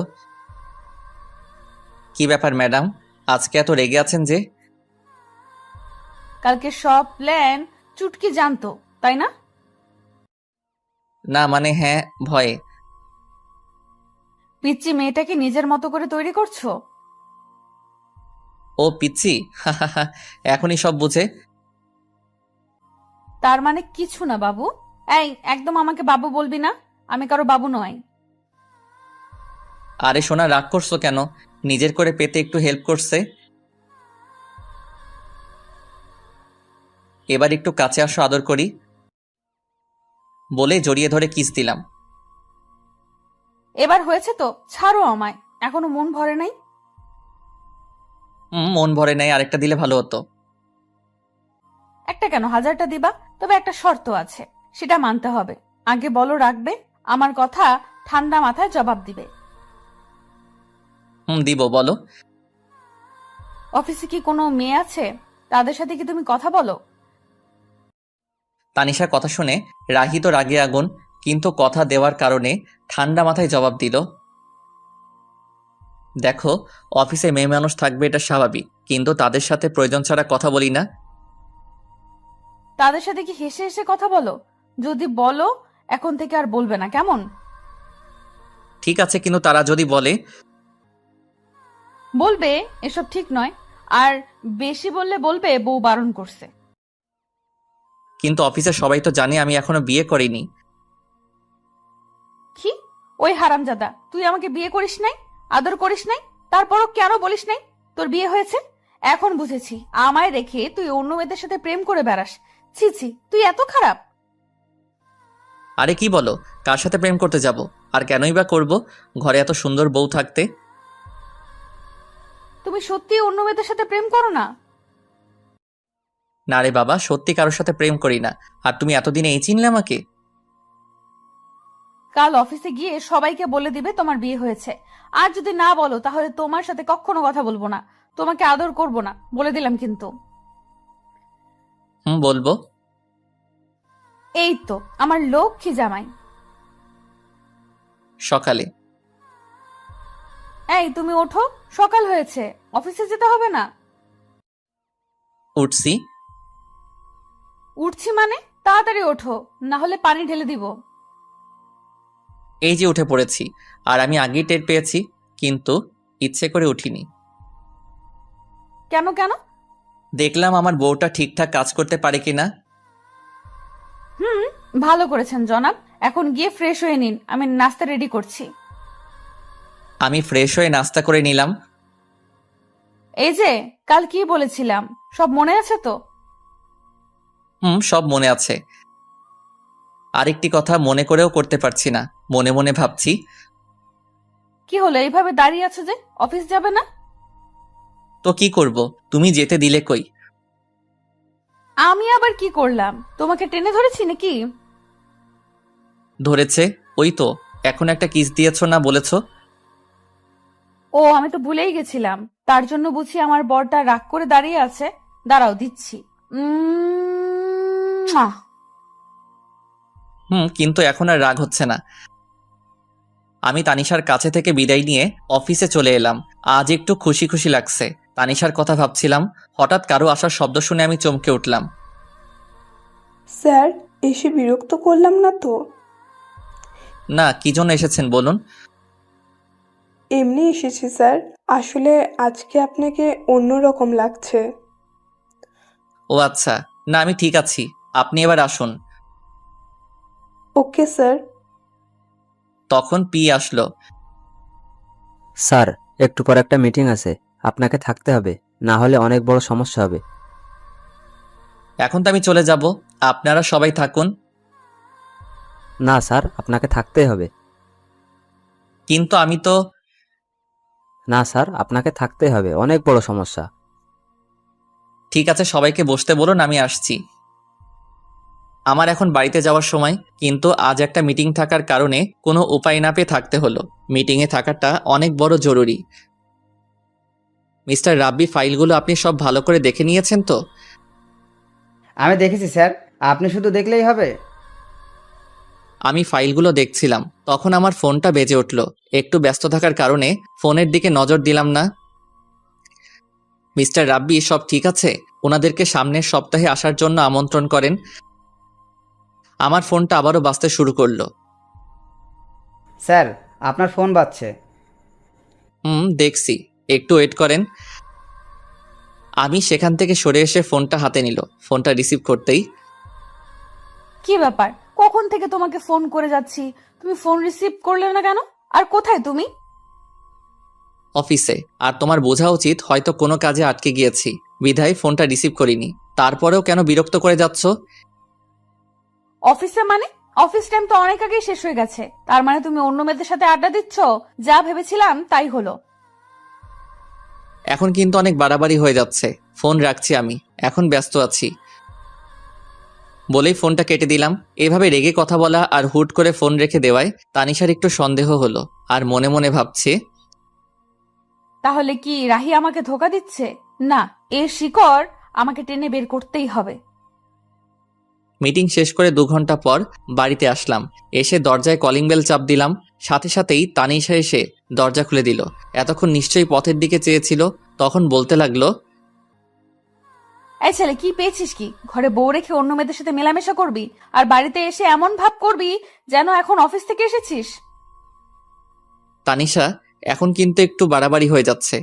কি ব্যাপার ম্যাডাম, আজকে এত রেগে আছেন যে? কালকে সব প্ল্যান চুটকি জানতো, তাই না? না মানে হ্যাঁ, ভয়ে। পিচ্চি মেয়েটাকে নিজের মতো করে তৈরি করছো? ও পিচ্ছি, এখনই সব বুঝে। তার মানে কিছু না বাবু। এই একদম আমাকে বাবু বলবি না, আমি কারো বাবু নই। আরে সোনা, রাগ করছো কেন? নিজের করে পেতে একটু হেল্প করছে। এবার একটু কাছে আসো, আদর করি বলে জড়িয়ে ধরে কিস দিলাম। এবার হয়েছে তো, ছাড়ো আমায়, এখনো মন ভরে নাই। মন ভরে নাই, আরেকটা দিলে ভালো হতো। একটা কেন, 1000টা দিবা, তবে একটা শর্ত আছে, সেটা মানতে হবে। আগে বলো রাখবে, আমার কথা ঠান্ডা মাথায় জবাব দিবে। দিব, বলো। অফিসে কি কোনো মেয়ে আছে? তাদের সাথে কি তুমি কথা বলো? তানিশার কথা শুনে রাহি তো রাগে আগুন, কিন্তু কথা দেওয়ার কারণে ঠান্ডা মাথায় জবাব দিল, দেখো, অফিসে মেয়ে মানুষ থাকবে এটা স্বাভাবিক, কিন্তু তাদের সাথে প্রয়োজন ছাড়া কথা বলি না। তাদের সাথে কি হেসে হেসে কথা বলো? যদি বলো এখন থেকে আর বলবে না, কেমন? ঠিক আছে, কিন্তু তারা যদি বলে? বলবে এসব ঠিক নয়, আর বেশি বললে বলবে বউ বারণ করছে। কিন্তু অফিসে সবাই তো জানে আমি এখনো বিয়ে করিনি। কি? ওই হারামজাদা, তুই আমাকে বিয়ে করিস নাই, আদর করিস নাই, তারপরও কেন বলিস নাই তোর বিয়ে হয়েছে? এখন বুঝেছি, আমায় রেখে তুই অন্য মেয়েদের সাথে প্রেম করে বেড়াস। ছি ছি, তুই এত খারাপ। আরে কি বলো, কার সাথে প্রেম করতে যাব? আর কেনই বা করব, ঘরে এত সুন্দর বউ থাকতে। তুমি সত্যি অন্য মেয়েদের সাথে প্রেম করো না? না রে বাবা, সত্যি কারোর সাথে প্রেম করি না। আর তুমি এতদিনে এই চিনলে আমাকে? কাল অফিসে গিয়ে সবাইকে বলে দিবে তোমার বিয়ে হয়েছে। আর যদি না বলো তাহলে তোমার সাথে কখনো কথা বলবো না, তোমাকে আদর করব না, বলে দিলাম কিন্তু। বলবো। এই তো আমার লক্ষ্মী জামাই। সকালে। এই তুমি ওঠো, সকাল হয়েছে, অফিসে যেতে হবে না? উঠছি। উঠছি মানে? তাড়াতাড়ি ওঠো, না হলে পানি ঢেলে দিব। এই যে উঠে পড়েছি, আর আমি আগেই টের পেয়েছি, কিন্তু ইচ্ছে করে উঠিনি। কেন কেন? দেখলাম আমার বউটা ঠিকঠাক কাজ করতে পারে কিনা। ভালো করেছেন জনাব। এখন গিয়ে ফ্রেশ হয়ে নিন, আমি নাস্তা রেডি করছি। আমি ফ্রেশ হয়ে নাস্তা করে নিলাম। এই যে কাল কি বলেছিলাম সব মনে আছে তো? সব মনে আছে। আরেকটি কথা মনে করেও করতে পারছি না, মনে মনে ভাবছি। কি হলো, এইভাবে দাঁড়িয়ে আছো যে? অফিস যাবে না? তো কি করব, তুমি যেতে দিলে কই? আমি আবার কি করলাম? তোমাকে টেনে ধরেছি নাকি? ধরেছে, ওই তো এখন একটা কিস দিয়েছো না বলেছো। ও, আমি তো ভুলেই গেছিলাম। তার জন্য বুঝি আমার বরটা রাগ করে দাঁড়িয়ে আছে। দাঁড়াও, দিচ্ছি। কিন্তু এখন আর রাগ হচ্ছে না। আমি তানিশার কাছে থেকে বিদায় নিয়ে অফিসে চলে এলাম। আজ একটু খুশি খুশি লাগছে। তানিশার কথা ভাবছিলাম, হঠাৎ কারো আসার শব্দ শুনে আমি চমকে উঠলাম। স্যার, এসে বিরক্ত করলাম না তো? না, কি জন্য এসেছেন বলুন। এমনি এসেছি স্যার, আসলে আজকে আপনাকে অন্যরকম লাগছে। ও আচ্ছা, না আমি ঠিক আছি, আপনি এবার আসুন। Okay sir. তখন পি আসলো। স্যার, একটু পর একটা মিটিং আছে, আপনাকে থাকতে হবে, না হলে অনেক বড় সমস্যা হবে। এখন তো আমি চলে যাব, আপনারা সবাই থাকুন। না স্যার, আপনাকে থাকতেই হবে। কিন্তু আমি তো। না স্যার, আপনাকে থাকতেই হবে, অনেক বড় সমস্যা। ঠিক আছে, সবাইকে বসতে বলুন, আমি আসছি। আমার এখন বাড়িতে যাওয়ার সময়, কিন্তু আজ একটা মিটিং থাকার কারণে কোনো উপায় না পেয়ে থাকতে হলো। মিটিংয়ে থাকাটা অনেক বড় জরুরি। মিস্টার রাব্বি, ফাইলগুলো আপনি সব ভালো করে দেখে নিয়েছেন তো? আমি দেখেছি স্যার, আপনি শুধু দেখলেই হবে। আমি ফাইলগুলো দেখছিলাম, তখন আমার ফোনটা বেজে উঠল। একটু ব্যস্ত থাকার কারণে ফোনের দিকে নজর দিলাম না। মিস্টার রাব্বি, সব ঠিক আছে? ওনাদেরকে সামনের সপ্তাহে আসার জন্য আমন্ত্রণ করেন। আমার ফোনটা আবারও বাজতে শুরু করলো। স্যার, আপনার ফোন বাজছে। দেখছি, একটু ওয়েট করেন। আমি সেখান থেকে সরে এসে ফোনটা হাতে নিল। ফোনটা রিসিভ করতেই, কি ব্যাপার, কখন থেকে তোমাকে ফোন করে যাচ্ছি, তুমি ফোন রিসিভ করলে না কেন? আর কোথায় তুমি? অফিসে। আর তোমার বোঝা উচিত হয়তো কোনো কাজে আটকে গিয়েছি, বিধায় ফোনটা রিসিভ করিনি। তারপরেও কেন বিরক্ত করে যাচ্ছ? অফিসে মানে? অফিস টাইম তো অনেক আগেই শেষ হয়ে গেছে। তার মানে তুমি অন্য মেয়েদের সাথে আড্ডা দিচ্ছ? যা ভেবেছিলাম তাই হলো। এখন কিন্তু অনেক বাড়াবাড়ি হয়ে যাচ্ছে। ফোন রাখছি আমি, এখন ব্যস্ত আছি। বলেই ফোনটা কেটে দিলাম। এভাবে রেগে কথা বলা আর হুট করে ফোন রেখে দেওয়ায় তানিশার একটু সন্দেহ হলো, আর মনে মনে ভাবছে তাহলে কি রাহি আমাকে ধোকা দিচ্ছে? না, এর শিকড় আমাকে টেনে বের করতেই হবে। মিটিং শেষ করে 2 ঘন্টা পর বাড়িতে আসলাম। এসে দরজায় কলিং বেল চাপ দিলাম, সাথে সাথেই তানিশা এসে দরজা খুলে দিল। এতক্ষণ নিশ্চয়ই পথের দিকে চেয়েছিল, তখন বলতে লাগলো, এই ছেলে, কি পেয়েছিস কি? ঘরে বউ রেখে অন্য মেয়েদের সাথে মেলামেশা করবি, আর বাড়িতে এসে এমন ভাব করবি যেন এখন অফিস থেকে এসেছিস। তানিশা এখন কিন্তু একটু বাড়াবাড়ি হয়ে যাচ্ছে।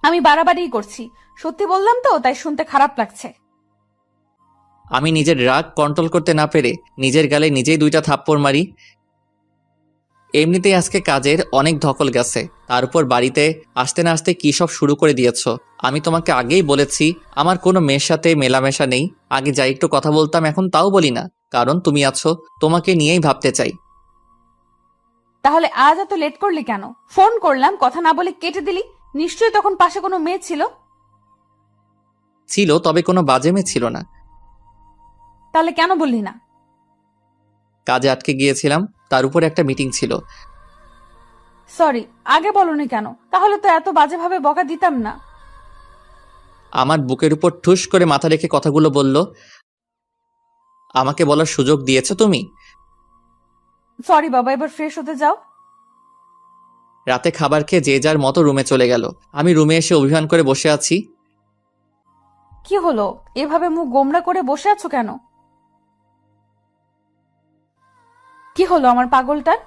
আমি বাড়াবাড়িই করছি, সত্যি বললাম তো, তাই শুনতে খারাপ লাগছে। আমি নিজের রাগ কন্ট্রোল করতে না পেরে নিজের গালে নিজেই 2টা থাপ্পড় মারি। এমনিতেই আজকে কাজের অনেক ধকল গেছে, তার উপর বাড়িতে আসতে না আসতে কী সব শুরু করে দিয়েছ। আমি তোমাকে আগেই বলেছি আমার কোনো মেয়ের সাথে মেলামেশা নেই। আগে যাই একটু কথা বলতাম, এখন তাও বলি না, কারণ তুমি আছো, তোমাকে নিয়েই ভাবতে চাই। তাহলে আজ এত লেট করলি কেন? ফোন করলাম, কথা না বলে কেটে দিলি। নিশ্চয়ই তখন পাশে কোনো মেয়ে ছিল। ছিল, তবে কোনো বাজে মেয়ে ছিল না। তাহলে কেন বললি না? কাজে আটকে গিয়েছিলাম, তার উপর একটা মিটিং ছিল। সরি, আগে বলনি কেন? তাহলে তো এত বাজেভাবে বকা দিতাম না। আমার বুকের উপর ঠুস করে মাথা রেখে কথাগুলো বলল। আমাকে বলার সুযোগ দিয়েছো তুমি? সরি বাবা, এবার ফ্রেশ হতে যাও। রাতে খাবার খেয়ে যে যার মতো রুমে চলে গেল। আমি রুমে এসে অভিমান করে বসে আছি। কি হলো? এভাবে মুখ গোমড়া করে বসে আছো কেন? কি হলো আমার পাগলটার?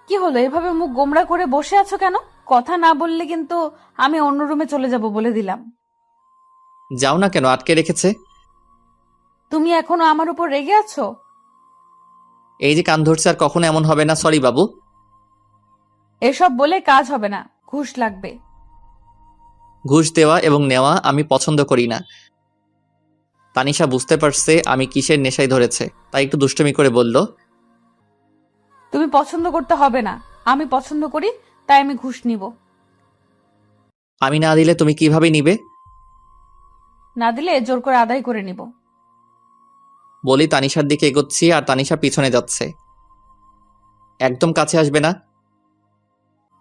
কি হলো? এভাবে মুখ গোমড়া করে বসে আছো কেন? কথা না বললে কিন্তু আমি অন্য রুমে চলে যাব বলে দিলাম। যাও না কেন, আটকে রেখেছে? তুমি এখনো আমার উপর রেগে আছো? এই যে কান ধরছে, আর কখনো এমন হবে না। সরি বাবু। এসব বলে কাজ হবে না, ঘুষ লাগবে। ঘুষ দেওয়া এবং নেওয়া আমি পছন্দ করি না। তানিশা বুঝতে পারছে আমি কিসের নেশায় ধরেছে, তাই একটু দুষ্টুমি করে বলল, তুমি পছন্দ করতে হবে না, আমি পছন্দ করি, তাই আমি ঘুষ নিব। আমি না দিলে তুমি কিভাবে নিবে? না দিলে জোর করে আদায় করে নিব। বলি তানিশার দিকে এগোচ্ছি, আর তানিশা পিছনে যাচ্ছে। একদম কাছে আসবে না,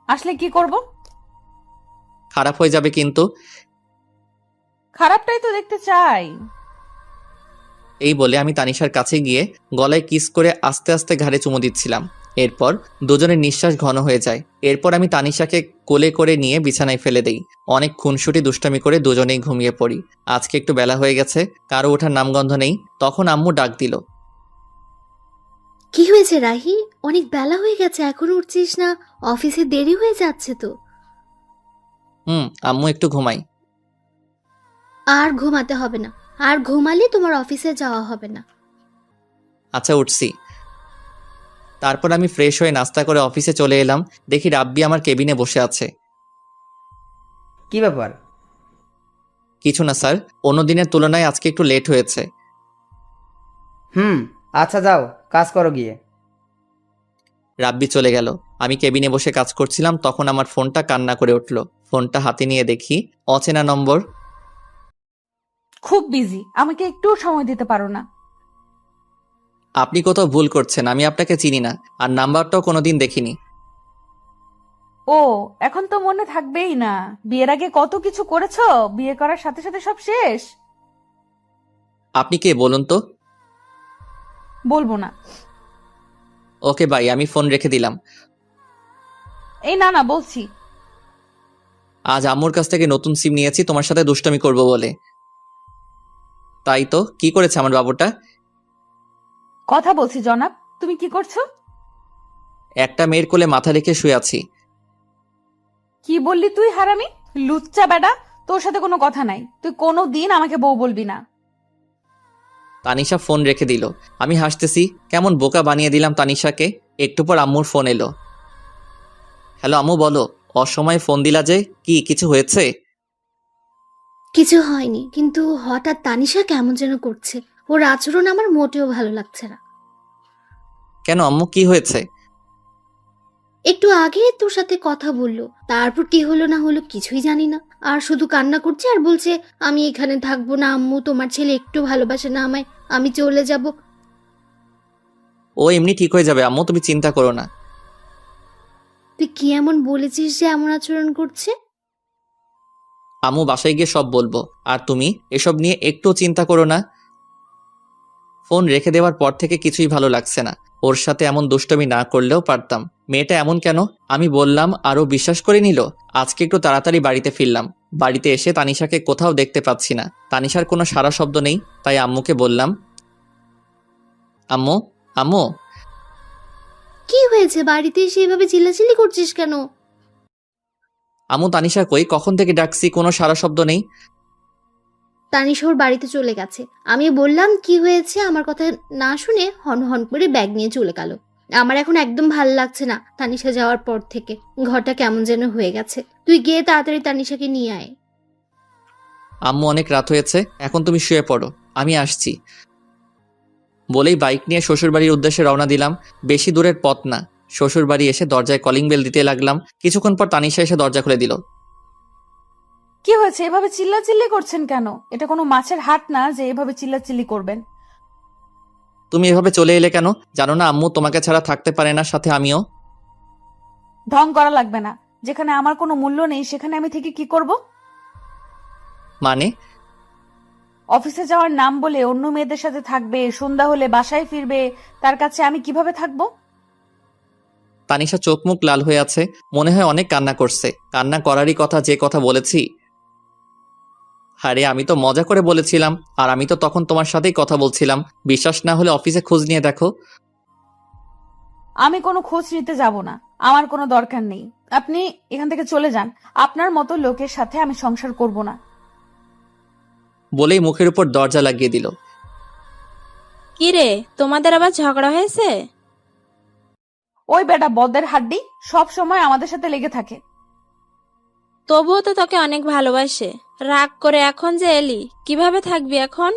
আসলে কি করব? খারাপ হয়ে যাবে কিন্তু। খারাপটাই তো দেখতে চাই। এই বলে আমি তানিশার কাছে গিয়ে গলায় কিস করে আস্তে আস্তে ঘাড়ে চুমু দিচ্ছিলাম। এরপর দুজনের নিঃশ্বাস ঘন হয়ে যায়। এরপর আমি তানিশাকে কোলে করে নিয়ে বিছানায় ফেলে দেই। অনেক খুনসুটি দুষ্টামি করে দুজনেই ঘুমিয়ে পড়ি। আজকে একটু বেলা হয়ে গেছে, কারো ওঠার নামগন্ধ নেই। তখন আম্মু ডাক দিল। কি হয়েছে রাহি? অনেক বেলা হয়ে গেছে, এখনো উঠছিস না? অফিসে দেরি হয়ে যাচ্ছে তো। আম্মু একটু ঘুমাই। আর ঘুমাতে হবে না, আর ঘুমালে তোমার অফিসে যাওয়া হবে না। আচ্ছা, উঠছি। তারপর আমি ফ্রেশ হয়ে নাস্তা করে অফিসে চলে এলাম। দেখি রাব্বি আমার কেবিনে বসে আছে। কি ব্যাপার? কিছু না স্যার, অন্য দিনের তুলনায় আজকে একটু লেট হয়েছে। আচ্ছা যাও, কাজ করো গিয়ে। রাব্বি চলে গেল। আমি কেবিনে বসে কাজ করছিলাম, তখন আমার ফোনটা কান্না করে উঠল। ফোনটা হাতে নিয়ে দেখি অচেনা নম্বর। খুব বিজি, আমাকে একটু সময় দিতে পারো না? আপনি কোথাও ভুল করছেন, আমি আপনাকে চিনি না, আর নাম্বারটাও কোনোদিন দেখিনি। ও, এখন তো মনে থাকবেই না। বিয়ের আগে কত কিছু করেছো, বিয়ে করার সাথে সাথে সব শেষ। আপনি কে বলুন তো? বলবো না। ওকে বাই, আমি ফোন রেখে দিলাম। এই না না, বলছি। আজ আম্মুর কাছ থেকে নতুন সিম নিয়েছি তোমার সাথে দুষ্টমি করব বলে। তাই তো, কি করেছে আমার বাবুটা? কথা বলছি জনাব, তুমি কি করছো? একটা মেয়ের কোলে মাথা রেখে শুয়ে আছি। কি বললি তুই হারামি? লুচ্চা বেটা, তোর সাথে কোনো কথা নাই। তুই কোনো দিন আমাকে বউ বলবি না। তানিশা ফোন রেখে দিল। আমি হাসতেছি, কেমন বোকা বানিয়ে দিলাম তানিশাকে। একটু পর আম্মুর ফোন এলো। হ্যালো আম্মু, বলো। অসময়ে ফোন দিলা যে, কি কিছু হয়েছে? কিছু হয়নি, কিন্তু হঠাৎ তানিশা কেমন যেন করছে। ওর আচরণ আমার মোটেও ভালো লাগছে না। কেন আম্মু, কি হয়েছে? একটু আগে তোর সাথে কথা বললো, তারপর কি হলো না হলো কিছুই জানি না, আর শুধু কান্না করছে আর বলছে আমি এখানে থাকবো না আম্মু, তোমার ছেলে একটু ভালোবাসে না আমায়, আমি চলে যাব। ও এমনি ঠিক হয়ে যাবে আম্মু, তুমি চিন্তা করো না। তুই কি এমন বলেছিস যে এমন আচরণ করছে? আম্মু বাসায় গিয়ে সব বলবো, আর তুমি এসব নিয়ে একটু চিন্তা করো না। ফোন রেখে দেওয়ার পর থেকে কিছুই ভালো লাগছে না। ওর সাথে এমন দুষ্টমি না করলেও পারতাম। মেয়েটা এমন কেন? আমি বললাম আরও বিশ্বাস করে নিল। আজকে একটু তাড়াতাড়ি বাড়িতে ফিরলাম। বাড়িতে এসে তানিশাকে কোথাও দেখতে পাচ্ছি না। তানিশার কোনো সাড়া শব্দ নেই, তাই আম্মুকে বললাম, আম্মু আম্মু। কি হয়েছে? বাড়িতে এসে এভাবে চিল্লাচিল্লি করছিস কেন? আম্মু তানিশা কই? কখন থেকে ডাকছি, কোনো সাড়া শব্দ নেই। তানিশা ওর বাড়িতে চলে গেছে। আমি বললাম কি হয়েছে, আমার কথা না শুনে হন হন করে ব্যাগ নিয়ে চলে গেল। আমার এখন একদম ভালো লাগছে না তানিশা যাওয়ার পর থেকে। ঘরটা কেমন যেন হয়ে গেছে। তুই গিয়ে তাড়াতাড়ি তানিশাকে নিয়ে আয়। আম্মু অনেক রাত হয়েছে, এখন তুমি শুয়ে পড়ো, আমি আসছি। বলেই বাইক নিয়ে শ্বশুরবাড়ির উদ্দেশ্যে রওনা দিলাম। বেশি দূরের পথ না। শ্বশুরবাড়ি এসে দরজায় কলিং বেল দিতে লাগলাম। কিছুক্ষণ পর তানিশা এসে দরজা খুলে দিল। কি হয়েছে? এভাবে চিল্লাচিল্লি করছেন কেন? এটা কোনো মাছের হাট না যে এভাবে চিল্লাচিল্লি করবেন। তুমি এভাবে চলে এলে কেন? জানো না আম্মু তোমাকে ছাড়া থাকতে পারে না, সাথে আমিও। ঢং করা লাগবে না। যেখানে আমার কোনো মূল্য নেই সেখানে আমি থেকে কি করব? মানে? অফিসে যাওয়ার নাম বলে অন্য মেয়েদের সাথে থাকবে, সন্ধ্যা হলে বাসায় ফিরবে, তার কাছে আমি কিভাবে থাকবো? তানিশা চোখ মুখ লাল হয়ে আছে, মনে হয় অনেক কান্না করছে। কান্না করারই কথা, যে কথা বলেছি। আরে আমি তো মজা করে বলেছিলাম, আর আমি তো তখন তোমার সাথেই কথা বলছিলাম। বিশ্বাস না হলে অফিসে খোঁজ নিয়ে দেখো। আমি কোনো খোঁজ নিতে যাব না, আমার কোনো দরকার নেই। আপনি এখান থেকে চলে যান। আপনার মতো লোকের সাথে আমি সংসার করব না। বলেই মুখের উপর দরজা লাগিয়ে দিল। কি রে, তোমাদের আবার ঝগড়া হয়েছে? ওই বেটা বদের হাড্ডি সব সময় আমাদের সাথে লেগে থাকে। তবুও তো তোকে অনেক ভালোবাসে। রাগ করে এখন যে এলি, কিভাবে থাকবি এখন?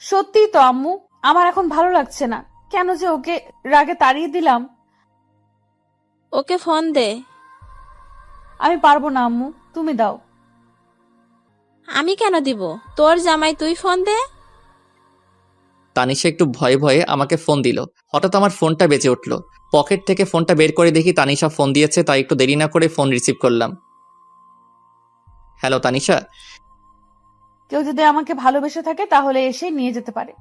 সত্যি তো আম্মু, আমার এখন ভালো লাগছে না। কেন যে ওকে রাগে তাড়িয়ে দিলাম। ওকে ফোন দে। আমি পারবো না আম্মু, তুমি দাও। আমি কেন দিব? তোর জামাই, তুই ফোন দে। তানিশা একটু ভয়ে ভয়ে আমাকে ফোন দিল। হঠাৎ আমার ফোনটা বেজে উঠল। পকেট থেকে ফোনটা বের করে দেখি তানিশা ফোন দিয়েছে, তাই একটু দেরি না করে ফোন রিসিভ করলাম। হ্যালো তানিশা। কেউ যদি আমাকে ভালোবেসে থাকে তাহলে এসে নিয়ে যেতে পারে।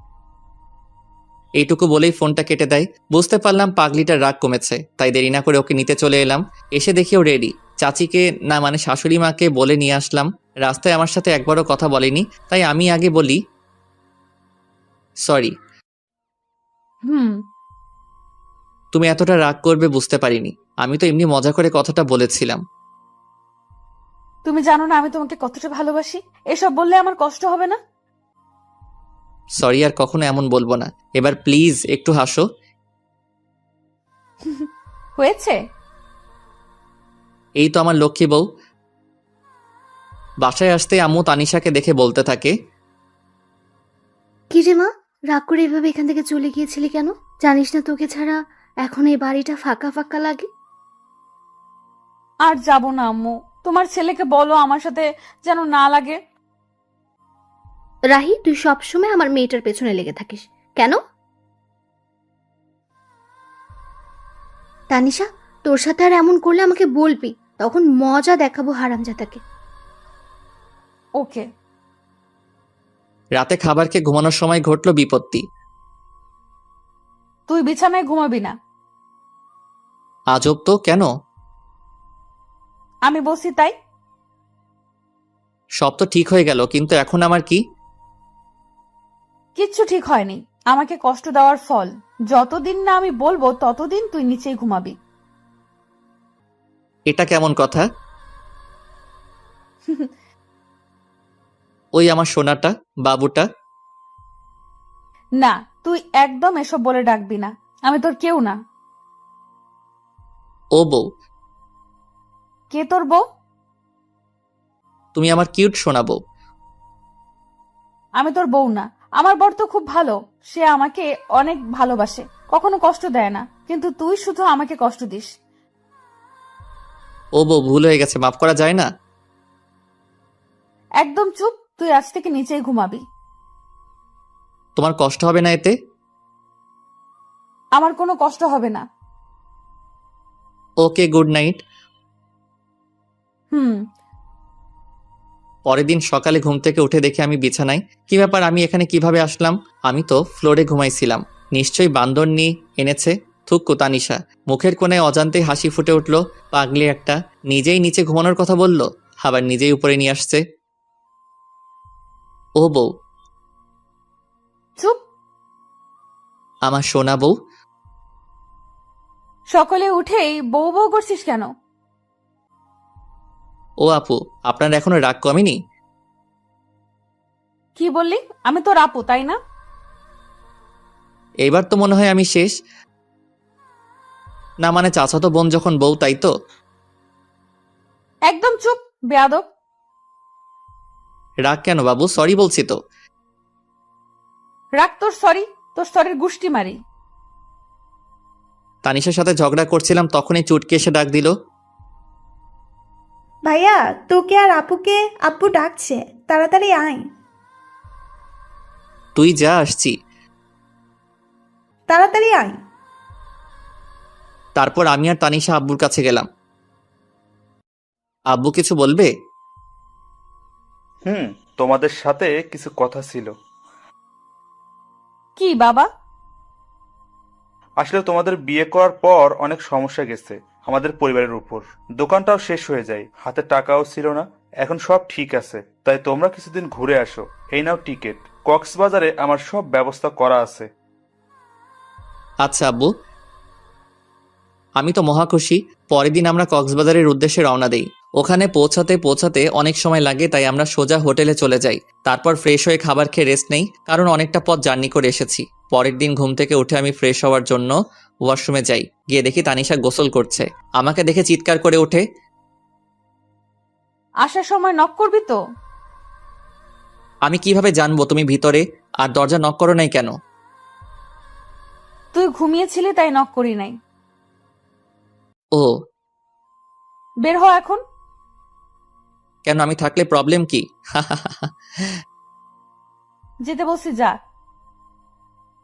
এইটুকু বলেই ফোনটা কেটে দেয়। বুঝতে পারলাম পাগলিটার রাগ কমেছে, তাই দেরি না করে ওকে নিতে চলে এলাম। এসে দেখি ও রেডি। চাচিকে না মানে শাশুড়ি মাকে বলে নিয়ে আসলাম। রাস্তায় আমার সাথে একবারও কথা বলেনি, তাই আমি আগে বলি, সরি। তুমি এতটা রাগ করবে বুঝতে পারিনি। আমি তো এমনি মজা করে কথাটা বলেছিলাম। তুমি জানো না আমি তোমাকে কতটা ভালোবাসি। এসব বললে আমার কষ্ট হবে না? সরি, আর কখনো এমন বলবো না। এবার প্লিজ একটু হাসো। হয়েছে? এই তো আমার লক্ষ্মী বউ। বাসায় আসতে আম্মু তানিশাকে দেখে বলতে থাকে, কি রে মা, রাগ করে এভাবে এখান থেকে চলে গিয়েছিলি কেন? জানিস না তোকে ছাড়া এখন এই বাড়িটা ফাঁকা ফাঁকা লাগে? আর যাব না আম্মু, তোমার ছেলেকে বলো আমার সাথে যেন না লাগে। রাহি, তুই সবসময় আমার মেয়েটার পেছনে লেগে থাকিস কেন? তানিশা, তোর সাথে আর এমন করলে আমাকে বলবি, তখন মজা দেখাবো হারামজাদাকে। ওকে। রাতে খাবার খেয়ে ঘুমানোর সময় ঘটল বিপত্তি। তুই বিছানায় ঘুমাবি না। আজব তো, কেন? আমি বলছি তাই। সব তো ঠিক হয়ে গেল, কিন্তু এখন আমার কি? কিচ্ছু ঠিক হয়নি। আমাকে কষ্ট দেওয়ার ফল। যতদিন না আমি বলবো ততদিন তুই নিচেই ঘুমাবি। এটা কেমন কথা? ওই আমার সোনাটা, বাবুটা। না, তুই একদম এসব বলে ডাকবি না। আমি তোর কেউ না। ও বউ। কে তোর বউ? তুমি আমার কিউট সোনা বউ। আমি তোর বউ না। আমার বর তো খুব ভালো, সে আমাকে অনেক ভালোবাসে, কখনো কষ্ট দেয় না, কিন্তু তুই শুধু আমাকে কষ্ট দিস। ও বউ, ভুল হয়ে গেছে, মাফ করা যায় না? একদম চুপ, তুই আজ থেকে নিচেই ঘুমাবি। তোমার কষ্ট হবে না এতে? আমার কোনো কষ্ট হবে না। ওকে, গুড নাইট। হুম। পরের দিন সকালে ঘুম থেকে উঠে দেখি আমি বিছানায়। কি ব্যাপার, আমি এখানে কিভাবে আসলাম? আমি তো ফ্লোরে ঘুমাইছিলাম। নিশ্চয়ই বান্দর নিয়ে এনেছে। থুক্কু তানিশা। মুখের কোণে অজান্তেই হাসি ফুটে উঠল। পাগলি একটা, নিজেই নিচে ঘুমানোর কথা বলল, আবার নিজেই উপরে নিয়ে আসছে। ও বউ, চুপ। আমার সোনা বউ। সকালে উঠেই বউ বউ করছিস কেন? ও আপু, আপনার এখনো রাগ কমেনি? কি বললি? আমি তোর আপু, তাই না? এইবার তো মনে হয় আমি শেষ। না মানে চাচাতো বোন যখন বউ, তাই তো? একদম চুপ, বেয়াদব। রাগ কেন বাবু, সরি বলছি তো। রাখ তোর সরি, তোর সরির গুষ্টি মারি। তানিশার সাথে ঝগড়া করছিলাম, তখনই চুটকি এসে ডাক দিল। ভাইয়া, তোকে আর আপুকে আব্বু ডাকছে, তাড়াতাড়ি আয়। তুই যা, আসছি। তাড়াতাড়ি আয়। তারপর আমি আর তানিশা আব্বুর কাছে গেলাম। আব্বু কিছু বলবে? তোমাদের সাথে কিছু কথা ছিল। কি বাবা? আসলে তোমাদের বিয়ে করার পর অনেক সমস্যা গেছে আমাদের পরিবারের উপর। দোকানটাও শেষ হয়ে যায়, হাতে টাকাও ছিল না। এখন সব ঠিক আছে, তাই তোমরা কিছুদিন ঘুরে আসো। এই নাও টিকিট। কক্সবাজারে আমার সব ব্যবস্থা করা আছে। আচ্ছা আব্বু, আমি তো মহা খুশি। পরের দিন আমরা কক্সবাজারের উদ্দেশ্যে রওনা দেই। ওখানে পৌঁছাতে পৌঁছাতে অনেক সময় লাগে, তাই আমরা সোজা হোটেলে চলে যাই। তারপর ফ্রেশ হয়ে খাবার খেয়ে রেস্ট নেই, কারণ অনেকটা পথ জার্নি করে এসেছি। পরের দিন ঘুম থেকে উঠে আমি ফ্রেশ হওয়ার জন্য ওয়াশরুমে যাই। গিয়ে দেখি তানিশা গোসল করছে। আমাকে দেখে চিৎকার করে ওঠে। আসার সময় নক করবি তো? আমি কিভাবে জানবো তুমি ভিতরে? আর দরজা নক করো নাই কেন? তুই ঘুমিয়েছিলি তাই নক করি নাই। ও, বের হ এখন। কেন, আমি থাকলে প্রবলেম কি? যেতে বলছি যা।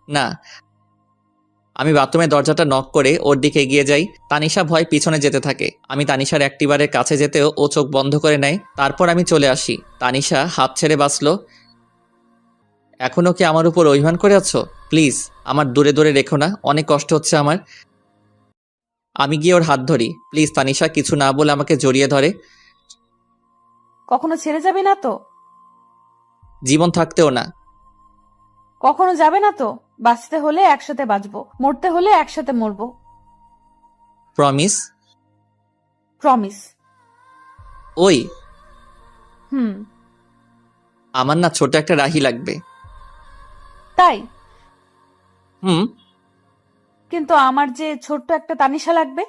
না, আমি বাথরুমের দরজাটা নক করে ওর দিকে এগিয়ে যাই। তানিশা ভয় পিছনে যেতে থাকে। আমি তানিশার অ্যাক্টিভারের কাছে যেতেও ও চোখ বন্ধ করে নেয়। তারপর আমি চলে আসি। তানিশা হাত ছেড়ে বাঁচলো। এখনো কি আমার উপর অভিমান করে আছো? প্লিজ আমার দূরে দূরে রেখো না, অনেক কষ্ট হচ্ছে আমার। আমি গিয়ে ওর হাত ধরি। প্লিজ তানিশা কিছু না বলে আমাকে জড়িয়ে ধরে। কখনো ছেড়ে যাবি না তো? জীবন থাকতেও না। কখনো যাবে না তো? বাঁচতে হলে একসাথে বাঁচবো, মরতে হলে একসাথে মরবো। প্রমিস? প্রমিস। ওই, হুম। আমার না ছোট একটা রাহি লাগবে। তাই? হুম। কিন্তু আমার যে ছোট্ট একটা তানিশা লাগবে।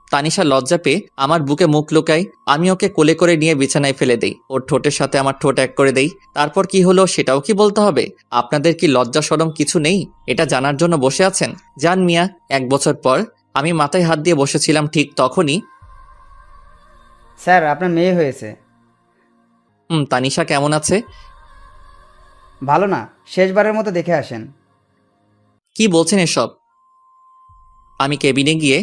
তানিশা লজ্জা পেয়ে আমার বুকে মুখ লুকায়। আমি ওকে কোলে করে নিয়ে বিছানায় ফেলে দেই। ওর ঠোঁটের সাথে আমার ঠোঁট এক করে দেই। তারপর কি হলো সেটাও কি বলতে হবে? আপনাদের কি লজ্জা শরম কিছু নেই? এটা জানার জন্য বসে আছেন? জান মিয়া। 1 বছর পর আমি মাথায় হাত দিয়ে বসেছিলাম, ঠিক তখনই স্যার, আপনার মেয়ে হয়েছে। তানিশা কেমন আছে? ভালো না, শেষবারের মতো দেখে আসেন। কি বলছেন এসব? আমি কেবিনে গিয়ে,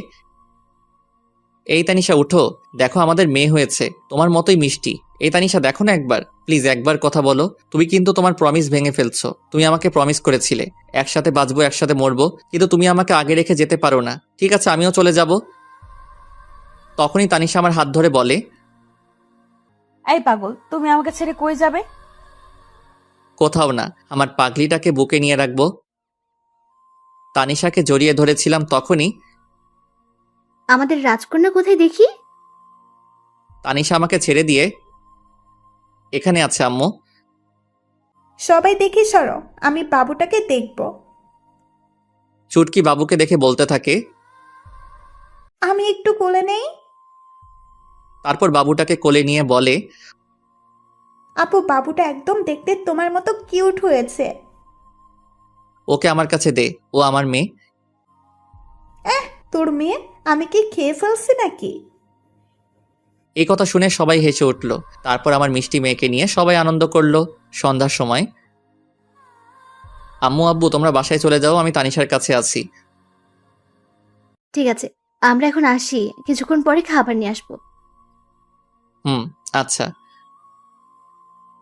এই তানিশা উঠো, দেখো আমাদের মেয়ে হয়েছে, তোমার মতোই মিষ্টি। এই তানিশা দেখো না একবার, প্লিজ একবার কথা বলো। তুমি কিন্তু তোমার প্রমিস ভেঙে ফেলছো। তুমি আমাকে প্রমিস করেছিলে একসাথে বাঁচবো একসাথে মরবো, কিন্তু তুমি আমাকে আগে রেখে যেতে পারো না। ঠিক আছে, আমিও চলে যাব। তখনই তানিশা আমার হাত ধরে বলে, এই পাগল, তুমি আমাকে ছেড়ে কই যাবে? কোথাও না, আমার পাগলিটাকে বুকে নিয়ে রাখবো। তানিশাকে জড়িয়ে ধরেছিলাম, তখনই আমাদের রাজকন্যা কোথায় দেখি? তানিশা আমাকে ছেড়ে দিয়ে, এখানে আছে আম্মু। সবাই দেখি সরো, আমি বাবুটাকে দেখব। চুটকি বাবুকে দেখে বলতে থাকে, আমি একটু কোলে নেই। তারপর বাবুটাকে কোলে নিয়ে বলে, আপু বাবুটা একদম দেখতে তোমার মতো কিউট হয়েছে। ওকে আমার কাছে দে, ও আমার মেয়ে। তোর মেয়ে? আমি কি খেয়ে ফেলছি নাকি? এই কথা শুনে সবাই হেসে উঠল। তারপর আমার মিষ্টি মেয়েকে নিয়ে সবাই আনন্দ করলো। সন্ধ্যার সময় আম্মু আব্বু তোমরা বাসায় চলে যাও, আমি তানিশার কাছে আছি। ঠিক আছে, আমরা এখন আসি, কিছুক্ষণ পরে খাবার নিয়ে আসবো। আচ্ছা।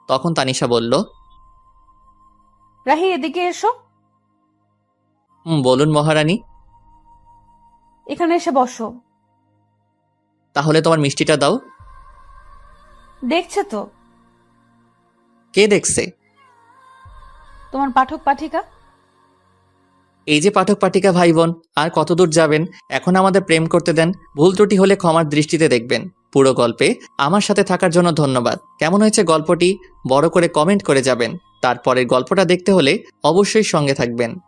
তখন তানিশা বলল, রাহি এদিকে এসো। বলুন মহারানী। এখানে এসে বসো। তাহলে তোমার মিষ্টিটা দাও। দেখছে তো? কে দেখছে? তোমার পাঠক পাঠিকা। এই যে পাঠক পাঠিকা ভাই বোন, আর কতদূর যাবেন? এখন আমাদের প্রেম করতে দেন। ভুল ত্রুটি হলে ক্ষমার দৃষ্টিতে দেখবেন। পুরো গল্পে আমার সাথে থাকার জন্য ধন্যবাদ। কেমন হয়েছে গল্পটি বড় করে কমেন্ট করে যাবেন। তারপরের গল্পটা দেখতে হলে অবশ্যই সঙ্গে থাকবেন।